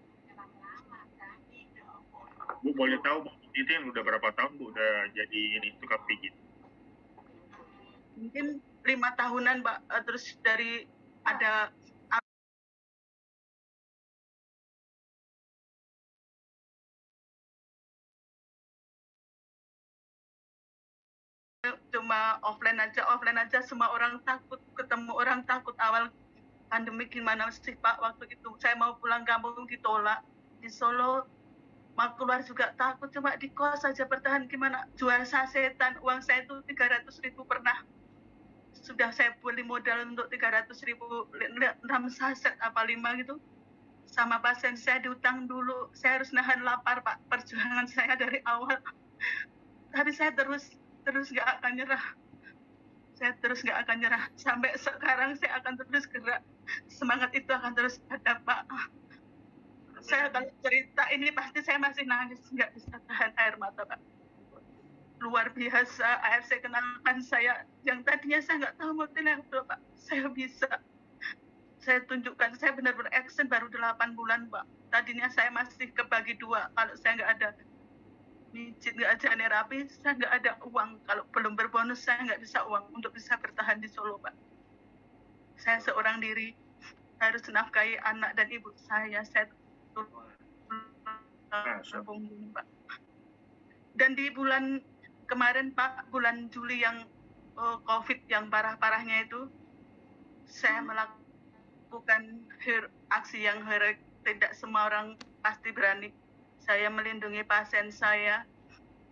Bu, boleh tahu Bu, itu yang udah berapa tahun Bu udah jadi ini tukang pijit? Mungkin 5 tahunan, Pak. Terus dari ada cuma offline aja semua orang takut, ketemu orang takut. Awal pandemi gimana sih Pak waktu itu saya mau pulang kampung ditolak, di Solo mau keluar juga takut, cuma di kos saja bertahan. Gimana jual sasetan, uang saya itu 300.000 pernah sudah saya beli modal untuk 300.000 6 saset apa 5 gitu. Sama pasien saya diutang dulu, saya harus nahan lapar Pak. Perjuangan saya dari awal, tapi saya terus nggak akan nyerah. Saya terus nggak akan nyerah sampai sekarang. Saya akan terus gerak, semangat itu akan terus ada Pak. Saya kalau cerita ini pasti saya masih nangis, nggak bisa tahan air mata Pak. Luar biasa. ARC kenalkan saya yang tadinya saya nggak tahu multi level Pak. Saya bisa, saya tunjukkan. Saya benar-benar action baru 8 bulan Pak. Tadinya saya masih kebagi 2. Kalau saya nggak ada mijit, nggak ada nerapi, saya nggak ada uang. Kalau belum berbonus saya nggak bisa uang untuk bisa bertahan di Solo Pak. Saya seorang diri, harus nafkahi anak dan ibu saya. Saya Pak. Dan di bulan kemarin Pak, bulan Juli yang COVID yang parah-parahnya itu, saya melakukan aksi yang heroik. Tidak semua orang pasti berani. Saya melindungi pasien saya.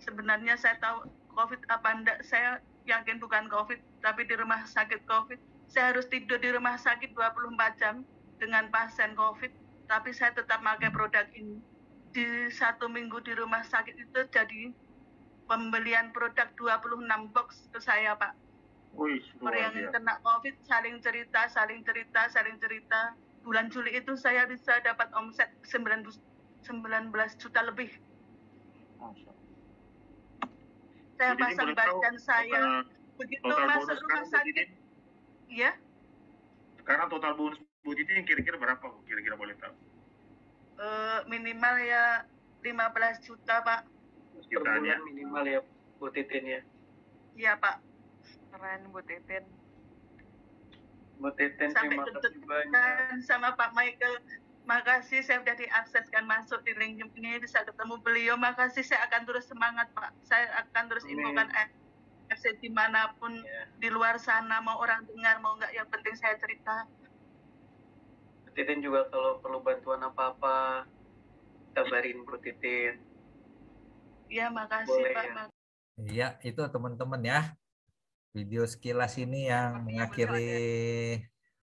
Sebenarnya saya tahu COVID apa enggak, saya yakin bukan COVID, tapi di rumah sakit COVID. Saya harus tidur di rumah sakit 24 jam dengan pasien COVID, tapi saya tetap pakai produk ini. Di 1 minggu di rumah sakit itu jadi pembelian produk 26 box ke saya Pak. Orang yang kena COVID saling cerita. Bulan Juli itu saya bisa dapat omset 19 juta lebih. Saya pasang badan saya. Begitu masuk rumah sakit. Iya. Sekarang total bonus Bu Titin kira-kira berapa Bu? Kira-kira boleh tahu? Minimal ya 15 juta Pak. Per bulan minimal ya Bu Titin ya? Iya Pak. Keren Bu Titin. Bu Titin Sampai terima kasih banyak. Sama Pak Michael, Makasih saya udah diakseskan masuk di link ini, bisa ketemu beliau. Makasih, saya akan terus semangat Pak. Saya akan terus infokan AFC dimanapun di luar sana, mau orang dengar mau nggak, yang penting saya cerita. Titin juga kalau perlu bantuan apa-apa, kabarin Bu Titin. Iya, makasih Boleh, Pak. ya. Iya, itu teman-teman ya. Video sekilas ini yang mengakhiri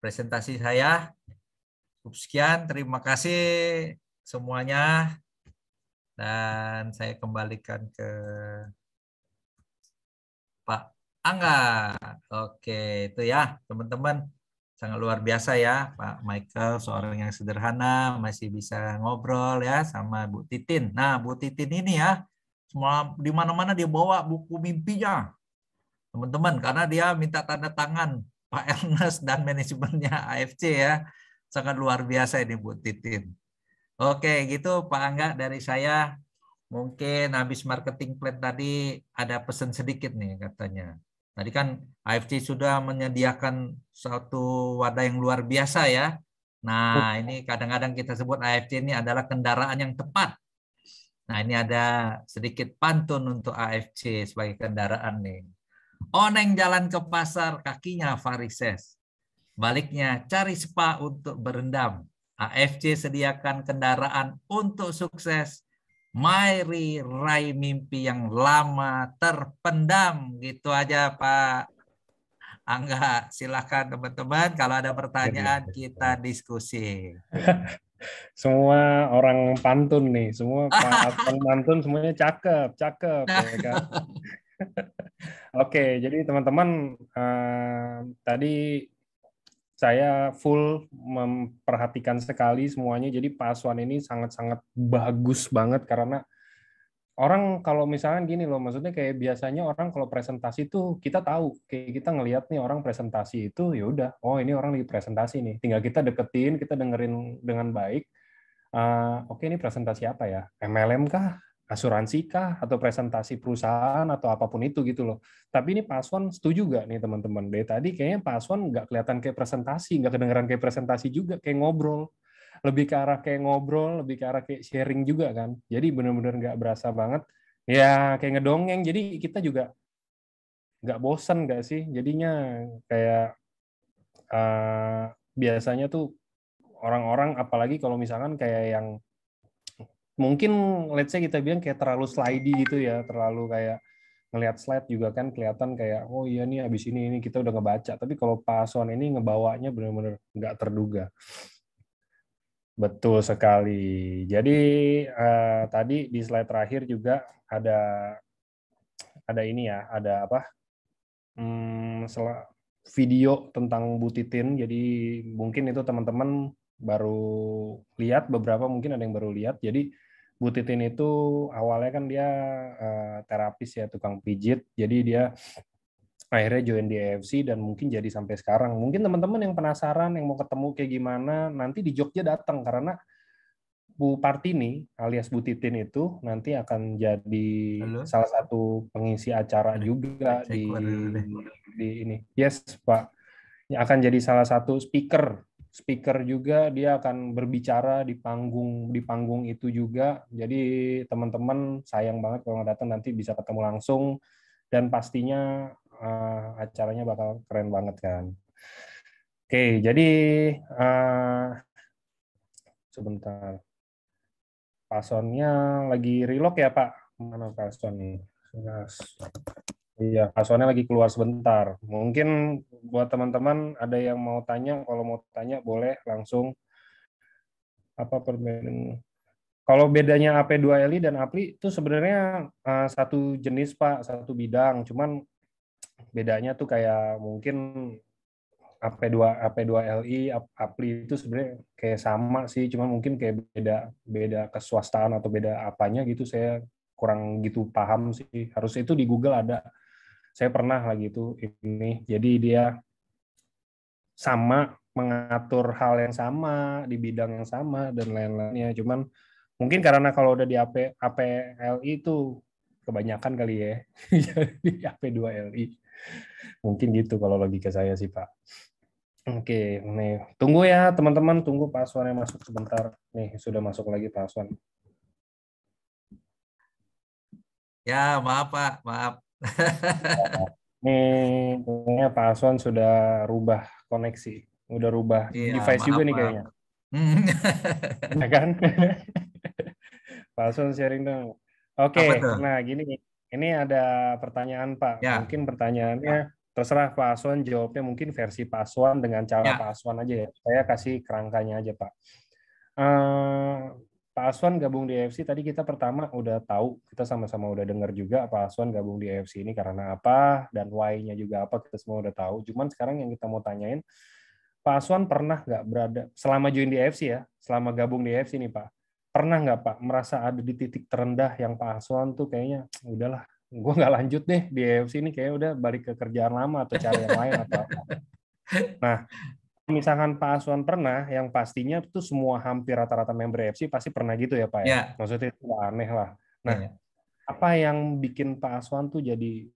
presentasi saya. Cukup sekian, terima kasih semuanya. Dan saya kembalikan ke Pak Angga. Oke, itu ya teman-teman. Sangat luar biasa ya Pak Michael, seorang yang sederhana, masih bisa ngobrol ya sama Bu Titin. Nah, Bu Titin ini ya, semua di mana-mana dia bawa buku mimpinya. Teman-teman, karena dia minta tanda tangan Pak Ernest dan manajemennya AFC ya. Sangat luar biasa ini Bu Titin. Oke, gitu Pak Angga dari saya. Mungkin habis marketing plan tadi ada pesan sedikit nih katanya. Tadi kan AFC sudah menyediakan suatu wadah yang luar biasa ya. Nah, ini kadang-kadang kita sebut AFC ini adalah kendaraan yang tepat. Nah, ini ada sedikit pantun untuk AFC sebagai kendaraan nih. Oneng jalan ke pasar, kakinya varises. Baliknya cari spa untuk berendam. AFC sediakan kendaraan untuk sukses. Mari raih mimpi yang lama terpendam. Gitu aja Pak Angga. Silakan teman-teman. Kalau ada pertanyaan kita diskusi. Semua orang pantun nih, semua pantun semuanya cakep ya kan. Oke, jadi teman-teman tadi saya full memperhatikan sekali semuanya. Jadi Pak Aswan ini sangat-sangat bagus banget karena orang kalau misalnya gini loh, maksudnya kayak biasanya orang kalau presentasi tuh kita tahu, kayak kita ngelihat nih orang presentasi itu ya udah, oh ini orang lagi presentasi nih. Tinggal kita deketin, kita dengerin dengan baik. Oke, ini presentasi apa ya? MLM kah? Asuransi kah? Atau presentasi perusahaan atau apapun itu gitu loh. Tapi ini Pak Aswan setuju nggak nih teman-teman? Dari tadi kayaknya Pak Aswan nggak kelihatan kayak presentasi, nggak kedengeran kayak presentasi juga, kayak ngobrol. Lebih ke arah kayak ngobrol, lebih ke arah kayak sharing juga kan. Jadi benar-benar nggak berasa banget. Ya kayak ngedongeng, jadi kita juga nggak bosan nggak sih? Jadinya kayak biasanya tuh orang-orang, apalagi kalau misalkan kayak yang mungkin let's say kita bilang kayak terlalu slidey gitu ya, terlalu kayak ngelihat slide juga kan kelihatan kayak oh iya nih abis ini kita udah ngebaca, tapi kalau Pak Aswan ini ngebawanya benar-benar nggak terduga. Betul sekali. Jadi tadi di slide terakhir juga ada ini ya, ada apa? Video tentang Bu Titin. Jadi mungkin itu teman-teman baru lihat, beberapa mungkin ada yang baru lihat. Jadi Bu Titin itu awalnya kan dia terapis ya, tukang pijit. Jadi dia akhirnya join di AFC dan mungkin jadi sampai sekarang. Mungkin teman-teman yang penasaran, yang mau ketemu kayak gimana, nanti di Jogja datang karena Bu Partini alias Bu Titin itu nanti akan jadi salah satu pengisi acara juga di ini. Yes, Pak. Akan jadi salah satu speaker juga, dia akan berbicara di panggung itu juga. Jadi teman-teman sayang banget kalau nggak datang, nanti bisa ketemu langsung dan pastinya acaranya bakal keren banget kan. Oke, jadi sebentar. Pasonnya lagi relog ya Pak? Mana Pason nih? Iya, Pasonnya lagi keluar sebentar. Mungkin buat teman-teman ada yang mau tanya, kalau mau tanya boleh langsung. Apa perbedaan? Kalau bedanya AP2LI dan APLI itu sebenarnya satu jenis Pak, satu bidang. Cuman bedanya tuh kayak mungkin AP2LI, APLI itu sebenarnya kayak sama sih, cuma mungkin kayak beda keswastaan atau beda apanya gitu, saya kurang gitu paham sih. Harusnya itu di Google ada. Saya pernah lagi itu ini. Jadi dia sama, mengatur hal yang sama di bidang yang sama dan lain-lainnya. Cuman mungkin karena kalau udah di APLI itu kebanyakan kali ya. Jadi AP2LI. Mungkin gitu kalau logika saya sih, Pak. Oke, nih tunggu ya teman-teman, tunggu Pak Aswan yang masuk sebentar. Nih sudah masuk lagi Pak Aswan. Ya, maaf Pak, maaf. Nih kayaknya Pak Aswan sudah rubah koneksi, udah rubah Iya, device juga maaf, nih maaf. kayaknya, ya kan? Pak Aswan sharing dong. Apa Oke, tuh? nah gini, ini ada pertanyaan Pak. Ya, Mungkin pertanyaannya terserah Pak Aswan jawabnya mungkin versi Pak Aswan dengan cara ya, Pak Aswan aja ya. Saya kasih kerangkanya aja Pak. Eh, Pak Aswan gabung di AFC tadi kita pertama udah tahu, kita sama-sama udah dengar juga Pak Aswan gabung di AFC ini karena apa dan why-nya juga apa kita semua udah tahu. Cuman sekarang yang kita mau tanyain, Pak Aswan pernah nggak berada selama join di AFC ya, selama gabung di AFC nih Pak, pernah nggak Pak merasa ada di titik terendah yang Pak Aswan tuh kayaknya udahlah, gue nggak lanjut deh di AFC ini, kayak udah balik ke kerjaan lama atau cari yang lain atau apa. Nah, misalkan Pak Aswan pernah, yang pastinya tuh semua hampir rata-rata member AFC pasti pernah gitu ya Pak ya. ya, Maksudnya itu nggak aneh lah. Nah, ya, apa yang bikin Pak Aswan tuh jadi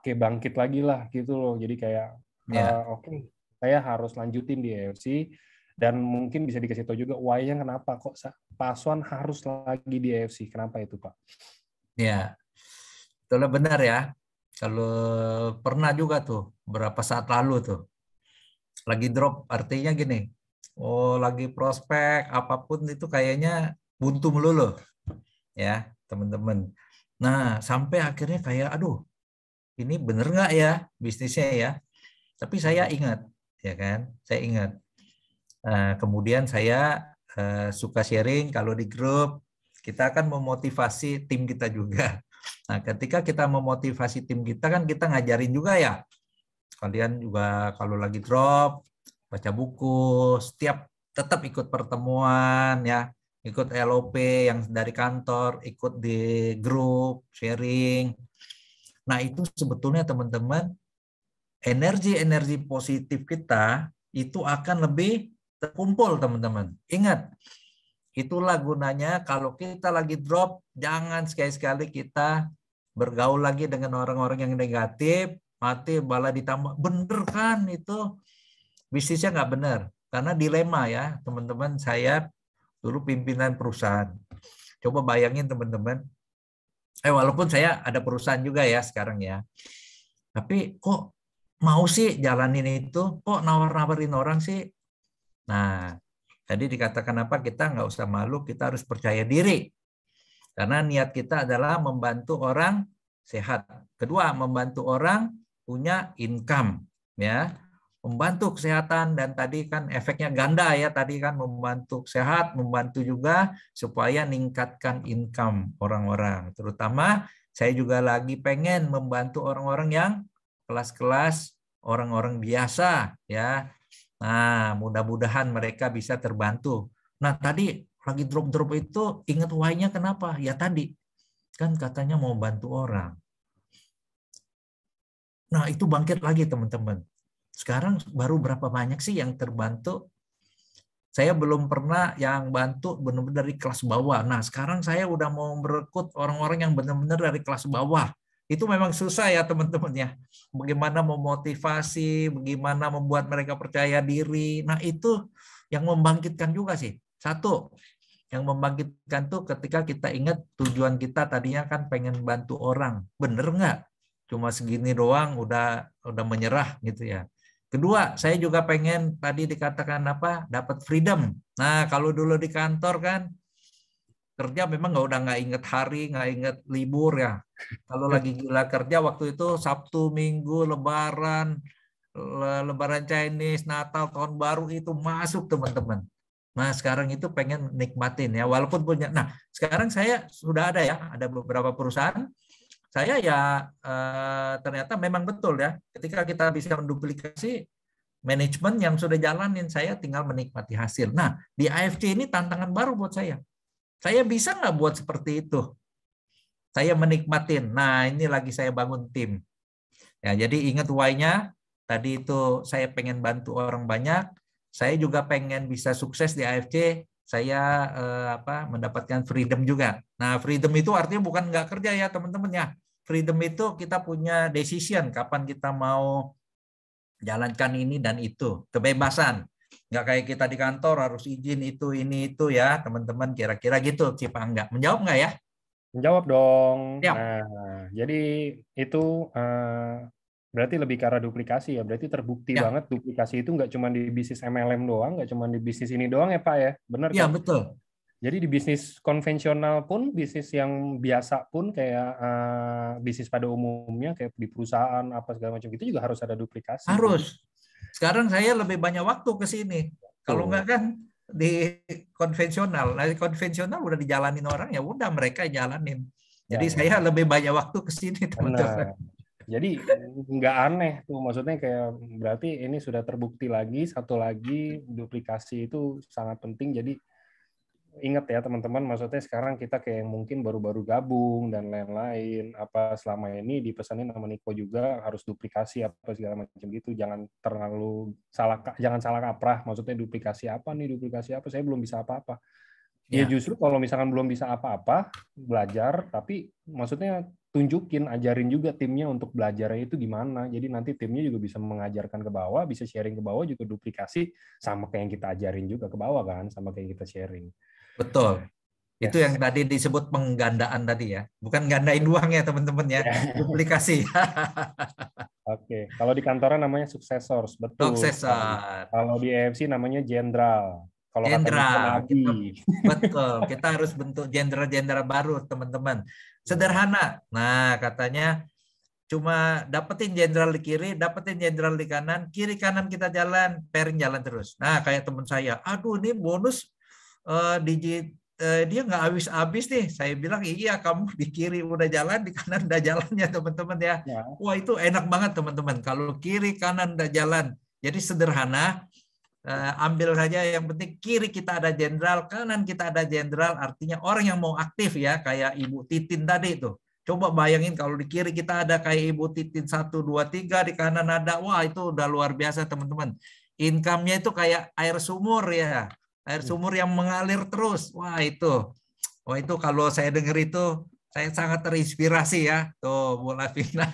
kayak bangkit lagi lah gitu loh. Jadi kayak ya. oke, saya harus lanjutin di AFC dan mungkin bisa dikasih tahu juga why-nya kenapa kok Pak Aswan harus lagi di AFC. Kenapa itu Pak? Ya, itulah benar ya. Kalau pernah juga tuh, berapa saat lalu tuh, lagi drop, artinya gini, oh lagi prospek, apapun itu kayaknya buntu melulu, ya teman-teman. Nah, sampai akhirnya kayak, aduh, ini bener nggak ya bisnisnya ya? Tapi saya ingat, ya kan, saya ingat. Kemudian saya suka sharing kalau di grup, kita akan memotivasi tim kita juga. Nah, ketika kita memotivasi tim kita kan kita ngajarin juga ya. Kalian juga kalau lagi drop, baca buku, tetap ikut pertemuan ya, ikut LOP yang dari kantor, ikut di grup, sharing. Nah, itu sebetulnya teman-teman, energi-energi positif kita itu akan lebih terkumpul teman-teman. Ingat, itulah gunanya kalau kita lagi drop, jangan sekali-sekali kita bergaul lagi dengan orang-orang yang negatif, mati malah ditambah. Bener kan itu? Bisnisnya nggak benar. Karena dilema ya teman-teman, saya dulu pimpinan perusahaan. Coba bayangin teman-teman, walaupun saya ada perusahaan juga ya sekarang ya, tapi kok mau sih jalanin itu, kok nawar-nawarin orang sih. Nah, tadi dikatakan apa, kita nggak usah malu, kita harus percaya diri. Karena niat kita adalah membantu orang sehat. Kedua, membantu orang punya income. Ya, membantu kesehatan, dan tadi kan efeknya ganda ya, tadi kan membantu sehat, membantu juga supaya meningkatkan income orang-orang. Terutama saya juga lagi pengen membantu orang-orang yang kelas-kelas orang-orang biasa ya. Nah, mudah-mudahan mereka bisa terbantu. Nah, tadi lagi drop-drop itu ingat why-nya kenapa? Ya tadi kan katanya mau bantu orang. Nah, itu bangkit lagi teman-teman. Sekarang baru berapa banyak sih yang terbantu? Saya belum pernah yang bantu benar-benar dari kelas bawah. Nah, sekarang saya udah mau merekrut orang-orang yang benar-benar dari kelas bawah. Itu memang susah ya teman-teman ya. Bagaimana memotivasi, bagaimana membuat mereka percaya diri. Nah, itu yang membangkitkan juga sih. Satu, yang membangkitkan tuh ketika kita ingat tujuan kita tadinya kan pengen bantu orang. Bener nggak? Cuma segini doang udah menyerah gitu ya. Kedua, saya juga pengen tadi dikatakan apa? Dapat freedom. Nah, kalau dulu di kantor kan kerja memang nggak inget hari, nggak inget libur ya. Kalau lagi gila kerja waktu itu Sabtu, Minggu, Lebaran Chinese, Natal, Tahun Baru itu masuk teman-teman. Nah, sekarang itu pengen nikmatin ya, walaupun punya. Nah, sekarang saya sudah ada ya, ada beberapa perusahaan. Saya ya ternyata memang betul ya, ketika kita bisa menduplikasi manajemen yang sudah jalanin, saya tinggal menikmati hasil. Nah, di AFC ini tantangan baru buat saya. Saya bisa nggak buat seperti itu? Saya menikmatin. Nah, ini lagi saya bangun tim. Ya, jadi ingat why-nya. Tadi itu saya pengen bantu orang banyak. Saya juga pengen bisa sukses di AFC. Saya mendapatkan freedom juga. Nah, freedom itu artinya bukan nggak kerja ya teman-teman ya. Freedom itu kita punya decision kapan kita mau jalankan ini dan itu, kebebasan. Nggak kayak kita di kantor harus izin itu, ini, itu ya, teman-teman. Kira-kira gitu, Cip Angga. Menjawab nggak ya? Menjawab dong. Siap. Nah, jadi itu berarti lebih ke arah duplikasi ya. Berarti terbukti Ya. banget duplikasi itu nggak cuma di bisnis MLM doang, nggak cuma di bisnis ini doang ya Pak ya. Benar Ya, kan? betul. Jadi di bisnis konvensional pun, bisnis yang biasa pun kayak bisnis pada umumnya kayak di perusahaan apa segala macam itu juga harus ada duplikasi. Harus. Sekarang saya lebih banyak waktu ke sini. Kalau nggak kan di konvensional. Nah, di konvensional udah dijalanin orang, ya udah mereka jalanin. Jadi saya lebih banyak waktu ke sini, teman-teman. Jadi nggak aneh tuh, maksudnya kayak berarti ini sudah terbukti lagi. Satu lagi, duplikasi itu sangat penting. Jadi ingat ya teman-teman, maksudnya sekarang kita kayak mungkin baru-baru gabung dan lain-lain, apa selama ini dipesanin sama Niko juga harus duplikasi apa segala macam gitu. Jangan salah kaprah. Maksudnya duplikasi apa nih, duplikasi apa? Saya belum bisa apa-apa. Ya justru kalau misalkan belum bisa apa-apa, belajar, tapi maksudnya tunjukin, ajarin juga timnya untuk belajarnya itu gimana. Jadi nanti timnya juga bisa mengajarkan ke bawah, bisa sharing ke bawah, juga duplikasi sama kayak yang kita ajarin juga ke bawah kan, sama kayak yang kita sharing. Betul. Itu yang tadi disebut penggandaan tadi ya. Bukan gandain uang ya teman-teman ya. Duplikasi. Oke. Kalau di kantoran namanya successors. Betul. Successor. Kalau di EFC namanya jenderal. Kalau jenderal. Betul. Kita harus bentuk jenderal-jenderal baru teman-teman. Sederhana. Nah katanya cuma dapetin jenderal di kiri, dapetin jenderal di kanan, kiri kanan kita jalan, pairing jalan terus. Nah kayak teman saya, aduh ini bonus dia nggak habis-habis nih. Saya bilang iya, kamu di kiri udah jalan, di kanan udah jalannya teman-teman ya. Wah itu enak banget teman-teman. Kalau kiri kanan udah jalan. Jadi sederhana. Ambil saja yang penting kiri kita ada jenderal, kanan kita ada jenderal. Artinya orang yang mau aktif ya, kayak Ibu Titin tadi itu. Coba bayangin kalau di kiri kita ada kayak Ibu Titin 1, 2, 3, di kanan ada. Wah itu udah luar biasa teman-teman. Income-nya itu kayak air sumur ya. Air sumur yang mengalir terus. Wah itu kalau saya dengar itu saya sangat terinspirasi ya. Tuh Bu Lavina.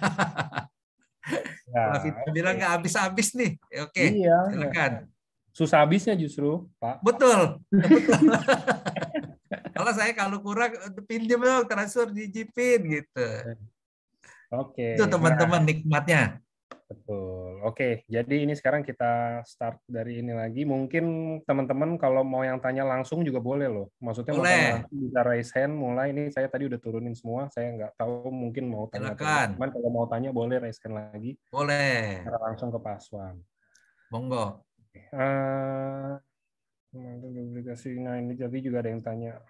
Lavina bilang nggak habis-habis nih. Oke, silakan. Susah habisnya justru, Pak. Betul. Kalau kurang pinjam dong, transfer dijipin gitu. Oke. Itu teman-teman nikmatnya. Betul. Oke, jadi ini sekarang kita start dari ini lagi. Mungkin teman-teman kalau mau yang tanya langsung juga boleh loh. Maksudnya mau tanya langsung bisa raise hand mulai. Ini saya tadi udah turunin semua. Saya nggak tahu mungkin mau tanya. Cuman kalau mau tanya boleh raise hand lagi. Boleh. Secara langsung ke Pak Aswan. Monggo. Nah ini tadi juga ada yang tanya.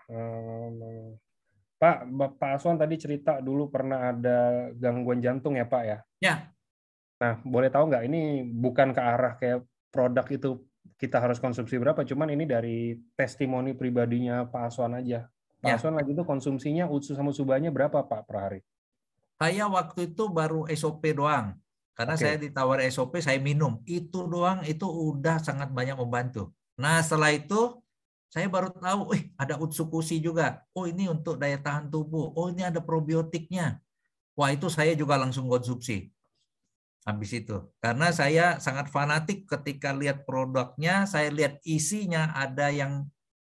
Pak Aswan tadi cerita dulu pernah ada gangguan jantung ya Pak ya? Ya. Nah, boleh tahu nggak ini bukan ke arah kayak produk itu kita harus konsumsi berapa, cuman ini dari testimoni pribadinya Pak Aswan aja. Pak Aswan lagi itu konsumsinya UTSU sama subahnya berapa Pak per hari? Saya waktu itu baru SOP doang. Karena saya ditawar SOP, saya minum. Itu doang, itu udah sangat banyak membantu. Nah, setelah itu saya baru tahu, ada Utsukushi juga. Oh, ini untuk daya tahan tubuh. Oh, ini ada probiotiknya. Wah, itu saya juga langsung konsumsi. Habis itu, karena saya sangat fanatik ketika lihat produknya, saya lihat isinya ada yang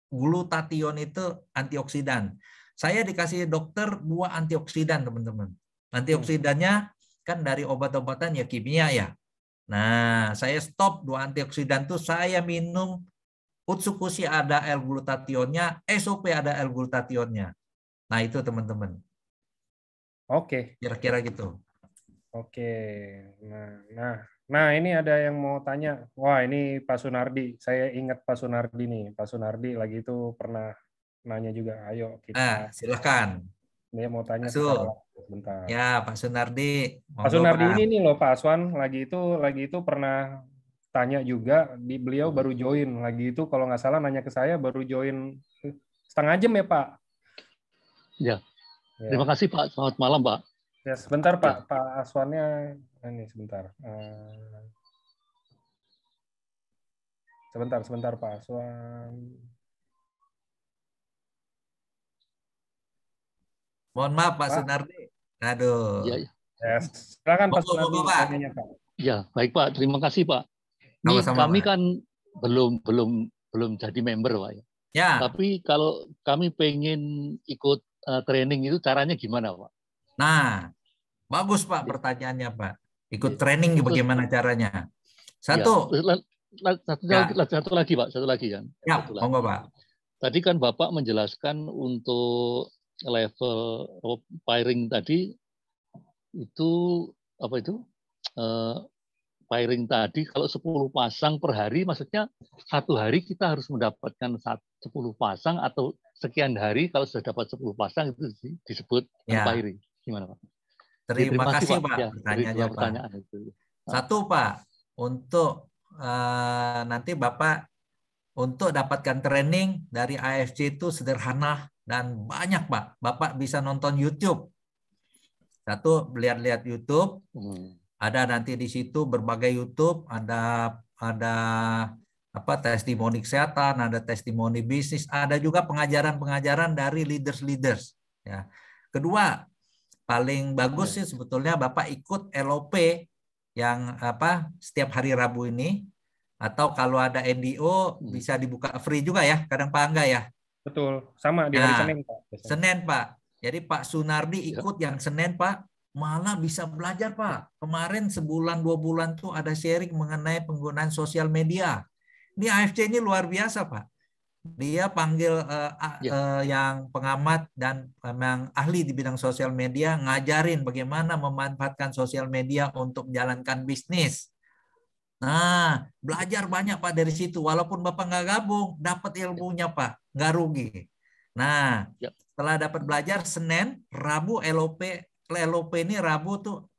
glutathione itu antioksidan. Saya dikasih dokter 2 antioksidan, teman-teman. Antioksidannya kan dari obat-obatan ya kimia ya. Nah, saya stop 2 antioksidan itu, saya minum Utsukushi ada L-glutathione-nya, SOP ada L-glutathione-nya. Nah, itu teman-teman. Oke. Kira-kira gitu. Oke, nah ini ada yang mau tanya. Wah ini Pak Sunardi, saya ingat Pak Sunardi nih. Pak Sunardi lagi itu pernah nanya juga. Ayo kita. Nah, silakan. Dia mau tanya sebentar. Ya Pak Sunardi. Pak Sunardi ini nih loh Pak Aswan lagi itu pernah tanya juga. Beliau baru join lagi itu kalau nggak salah nanya ke saya baru join setengah jam ya Pak. Ya. Terima kasih Pak. Selamat malam Pak. Ya, sebentar Pak Aswannya ini sebentar. Sebentar Pak Aswan. Mohon maaf Pak Sunardi. Aduh. Ya. Silakan Pak Sunardi tanya Pak. Ya, baik Pak. Terima kasih Pak. Ini Sama-sama, kami Pak. kan belum jadi member Pak ya. Ya, Tapi kalau kami pengen ikut training itu caranya gimana Pak? nah, bagus Pak pertanyaannya Pak. Ikut Ya. training Terus, bagaimana caranya? ya, Satu, satu lagi Pak, satu lagi kan. ya, Satu lagi. monggo Pak. Tadi kan Bapak menjelaskan untuk level firing tadi itu apa itu? Firing tadi kalau 10 pasang per hari, maksudnya satu hari kita harus mendapatkan 10 pasang atau sekian hari kalau sudah dapat 10 pasang itu disebut Ya. firing. Gimana Pak? Terima kasih Pak Ya, pertanyaannya Pak. pertanyaan itu. Satu Pak, untuk nanti Bapak untuk dapatkan training dari AFC itu sederhana dan banyak Pak. Bapak bisa nonton YouTube. Satu, lihat-lihat YouTube. Ada nanti di situ berbagai YouTube, ada apa testimoni kesehatan, ada testimoni bisnis, ada juga pengajaran-pengajaran dari leaders. Ya. Kedua, paling bagus sih sebetulnya Bapak ikut LOP yang apa setiap hari Rabu ini, atau kalau ada NDO bisa dibuka free juga ya, kadang Pak Angga ya. Betul, sama di hari Senin Pak. Senin Pak. Jadi Pak Sunardi ikut yang Senin Pak. Malah bisa belajar Pak. Kemarin sebulan 2 bulan tuh ada sharing mengenai penggunaan sosial media. Ini AFC ini luar biasa Pak. Dia panggil yang pengamat dan memang ahli di bidang sosial media, ngajarin bagaimana memanfaatkan sosial media untuk menjalankan bisnis. Nah, belajar banyak Pak dari situ. Walaupun Bapak nggak gabung, dapat ilmunya Pak, nggak rugi. Nah, setelah dapat belajar Senin, Rabu LOP ini Rabu tuh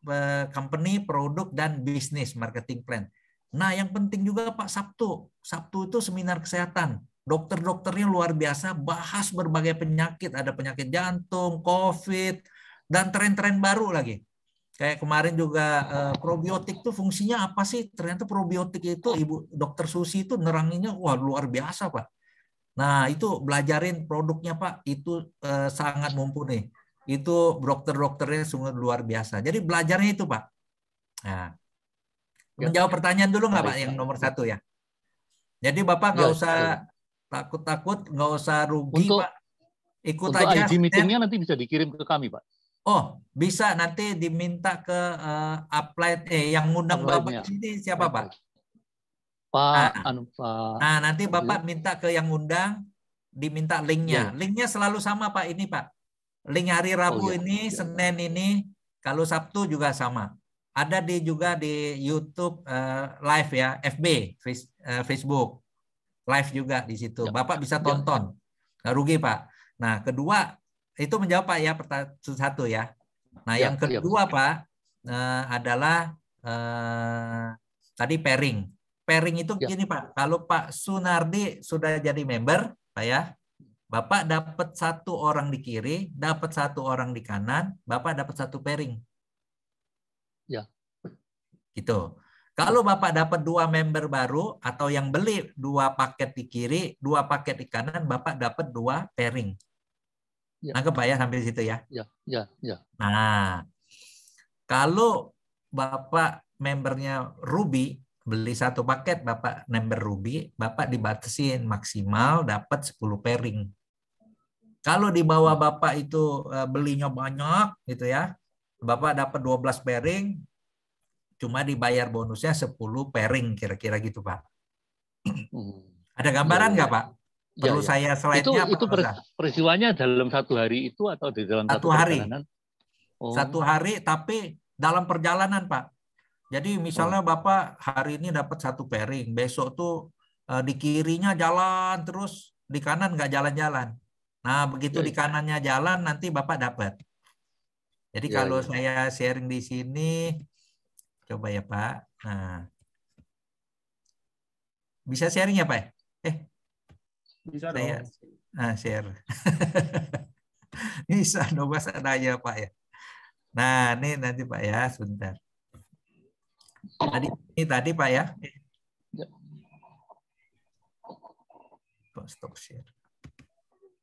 company, produk, dan bisnis marketing plan. Nah, yang penting juga Pak Sabtu. Sabtu itu seminar kesehatan. Dokter-dokternya luar biasa, bahas berbagai penyakit. Ada penyakit jantung, COVID, dan tren-tren baru lagi. Kayak kemarin juga probiotik tuh fungsinya apa sih? Ternyata probiotik itu Ibu Dokter Susi itu neranginnya wah luar biasa Pak. Nah, itu belajarin produknya Pak, itu sangat mumpuni. Itu dokter-dokternya sungguh luar biasa. Jadi belajarnya itu Pak. Nah, menjawab pertanyaan dulu nggak Pak yang nomor 1 ya. Jadi Bapak nggak usah takut-takut, nggak usah rugi Pak. Ikut untuk aja. ID meetingnya nanti bisa dikirim ke kami Pak. Oh, bisa nanti diminta ke apply yang ngundang Bapak ini siapa Pak? Pak. Nah, nanti Bapak minta ke yang ngundang, diminta linknya. Linknya selalu sama Pak ini Pak. Link hari Rabu ini, Senin ini, kalau Sabtu juga sama. Ada juga di YouTube live ya, FB, Facebook. Live juga di situ. Bapak bisa tonton. Nggak rugi Pak. Nah, kedua, itu menjawab Pak ya, satu ya. Nah, yang kedua Pak adalah tadi pairing. Pairing itu gini Pak, kalau Pak Sunardi sudah jadi member, Pak ya, Bapak dapat 1 orang di kiri, dapat 1 orang di kanan, Bapak dapat 1 pairing. Ya. Gitu. Kalau Bapak dapat 2 member baru atau yang beli 2 paket di kiri, 2 paket di kanan, Bapak dapat 2 pairing. Nangkep Pak ya sampai situ ya? Ya. Nah, kalau Bapak membernya Ruby, beli 1 paket Bapak member Ruby, Bapak dibatasin maksimal dapat 10 pairing. Kalau di bawah Bapak itu belinya banyak gitu ya, Bapak dapat 12 pairing, cuma dibayar bonusnya 10 pairing kira-kira gitu Pak. Ada gambaran nggak Pak? Perlu saya slide-nya apa? Itu peristiwanya dalam 1 hari itu atau di dalam 1 hari? perjalanan? 1 hari tapi dalam perjalanan Pak. Jadi misalnya Bapak hari ini dapat 1 pairing, besok tuh di kirinya jalan terus, di kanan nggak jalan-jalan. Nah, begitu di kanannya jalan, nanti Bapak dapat. Jadi kalau saya sharing di sini, coba ya Pak. Nah, bisa sharing ya Pak? Bisa saya, dong. Share. Bisa dong, masa nanya Pak ya. Nah, ini nanti Pak ya, sebentar. Tadi Pak ya. Stop share.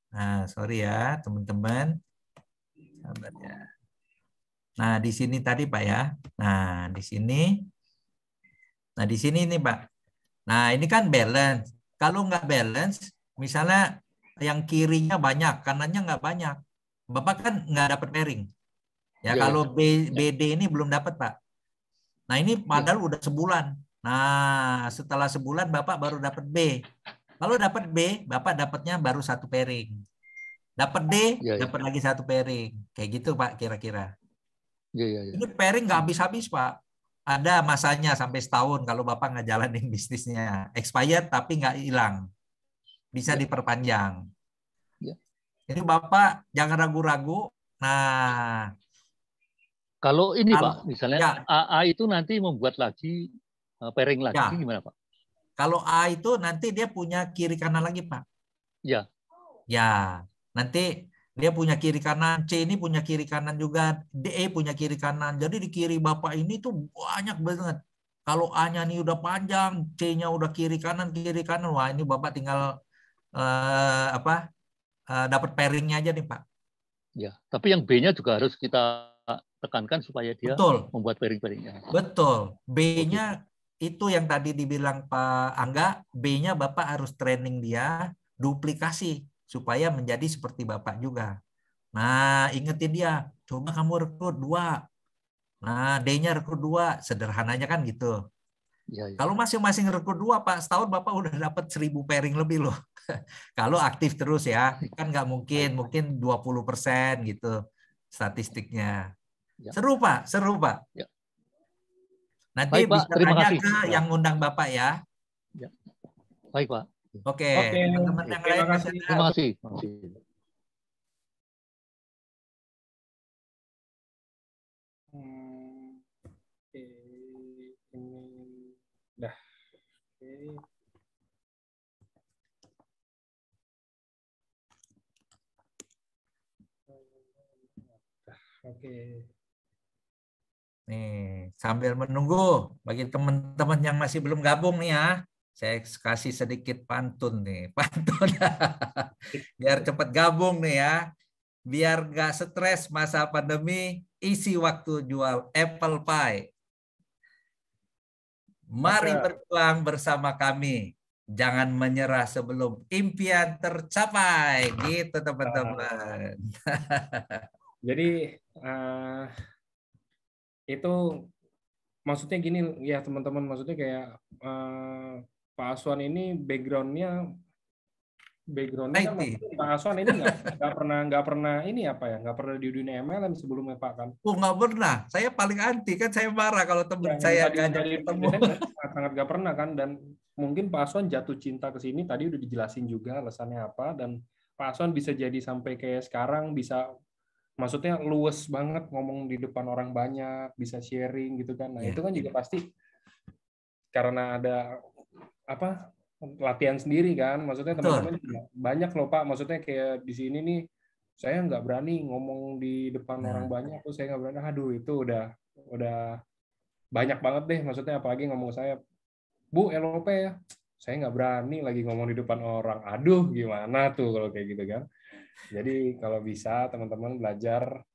Nah, sorry ya teman-teman. Sabar ya. Nah, di sini tadi Pak ya. Nah, di sini Nah, di sini nih, Pak. Nah, ini kan balance. Kalau nggak balance, misalnya yang kirinya banyak, kanannya nggak banyak. Bapak kan nggak dapat pairing. Ya, Ya, kalau ya. BD ini belum dapat, Pak. Nah, ini padahal udah sebulan. Nah, setelah sebulan Bapak baru dapat B. Kalau dapat B, Bapak dapatnya baru 1 pairing. Dapat D, Ya, ya. dapat lagi 1 pairing. Kayak gitu, Pak, kira-kira. Ya, ya, ya. Ini pairing nggak habis-habis, Pak. Ada masanya sampai setahun kalau Bapak nggak jalanin bisnisnya. Expired tapi nggak hilang. Bisa Ya. diperpanjang. Ya. Ini Bapak jangan ragu-ragu. Nah, Kalau ini kalau- Pak, misalnya ya. AA itu nanti membuat lagi pairing lagi, Ya. gimana Pak? Kalau A itu nanti dia punya kiri kanan lagi, Pak. Ya. Ya, nanti dia punya kiri kanan, C ini punya kiri kanan juga, DE punya kiri kanan. Jadi di kiri Bapak ini tuh banyak banget. Kalau A-nya nih udah panjang, C-nya udah kiri kanan, wah ini Bapak tinggal dapat pairingnya aja nih, Pak. Ya, tapi yang B-nya juga harus kita tekankan supaya dia Betul. membuat pairing-pairingnya. Betul. B-nya itu yang tadi dibilang Pak Angga, B-nya Bapak harus training dia duplikasi supaya menjadi seperti Bapak juga. Nah, ingetin dia, coba kamu rekrut 2. Nah, D-nya rekrut 2. Sederhananya kan gitu. Ya, ya. Kalau masing-masing rekrut 2, Pak, setahun Bapak udah dapat 1000 pairing lebih loh. Kalau aktif terus ya, kan nggak mungkin 20% gitu statistiknya. Ya. Seru, Pak, seru, Pak. Ya. Nanti Baik, Pak. bisa Terima tanya kasih. ke yang undang Bapak ya. Ya. Baik, Pak. Oke, Oke, teman-teman yang terima lain kasih. Terima kasih. Terima kasih. Oke, ini dah. Oke. Oke. Nih, sambil menunggu bagi teman-teman yang masih belum gabung nih ya, saya kasih sedikit pantun nih, pantun biar cepat gabung nih ya, biar nggak stres masa pandemi, isi waktu jual apple pie. Mari berjuang bersama kami, jangan menyerah sebelum impian tercapai, gitu teman-teman. Jadi itu maksudnya gini ya teman-teman, maksudnya kayak Pak Aswan ini backgroundnya kan Pak Aswan ini nggak pernah ini apa ya, nggak pernah di dunia MLM sebelumnya Pak kan? Oh, nggak pernah, saya paling anti kan, saya marah kalau teman saya ngajak ketemu. Sangat nggak pernah kan, dan mungkin Pak Aswan jatuh cinta ke sini tadi udah dijelasin juga alasannya apa, dan Pak Aswan bisa jadi sampai kayak sekarang bisa, maksudnya luwes banget ngomong di depan orang banyak, bisa sharing gitu kan. Nah, itu kan juga pasti karena ada apa latihan sendiri kan. Maksudnya teman-teman banyak loh Pak, maksudnya kayak di sini nih saya nggak berani ngomong di depan orang banyak, tuh saya nggak berani. Aduh, itu udah banyak banget deh, maksudnya apalagi ngomong saya, Bu LOP ya, saya nggak berani lagi ngomong di depan orang. Aduh, gimana tuh kalau kayak gitu kan. Jadi kalau bisa teman-teman belajar,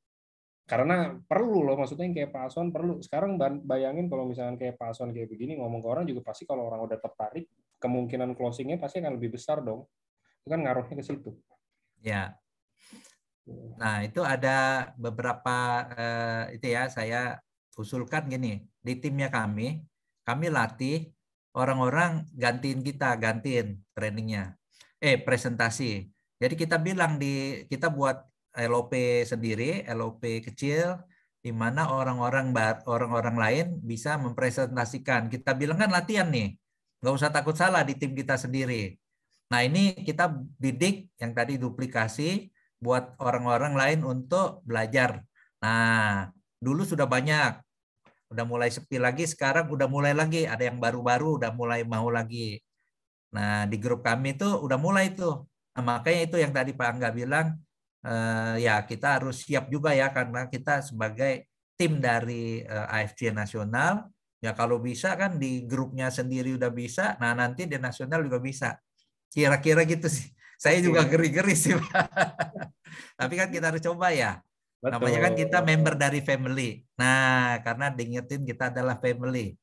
karena perlu loh, maksudnya kayak Pak Aswan perlu. Sekarang bayangin kalau misalnya kayak Pak Aswan kayak begini ngomong ke orang juga, pasti kalau orang udah tertarik, kemungkinan closingnya pasti akan lebih besar dong. Itu kan ngaruhnya ke situ. Ya. Nah, itu ada beberapa itu ya, saya usulkan gini, di timnya kami latih orang-orang gantiin trainingnya, presentasi. Jadi kita bilang kita buat LOP sendiri, LOP kecil, di mana orang-orang lain bisa mempresentasikan. Kita bilang kan latihan nih, nggak usah takut salah di tim kita sendiri. Nah, ini kita bidik yang tadi duplikasi buat orang-orang lain untuk belajar. Nah, dulu sudah banyak, udah mulai sepi lagi, sekarang udah mulai lagi, ada yang baru-baru udah mulai mau lagi. Nah, di grup kami itu udah mulai tuh. Nah, makanya itu yang tadi Pak Angga bilang, ya kita harus siap juga ya, karena kita sebagai tim dari AFC Nasional, ya kalau bisa kan di grupnya sendiri udah bisa, nah nanti di nasional juga bisa. Kira-kira gitu sih. Saya juga geri-geri sih, Pak. Tapi kan kita harus coba ya. Namanya kan kita member dari family. Nah, karena diingetin kita adalah family.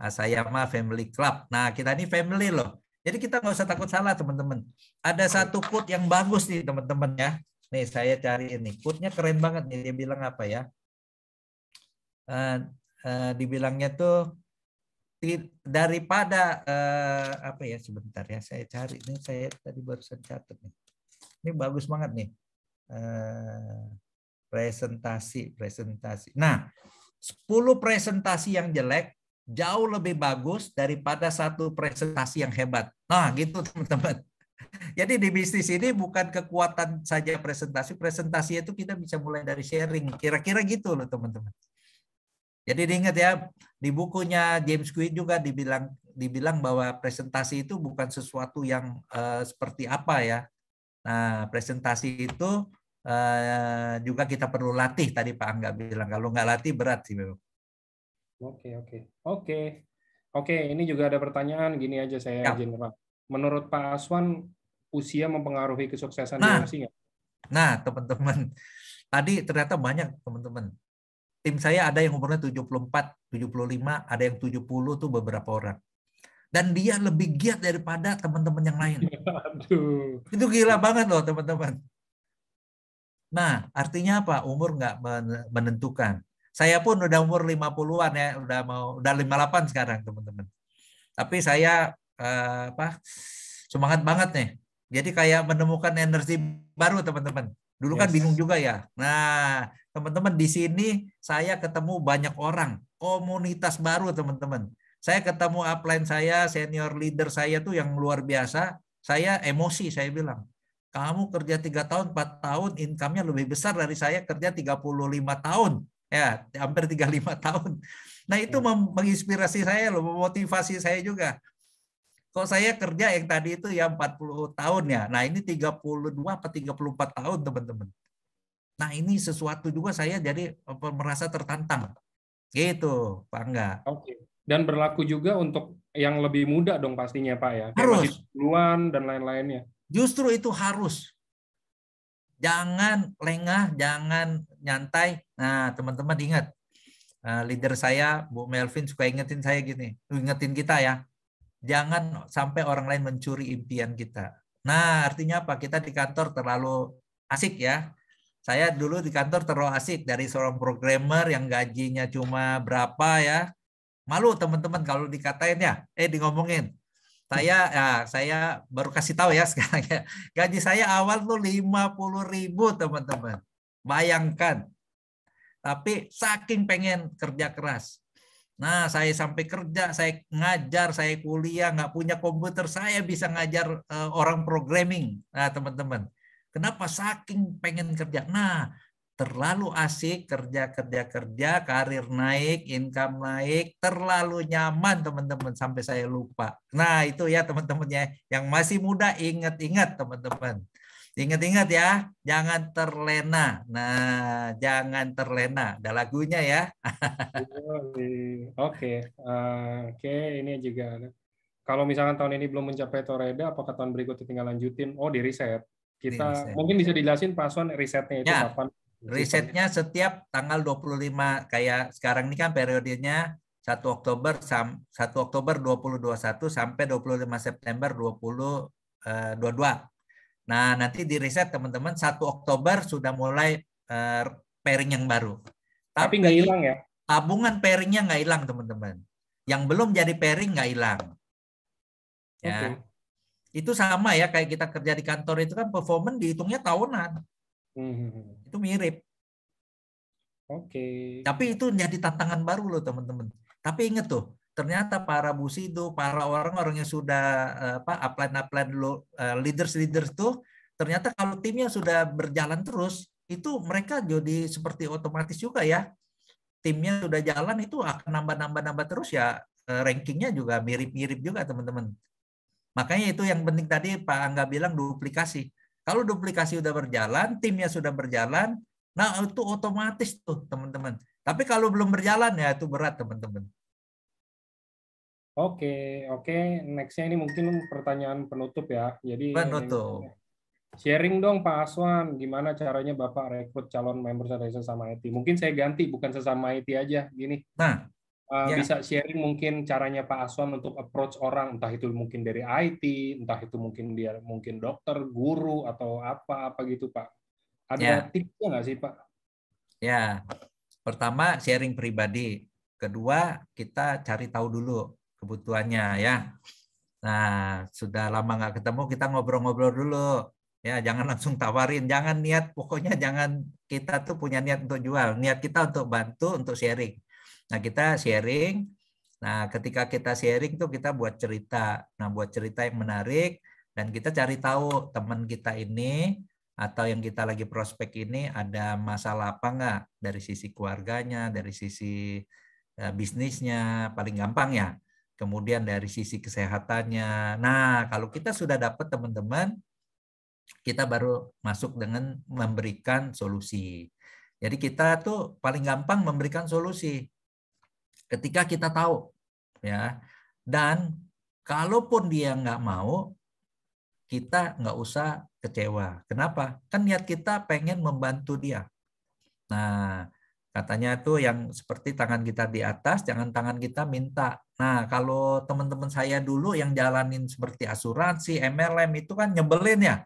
Saya mah family club. Nah, kita ini family loh. Jadi kita nggak usah takut salah, teman-teman. Ada satu quote yang bagus nih, teman-teman ya. Nih, saya cari ini. Quote-nya keren banget nih. Dia bilang apa ya? Dibilangnya tuh daripada apa ya, sebentar ya, saya cari nih, saya tadi barusan catat nih. Ini bagus banget nih. Presentasi. Nah, 10 presentasi yang jelek jauh lebih bagus daripada 1 presentasi yang hebat. Nah, gitu teman-teman. Jadi di bisnis ini bukan kekuatan saja presentasi itu kita bisa mulai dari sharing. Kira-kira gitu loh teman-teman. Jadi diingat ya, di bukunya James Quick juga dibilang bahwa presentasi itu bukan sesuatu yang seperti apa ya. Nah, presentasi itu juga kita perlu latih, tadi Pak Angga bilang. Kalau nggak latih berat sih memang. Oke, ini juga ada pertanyaan, gini aja saya izin Pak. Menurut Pak Aswan, usia mempengaruhi kesuksesan DMC nggak? Nah, teman-teman, tadi ternyata banyak teman-teman. Tim saya ada yang umurnya 74, 75, ada yang 70 tuh beberapa orang. Dan dia lebih giat daripada teman-teman yang lain. Aduh. Itu gila banget loh teman-teman. Nah, artinya apa? Umur nggak menentukan. Saya pun udah umur 50-an ya, udah 58 sekarang teman-teman. Tapi saya semangat banget nih. Jadi kayak menemukan energi baru teman-teman. Dulu kan bingung juga ya. Nah, teman-teman di sini saya ketemu banyak orang, komunitas baru teman-teman. Saya ketemu upline saya, senior leader saya tuh yang luar biasa. Saya emosi, saya bilang, kamu kerja 3 tahun, 4 tahun, income-nya lebih besar dari saya kerja 35 tahun. Ya, hampir 35 tahun. Nah, itu menginspirasi saya loh, memotivasi saya juga. Kok saya kerja yang tadi itu ya 40 tahun ya. Nah, ini 32 atau 34 tahun, teman-teman. Nah, ini sesuatu juga saya jadi merasa tertantang. Gitu, Pak Angga. Oke. Dan berlaku juga untuk yang lebih muda dong pastinya, Pak ya. Harus. Masih 10-an dan lain-lainnya. Justru itu harus. Jangan lengah, jangan nyantai. Nah, teman-teman ingat, leader saya, Bu Melvin, suka ingetin saya gini, ingetin kita ya, jangan sampai orang lain mencuri impian kita. Nah, artinya apa? Kita di kantor terlalu asik ya. Saya dulu di kantor terlalu asik, dari seorang programmer yang gajinya cuma berapa ya. Malu teman-teman kalau dikatain ya, ngomongin. Saya baru kasih tahu ya sekarang ya. Gaji saya awal tuh 50.000 teman-teman. Bayangkan. Tapi saking pengen kerja keras. Nah, saya sampai kerja, saya ngajar, saya kuliah, nggak punya komputer, saya bisa ngajar orang programming. Nah, teman-teman. Kenapa? Saking pengen kerja. Nah, terlalu asik kerja, karir naik, income naik, terlalu nyaman teman-teman sampai saya lupa. Nah, itu ya teman-teman ya, yang masih muda ingat-ingat teman-teman. Ingat-ingat ya, jangan terlena. Nah, jangan terlena. Ada lagunya ya. Oke, ini juga ada. Kalau misalkan tahun ini belum mencapai Toreda, apakah tahun berikutnya tinggal lanjutin? Oh, di riset. Kita mungkin bisa dijelasin Pak Aswan risetnya itu kapan? Risetnya setiap tanggal 25, kayak sekarang ini kan periodenya 1 Oktober 2021 sampai 25 September 2022. Nah, nanti di riset teman-teman 1 Oktober sudah mulai pairing yang baru. Tapi nggak hilang ya? Tabungan pairingnya nggak hilang teman-teman. Yang belum jadi pairing nggak hilang. Ya. Itu sama ya kayak kita kerja di kantor itu kan performance dihitungnya tahunan. Itu mirip. Tapi itu jadi tantangan baru loh teman-teman. Tapi ingat tuh, ternyata para busido, para orang-orang yang sudah upline leaders tuh, ternyata kalau timnya sudah berjalan terus, itu mereka jadi seperti otomatis juga ya. Timnya sudah jalan itu akan nambah terus ya, rankingnya juga mirip-mirip juga teman-teman. Makanya itu yang penting tadi Pak Angga bilang duplikasi. Kalau duplikasi udah berjalan, timnya sudah berjalan, nah itu otomatis tuh teman-teman. Tapi kalau belum berjalan ya itu berat teman-teman. Oke. Next-nya ini mungkin pertanyaan penutup ya. Jadi penutup. Sharing dong Pak Aswan, gimana caranya Bapak rekrut calon member sesama IT? Mungkin saya ganti, bukan sesama IT aja, gini. Nah, Ya. bisa sharing mungkin caranya Pak Aswan untuk approach orang, entah itu mungkin dari IT, entah itu mungkin dia mungkin dokter, guru atau apa gitu Pak. Ada Ya. tipsnya nggak sih Pak? Ya, pertama sharing pribadi. Kedua, kita cari tahu dulu kebutuhannya ya. Nah, sudah lama nggak ketemu, kita ngobrol-ngobrol dulu. Ya, jangan langsung tawarin, jangan niat, pokoknya jangan kita tuh punya niat untuk jual. Niat kita untuk bantu, untuk sharing. Nah, kita sharing. Nah, ketika kita sharing tuh kita buat cerita. Nah, buat cerita yang menarik dan kita cari tahu teman kita ini atau yang kita lagi prospek ini ada masalah apa enggak dari sisi keluarganya, dari sisi bisnisnya, paling gampang ya. Kemudian dari sisi kesehatannya. Nah, kalau kita sudah dapat teman-teman, kita baru masuk dengan memberikan solusi. Jadi kita tuh paling gampang memberikan solusi ketika kita tahu, ya. Dan kalaupun dia nggak mau, kita nggak usah kecewa. Kenapa? Kan niat kita pengen membantu dia. Nah, katanya tuh yang seperti tangan kita di atas, jangan tangan kita minta. Nah, kalau teman-teman saya dulu yang jalanin seperti asuransi, MLM itu kan nyebelin ya.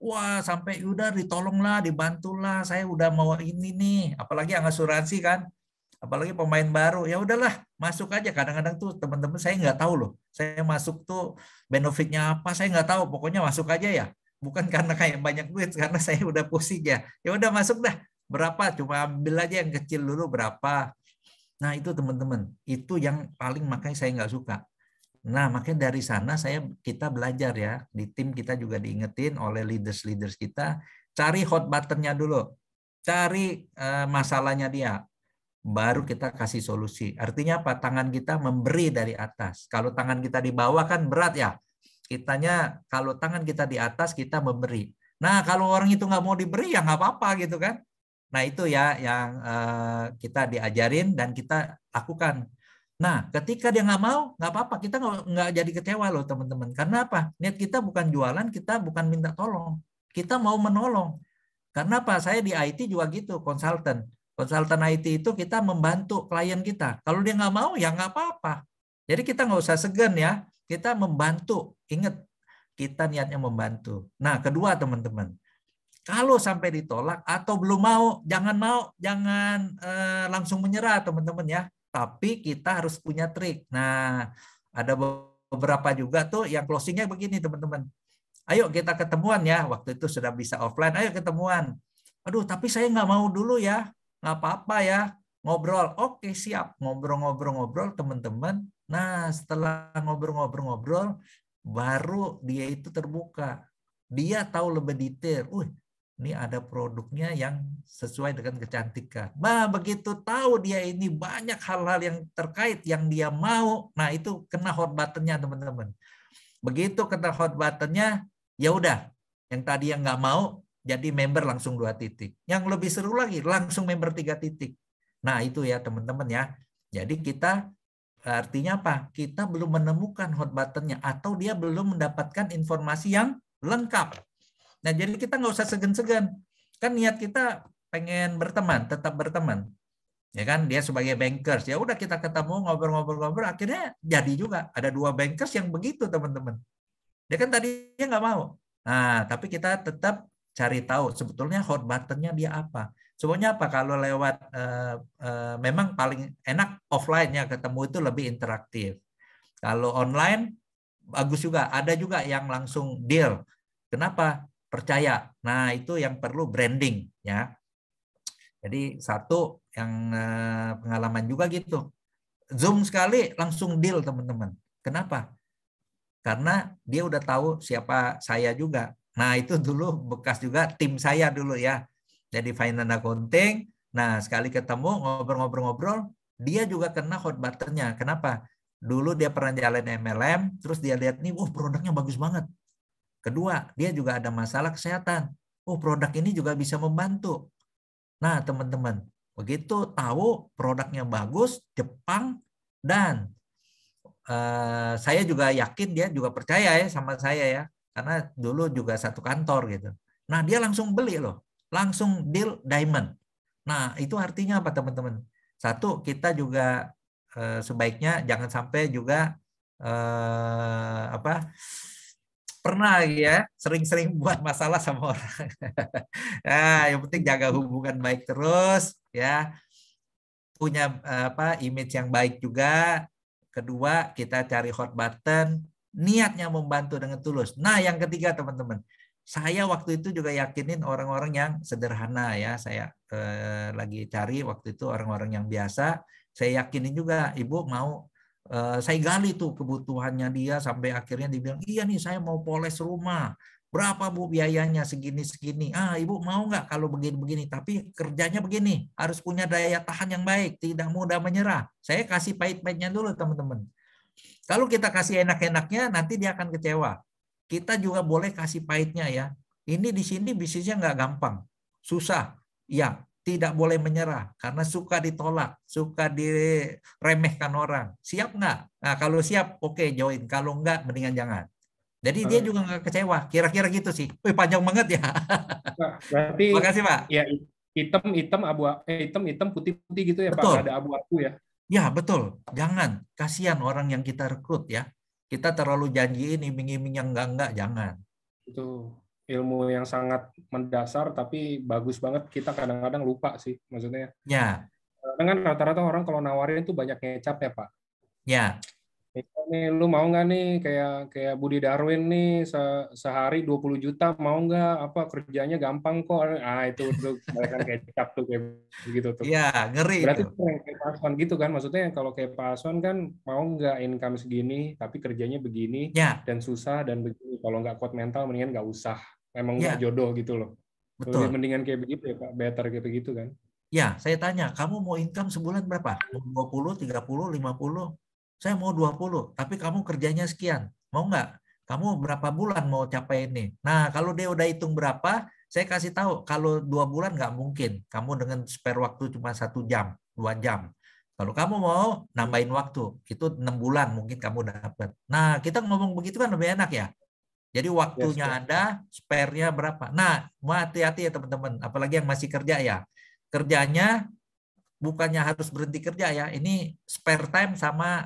Wah, sampai udah ditolonglah, dibantulah, saya udah mau ini nih. Apalagi yang asuransi kan, apalagi pemain baru. Ya udahlah, masuk aja. Kadang-kadang tuh teman-teman saya nggak tahu loh. Saya masuk tuh benefitnya apa, saya nggak tahu. Pokoknya masuk aja ya. Bukan karena kayak banyak duit, karena saya udah pusing ya. Ya udah masuk dah. Berapa? Cuma ambil aja yang kecil dulu berapa. Nah itu teman-teman, itu yang paling makanya saya nggak suka. Nah makanya dari sana kita belajar ya, di tim kita juga diingetin oleh leaders kita, cari hot buttonnya dulu, cari masalahnya dia, baru kita kasih solusi. Artinya apa? Tangan kita memberi dari atas. Kalau tangan kita di bawah kan berat ya. Kitanya kalau tangan kita di atas kita memberi. Nah kalau orang itu nggak mau diberi ya nggak apa-apa gitu kan. Nah itu ya yang kita diajarin dan kita lakukan. Nah ketika dia nggak mau, nggak apa-apa. Kita nggak jadi kecewa loh teman-teman. Karena apa? Niat kita bukan jualan, kita bukan minta tolong. Kita mau menolong. Karena apa? Saya di IT juga gitu, konsultan. Konsultan IT itu kita membantu klien kita. Kalau dia nggak mau, ya nggak apa-apa. Jadi kita nggak usah segan ya. Kita membantu. Ingat, kita niatnya membantu. Nah kedua teman-teman. Kalau sampai ditolak atau belum mau, jangan langsung menyerah teman-teman ya. Tapi kita harus punya trik. Nah, ada beberapa juga tuh yang closingnya begini teman-teman. Ayo kita ketemuan ya. Waktu itu sudah bisa offline. Ayo ketemuan. Aduh, tapi saya nggak mau dulu ya. Nggak apa-apa ya. Ngobrol. Oke, siap. Ngobrol-ngobrol teman-teman. Nah, setelah ngobrol-ngobrol, baru dia itu terbuka. Dia tahu lebih detail. Ini ada produknya yang sesuai dengan kecantikan. Nah, begitu tahu dia ini banyak hal-hal yang terkait yang dia mau, nah itu kena hot button-nya teman-teman. Begitu kena hot button-nya, ya udah. Yang tadi yang nggak mau, jadi member langsung 2 titik. Yang lebih seru lagi, langsung member 3 titik. Nah itu ya teman-teman ya. Jadi kita artinya apa? Kita belum menemukan hot button-nya atau dia belum mendapatkan informasi yang lengkap. Nah, jadi kita nggak usah segan-segan. Kan niat kita pengen berteman, tetap berteman. Ya kan, dia sebagai bankers. Ya udah kita ketemu, ngobrol-ngobrol, akhirnya jadi juga. Ada 2 bankers yang begitu, teman-teman. Dia kan tadinya nggak mau. Nah, tapi kita tetap cari tahu sebetulnya hot button-nya dia apa. Sebenarnya apa? Kalau lewat, memang paling enak offline-nya ketemu itu lebih interaktif. Kalau online, bagus juga. Ada juga yang langsung deal. Kenapa? Percaya. Nah, itu yang perlu branding ya. Jadi satu yang pengalaman juga gitu. Zoom sekali langsung deal teman-teman. Kenapa? Karena dia udah tahu siapa saya juga. Nah, itu dulu bekas juga tim saya dulu ya. Jadi finance accounting. Nah, sekali ketemu ngobrol-ngobrol, dia juga kena hot button-nya. Kenapa? Dulu dia pernah jalan MLM, terus dia lihat nih, produknya bagus banget. Kedua, dia juga ada masalah kesehatan. Produk ini juga bisa membantu. Nah, teman-teman, begitu tahu produknya bagus, Jepang, dan saya juga yakin dia juga percaya ya sama saya ya, karena dulu juga satu kantor gitu. Nah, dia langsung beli loh, langsung deal diamond. Nah, itu artinya apa teman-teman? Satu, kita juga sebaiknya jangan sampai juga pernah ya sering-sering buat masalah sama orang. Nah, yang penting jaga hubungan baik terus ya, punya image yang baik juga. Kedua, kita cari hot button, niatnya membantu dengan tulus. Nah, yang ketiga teman-teman, saya waktu itu juga yakinin orang-orang yang sederhana ya. Saya lagi cari waktu itu orang-orang yang biasa. Saya yakinin juga, Ibu mau saya gali tuh kebutuhannya dia sampai akhirnya dibilang, iya nih saya mau poles rumah. Berapa Bu biayanya? Segini-segini. Ibu mau nggak kalau begini-begini? Tapi kerjanya begini, harus punya daya tahan yang baik, tidak mudah menyerah. Saya kasih pahit-pahitnya dulu teman-teman. Kalau kita kasih enak-enaknya, nanti dia akan kecewa. Kita juga boleh kasih pahitnya ya. Ini di sini bisnisnya nggak gampang, susah. Ya, tidak boleh menyerah karena suka ditolak, suka diremehkan orang. Siap nggak? Nah, kalau siap, oke join. Kalau nggak, mendingan jangan. Jadi dia juga nggak kecewa. Kira-kira gitu sih. Wih, panjang banget ya. Berarti makasih Pak. Ya hitam putih gitu ya betul. Pak. Ada abu-abu ya. Ya betul. Jangan. Kasihan orang yang kita rekrut ya. Kita terlalu janjiin iming-iming yang enggak, jangan. Itu ilmu yang sangat mendasar tapi bagus banget, kita kadang-kadang lupa sih maksudnya. Ya. Karena kan rata-rata orang kalau nawarin itu banyak ngecap ya Pak. Ya. Nih, lu mau nggak nih kayak Budi Darwin nih sehari 20 juta mau nggak, apa kerjanya gampang kok. Itu tuh kebanyakan kecap tuh kayak begitu tuh. Iya, ngeri. Berarti itu kayak Pak Aswan gitu kan, maksudnya kalau kayak Pak Aswan kan mau nggak income segini tapi kerjanya begini ya. Dan susah dan begini, kalau nggak kuat mental mendingan nggak usah, emang ya. nggak jodoh gitu loh. Betul. Lebih mendingan kayak begitu ya Pak, better kayak begitu kan. Ya, saya tanya, kamu mau income sebulan berapa? Mau 20, 30, 50? Saya mau 20, tapi kamu kerjanya sekian. Mau nggak? Kamu berapa bulan mau capai ini? Nah, kalau dia udah hitung berapa, saya kasih tahu, kalau 2 bulan nggak mungkin. Kamu dengan spare waktu cuma 1 jam, 2 jam. Kalau kamu mau nambahin waktu, itu 6 bulan mungkin kamu dapat. Nah, kita ngomong begitu kan lebih enak ya. Jadi waktunya ada, spare-nya berapa. Nah, hati-hati ya teman-teman, apalagi yang masih kerja ya. Kerjanya bukannya harus berhenti kerja ya, ini spare time sama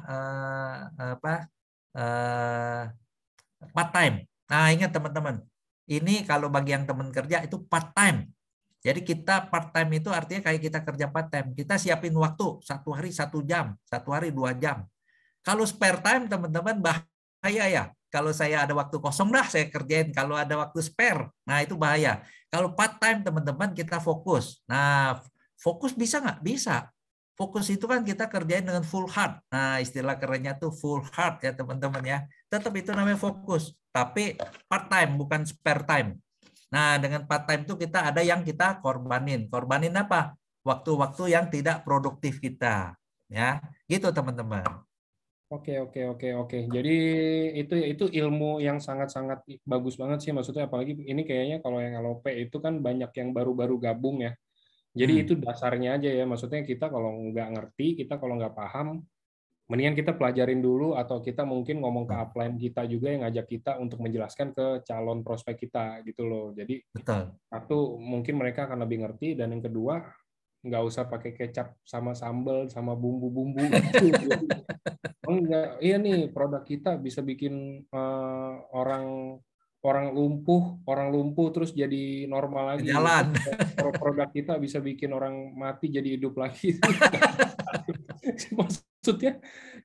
part time. Nah ingat teman-teman, ini kalau bagi yang teman kerja itu part time. Jadi kita part time itu artinya kayak kita kerja part time. Kita siapin waktu 1 hari 1 jam, 1 hari 2 jam. Kalau spare time teman-teman bahaya ya. Kalau saya ada waktu kosong dah saya kerjain. Kalau ada waktu spare, nah itu bahaya. Kalau part time teman-teman kita fokus. Nah fokus bisa nggak? Bisa. Fokus itu kan kita kerjain dengan full heart. Nah, istilah kerennya tuh full heart ya teman-teman ya. Tetap itu namanya fokus. Tapi part time, bukan spare time. Nah, dengan part time itu kita ada yang kita korbanin. Korbanin apa? Waktu-waktu yang tidak produktif kita. Ya, gitu teman-teman. Oke. Jadi itu ilmu yang sangat-sangat bagus banget sih. Maksudnya apalagi ini kayaknya kalau yang LOP itu kan banyak yang baru-baru gabung ya. Jadi itu dasarnya aja ya, maksudnya kita kalau nggak ngerti, kita kalau nggak paham, mendingan kita pelajarin dulu, atau kita mungkin ngomong ke upline kita juga yang ngajak kita untuk menjelaskan ke calon prospek kita gitu loh. Jadi satu mungkin mereka akan lebih ngerti, dan yang kedua nggak usah pakai kecap sama sambal sama bumbu-bumbu gitu. Enggak, iya nih produk kita bisa bikin orang lumpuh terus jadi normal lagi. Jalan. Produk kita bisa bikin orang mati jadi hidup lagi. Maksudnya,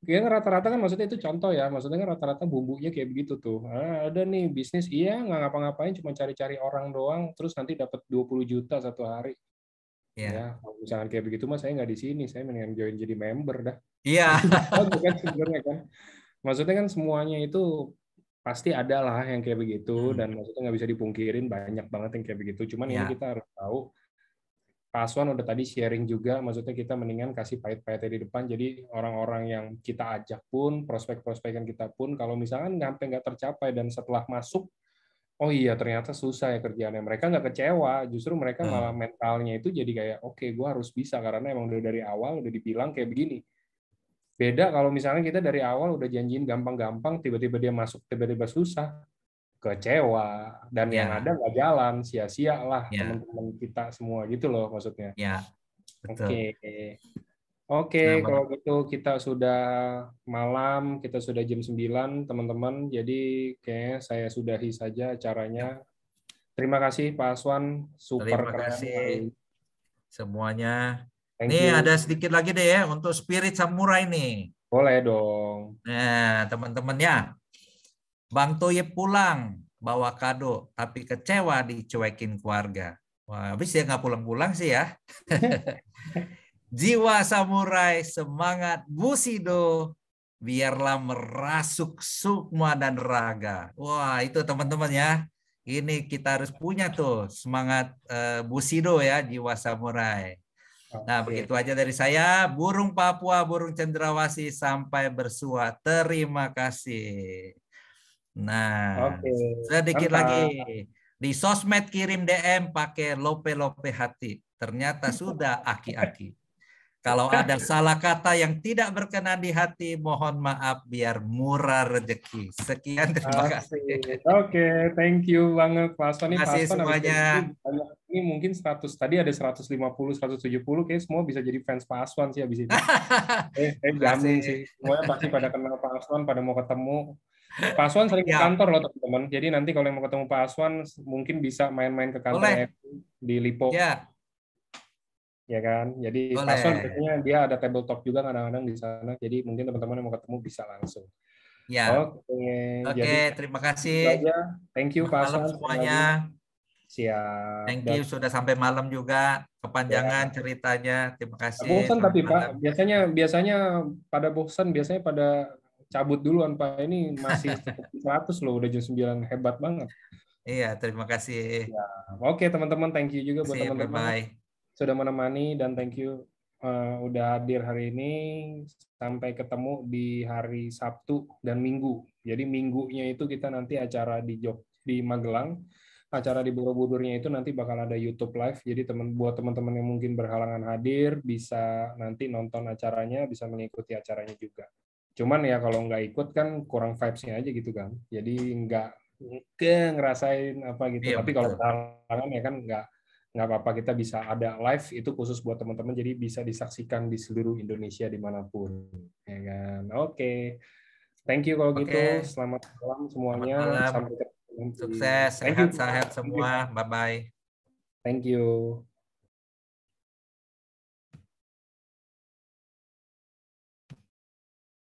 kayak rata-rata kan maksudnya itu contoh ya. Maksudnya kan rata-rata bumbunya kayak begitu tuh. Ada nih bisnis, iya nggak ngapa-ngapain, cuma cari-cari orang doang, terus nanti dapat 20 juta satu hari. Ya, kalau misalkan kayak begitu mas, saya nggak di sini. Saya mendingan join jadi member dah. Iya. Kan sebenarnya kan. Maksudnya kan semuanya itu pasti ada lah yang kayak begitu, dan maksudnya nggak bisa dipungkirin banyak banget yang kayak begitu. Cuman ini kita harus tahu, Pak Aswan udah tadi sharing juga, maksudnya kita mendingan kasih pahit-pahitnya di depan, jadi orang-orang yang kita ajak pun, prospek-prospekan kita pun, kalau misalkan sampai nggak tercapai dan setelah masuk, oh iya ternyata susah ya kerjaannya, mereka nggak kecewa, justru mereka malah mentalnya itu jadi kayak, oke, gue harus bisa, karena emang dari awal udah dibilang kayak begini. Beda kalau misalnya kita dari awal udah janjiin gampang-gampang, tiba-tiba dia masuk, tiba-tiba susah, kecewa, dan yang ada nggak jalan, sia-sia lah teman-teman kita semua gitu loh maksudnya. Ya, betul. Oke. Oke, Nah, kalau gitu kita sudah malam, kita sudah jam 9, teman-teman. Jadi kayaknya saya sudahi saja acaranya. Terima kasih Pak Aswan, super terima keren hari kasih ini. semuanya. Thank Nih you. ada sedikit lagi deh ya untuk spirit samurai nih. Boleh dong. Nah, teman-temannya, Bang Toyib pulang bawa kado, tapi kecewa dicuekin keluarga. Wah, habis dia nggak pulang-pulang sih ya. Jiwa samurai, semangat Bushido, biarlah merasuk sukma dan raga. Wah, itu teman-teman ya. Ini kita harus punya tuh semangat Bushido ya, jiwa samurai. Nah, Oke. begitu aja dari saya. Burung Papua, burung cendrawasih sampai bersua. Terima kasih. Nah, Oke, sedikit lagi. mantap. Di sosmed kirim DM pakai lope-lope hati. Ternyata sudah aki-aki. Kalau ada salah kata yang tidak berkenan di hati, mohon maaf biar murah rezeki. Sekian, terima kasih. Asik. Oke, thank you banget Pak Aswan. Ini Terima Pak kasih Aswan habis semuanya. ini banyak. Ini mungkin 100, tadi ada 150, 170, kayak semua bisa jadi fans Pak Aswan sih habis ini. Saya Terima jamin kasih. sih, semuanya pasti pada kenal Pak Aswan, pada mau ketemu. Pak Aswan sering ke Ya, kantor loh teman-teman. Jadi nanti kalau yang mau ketemu Pak Aswan, mungkin bisa main-main ke kantor boleh. di Lipo. Ya, Ya kan, jadi Pak Aswan boleh. biasanya dia ada tabletop juga kadang-kadang di sana, jadi mungkin teman-teman yang mau ketemu bisa langsung. Ya. Oke, Oke, jadi terima itu kasih. aja. Thank you Selamat Pak malam Aswan sekali semuanya. lagi. Siap. Thank Dan you sudah sampai malam juga. Kepanjangan ya, ceritanya. Terima kasih. bosan Selamat tapi malam. Pak, biasanya pada bosan, biasanya pada cabut duluan Pak. Ini masih 100 loh, udah jam 9, hebat banget. Iya, terima kasih. Ya. Oke teman-teman, thank you juga buat Terima kasih. teman-teman Bye-bye. sudah menemani, dan thank you udah hadir hari ini. Sampai ketemu di hari Sabtu dan Minggu. Jadi minggunya itu kita nanti acara di Magelang. Acara di Borobudurnya itu nanti bakal ada YouTube live. Jadi buat teman-teman yang mungkin berhalangan hadir bisa nanti nonton acaranya, bisa mengikuti acaranya juga. Cuman ya kalau nggak ikut kan kurang vibes-nya aja gitu kan. Jadi nggak ngerasain apa gitu. Iya, Tapi kalau betul. berhalangan ya kan nggak apa-apa, kita bisa ada live itu khusus buat teman-teman, jadi bisa disaksikan di seluruh Indonesia dimanapun, ya kan. Oke, thank you kalau gitu. Oke, Selamat malam selamat semuanya, malam. sampai ketemu nanti. Sukses, Thank you, sehat-sehat semua. Bye-bye. thank you.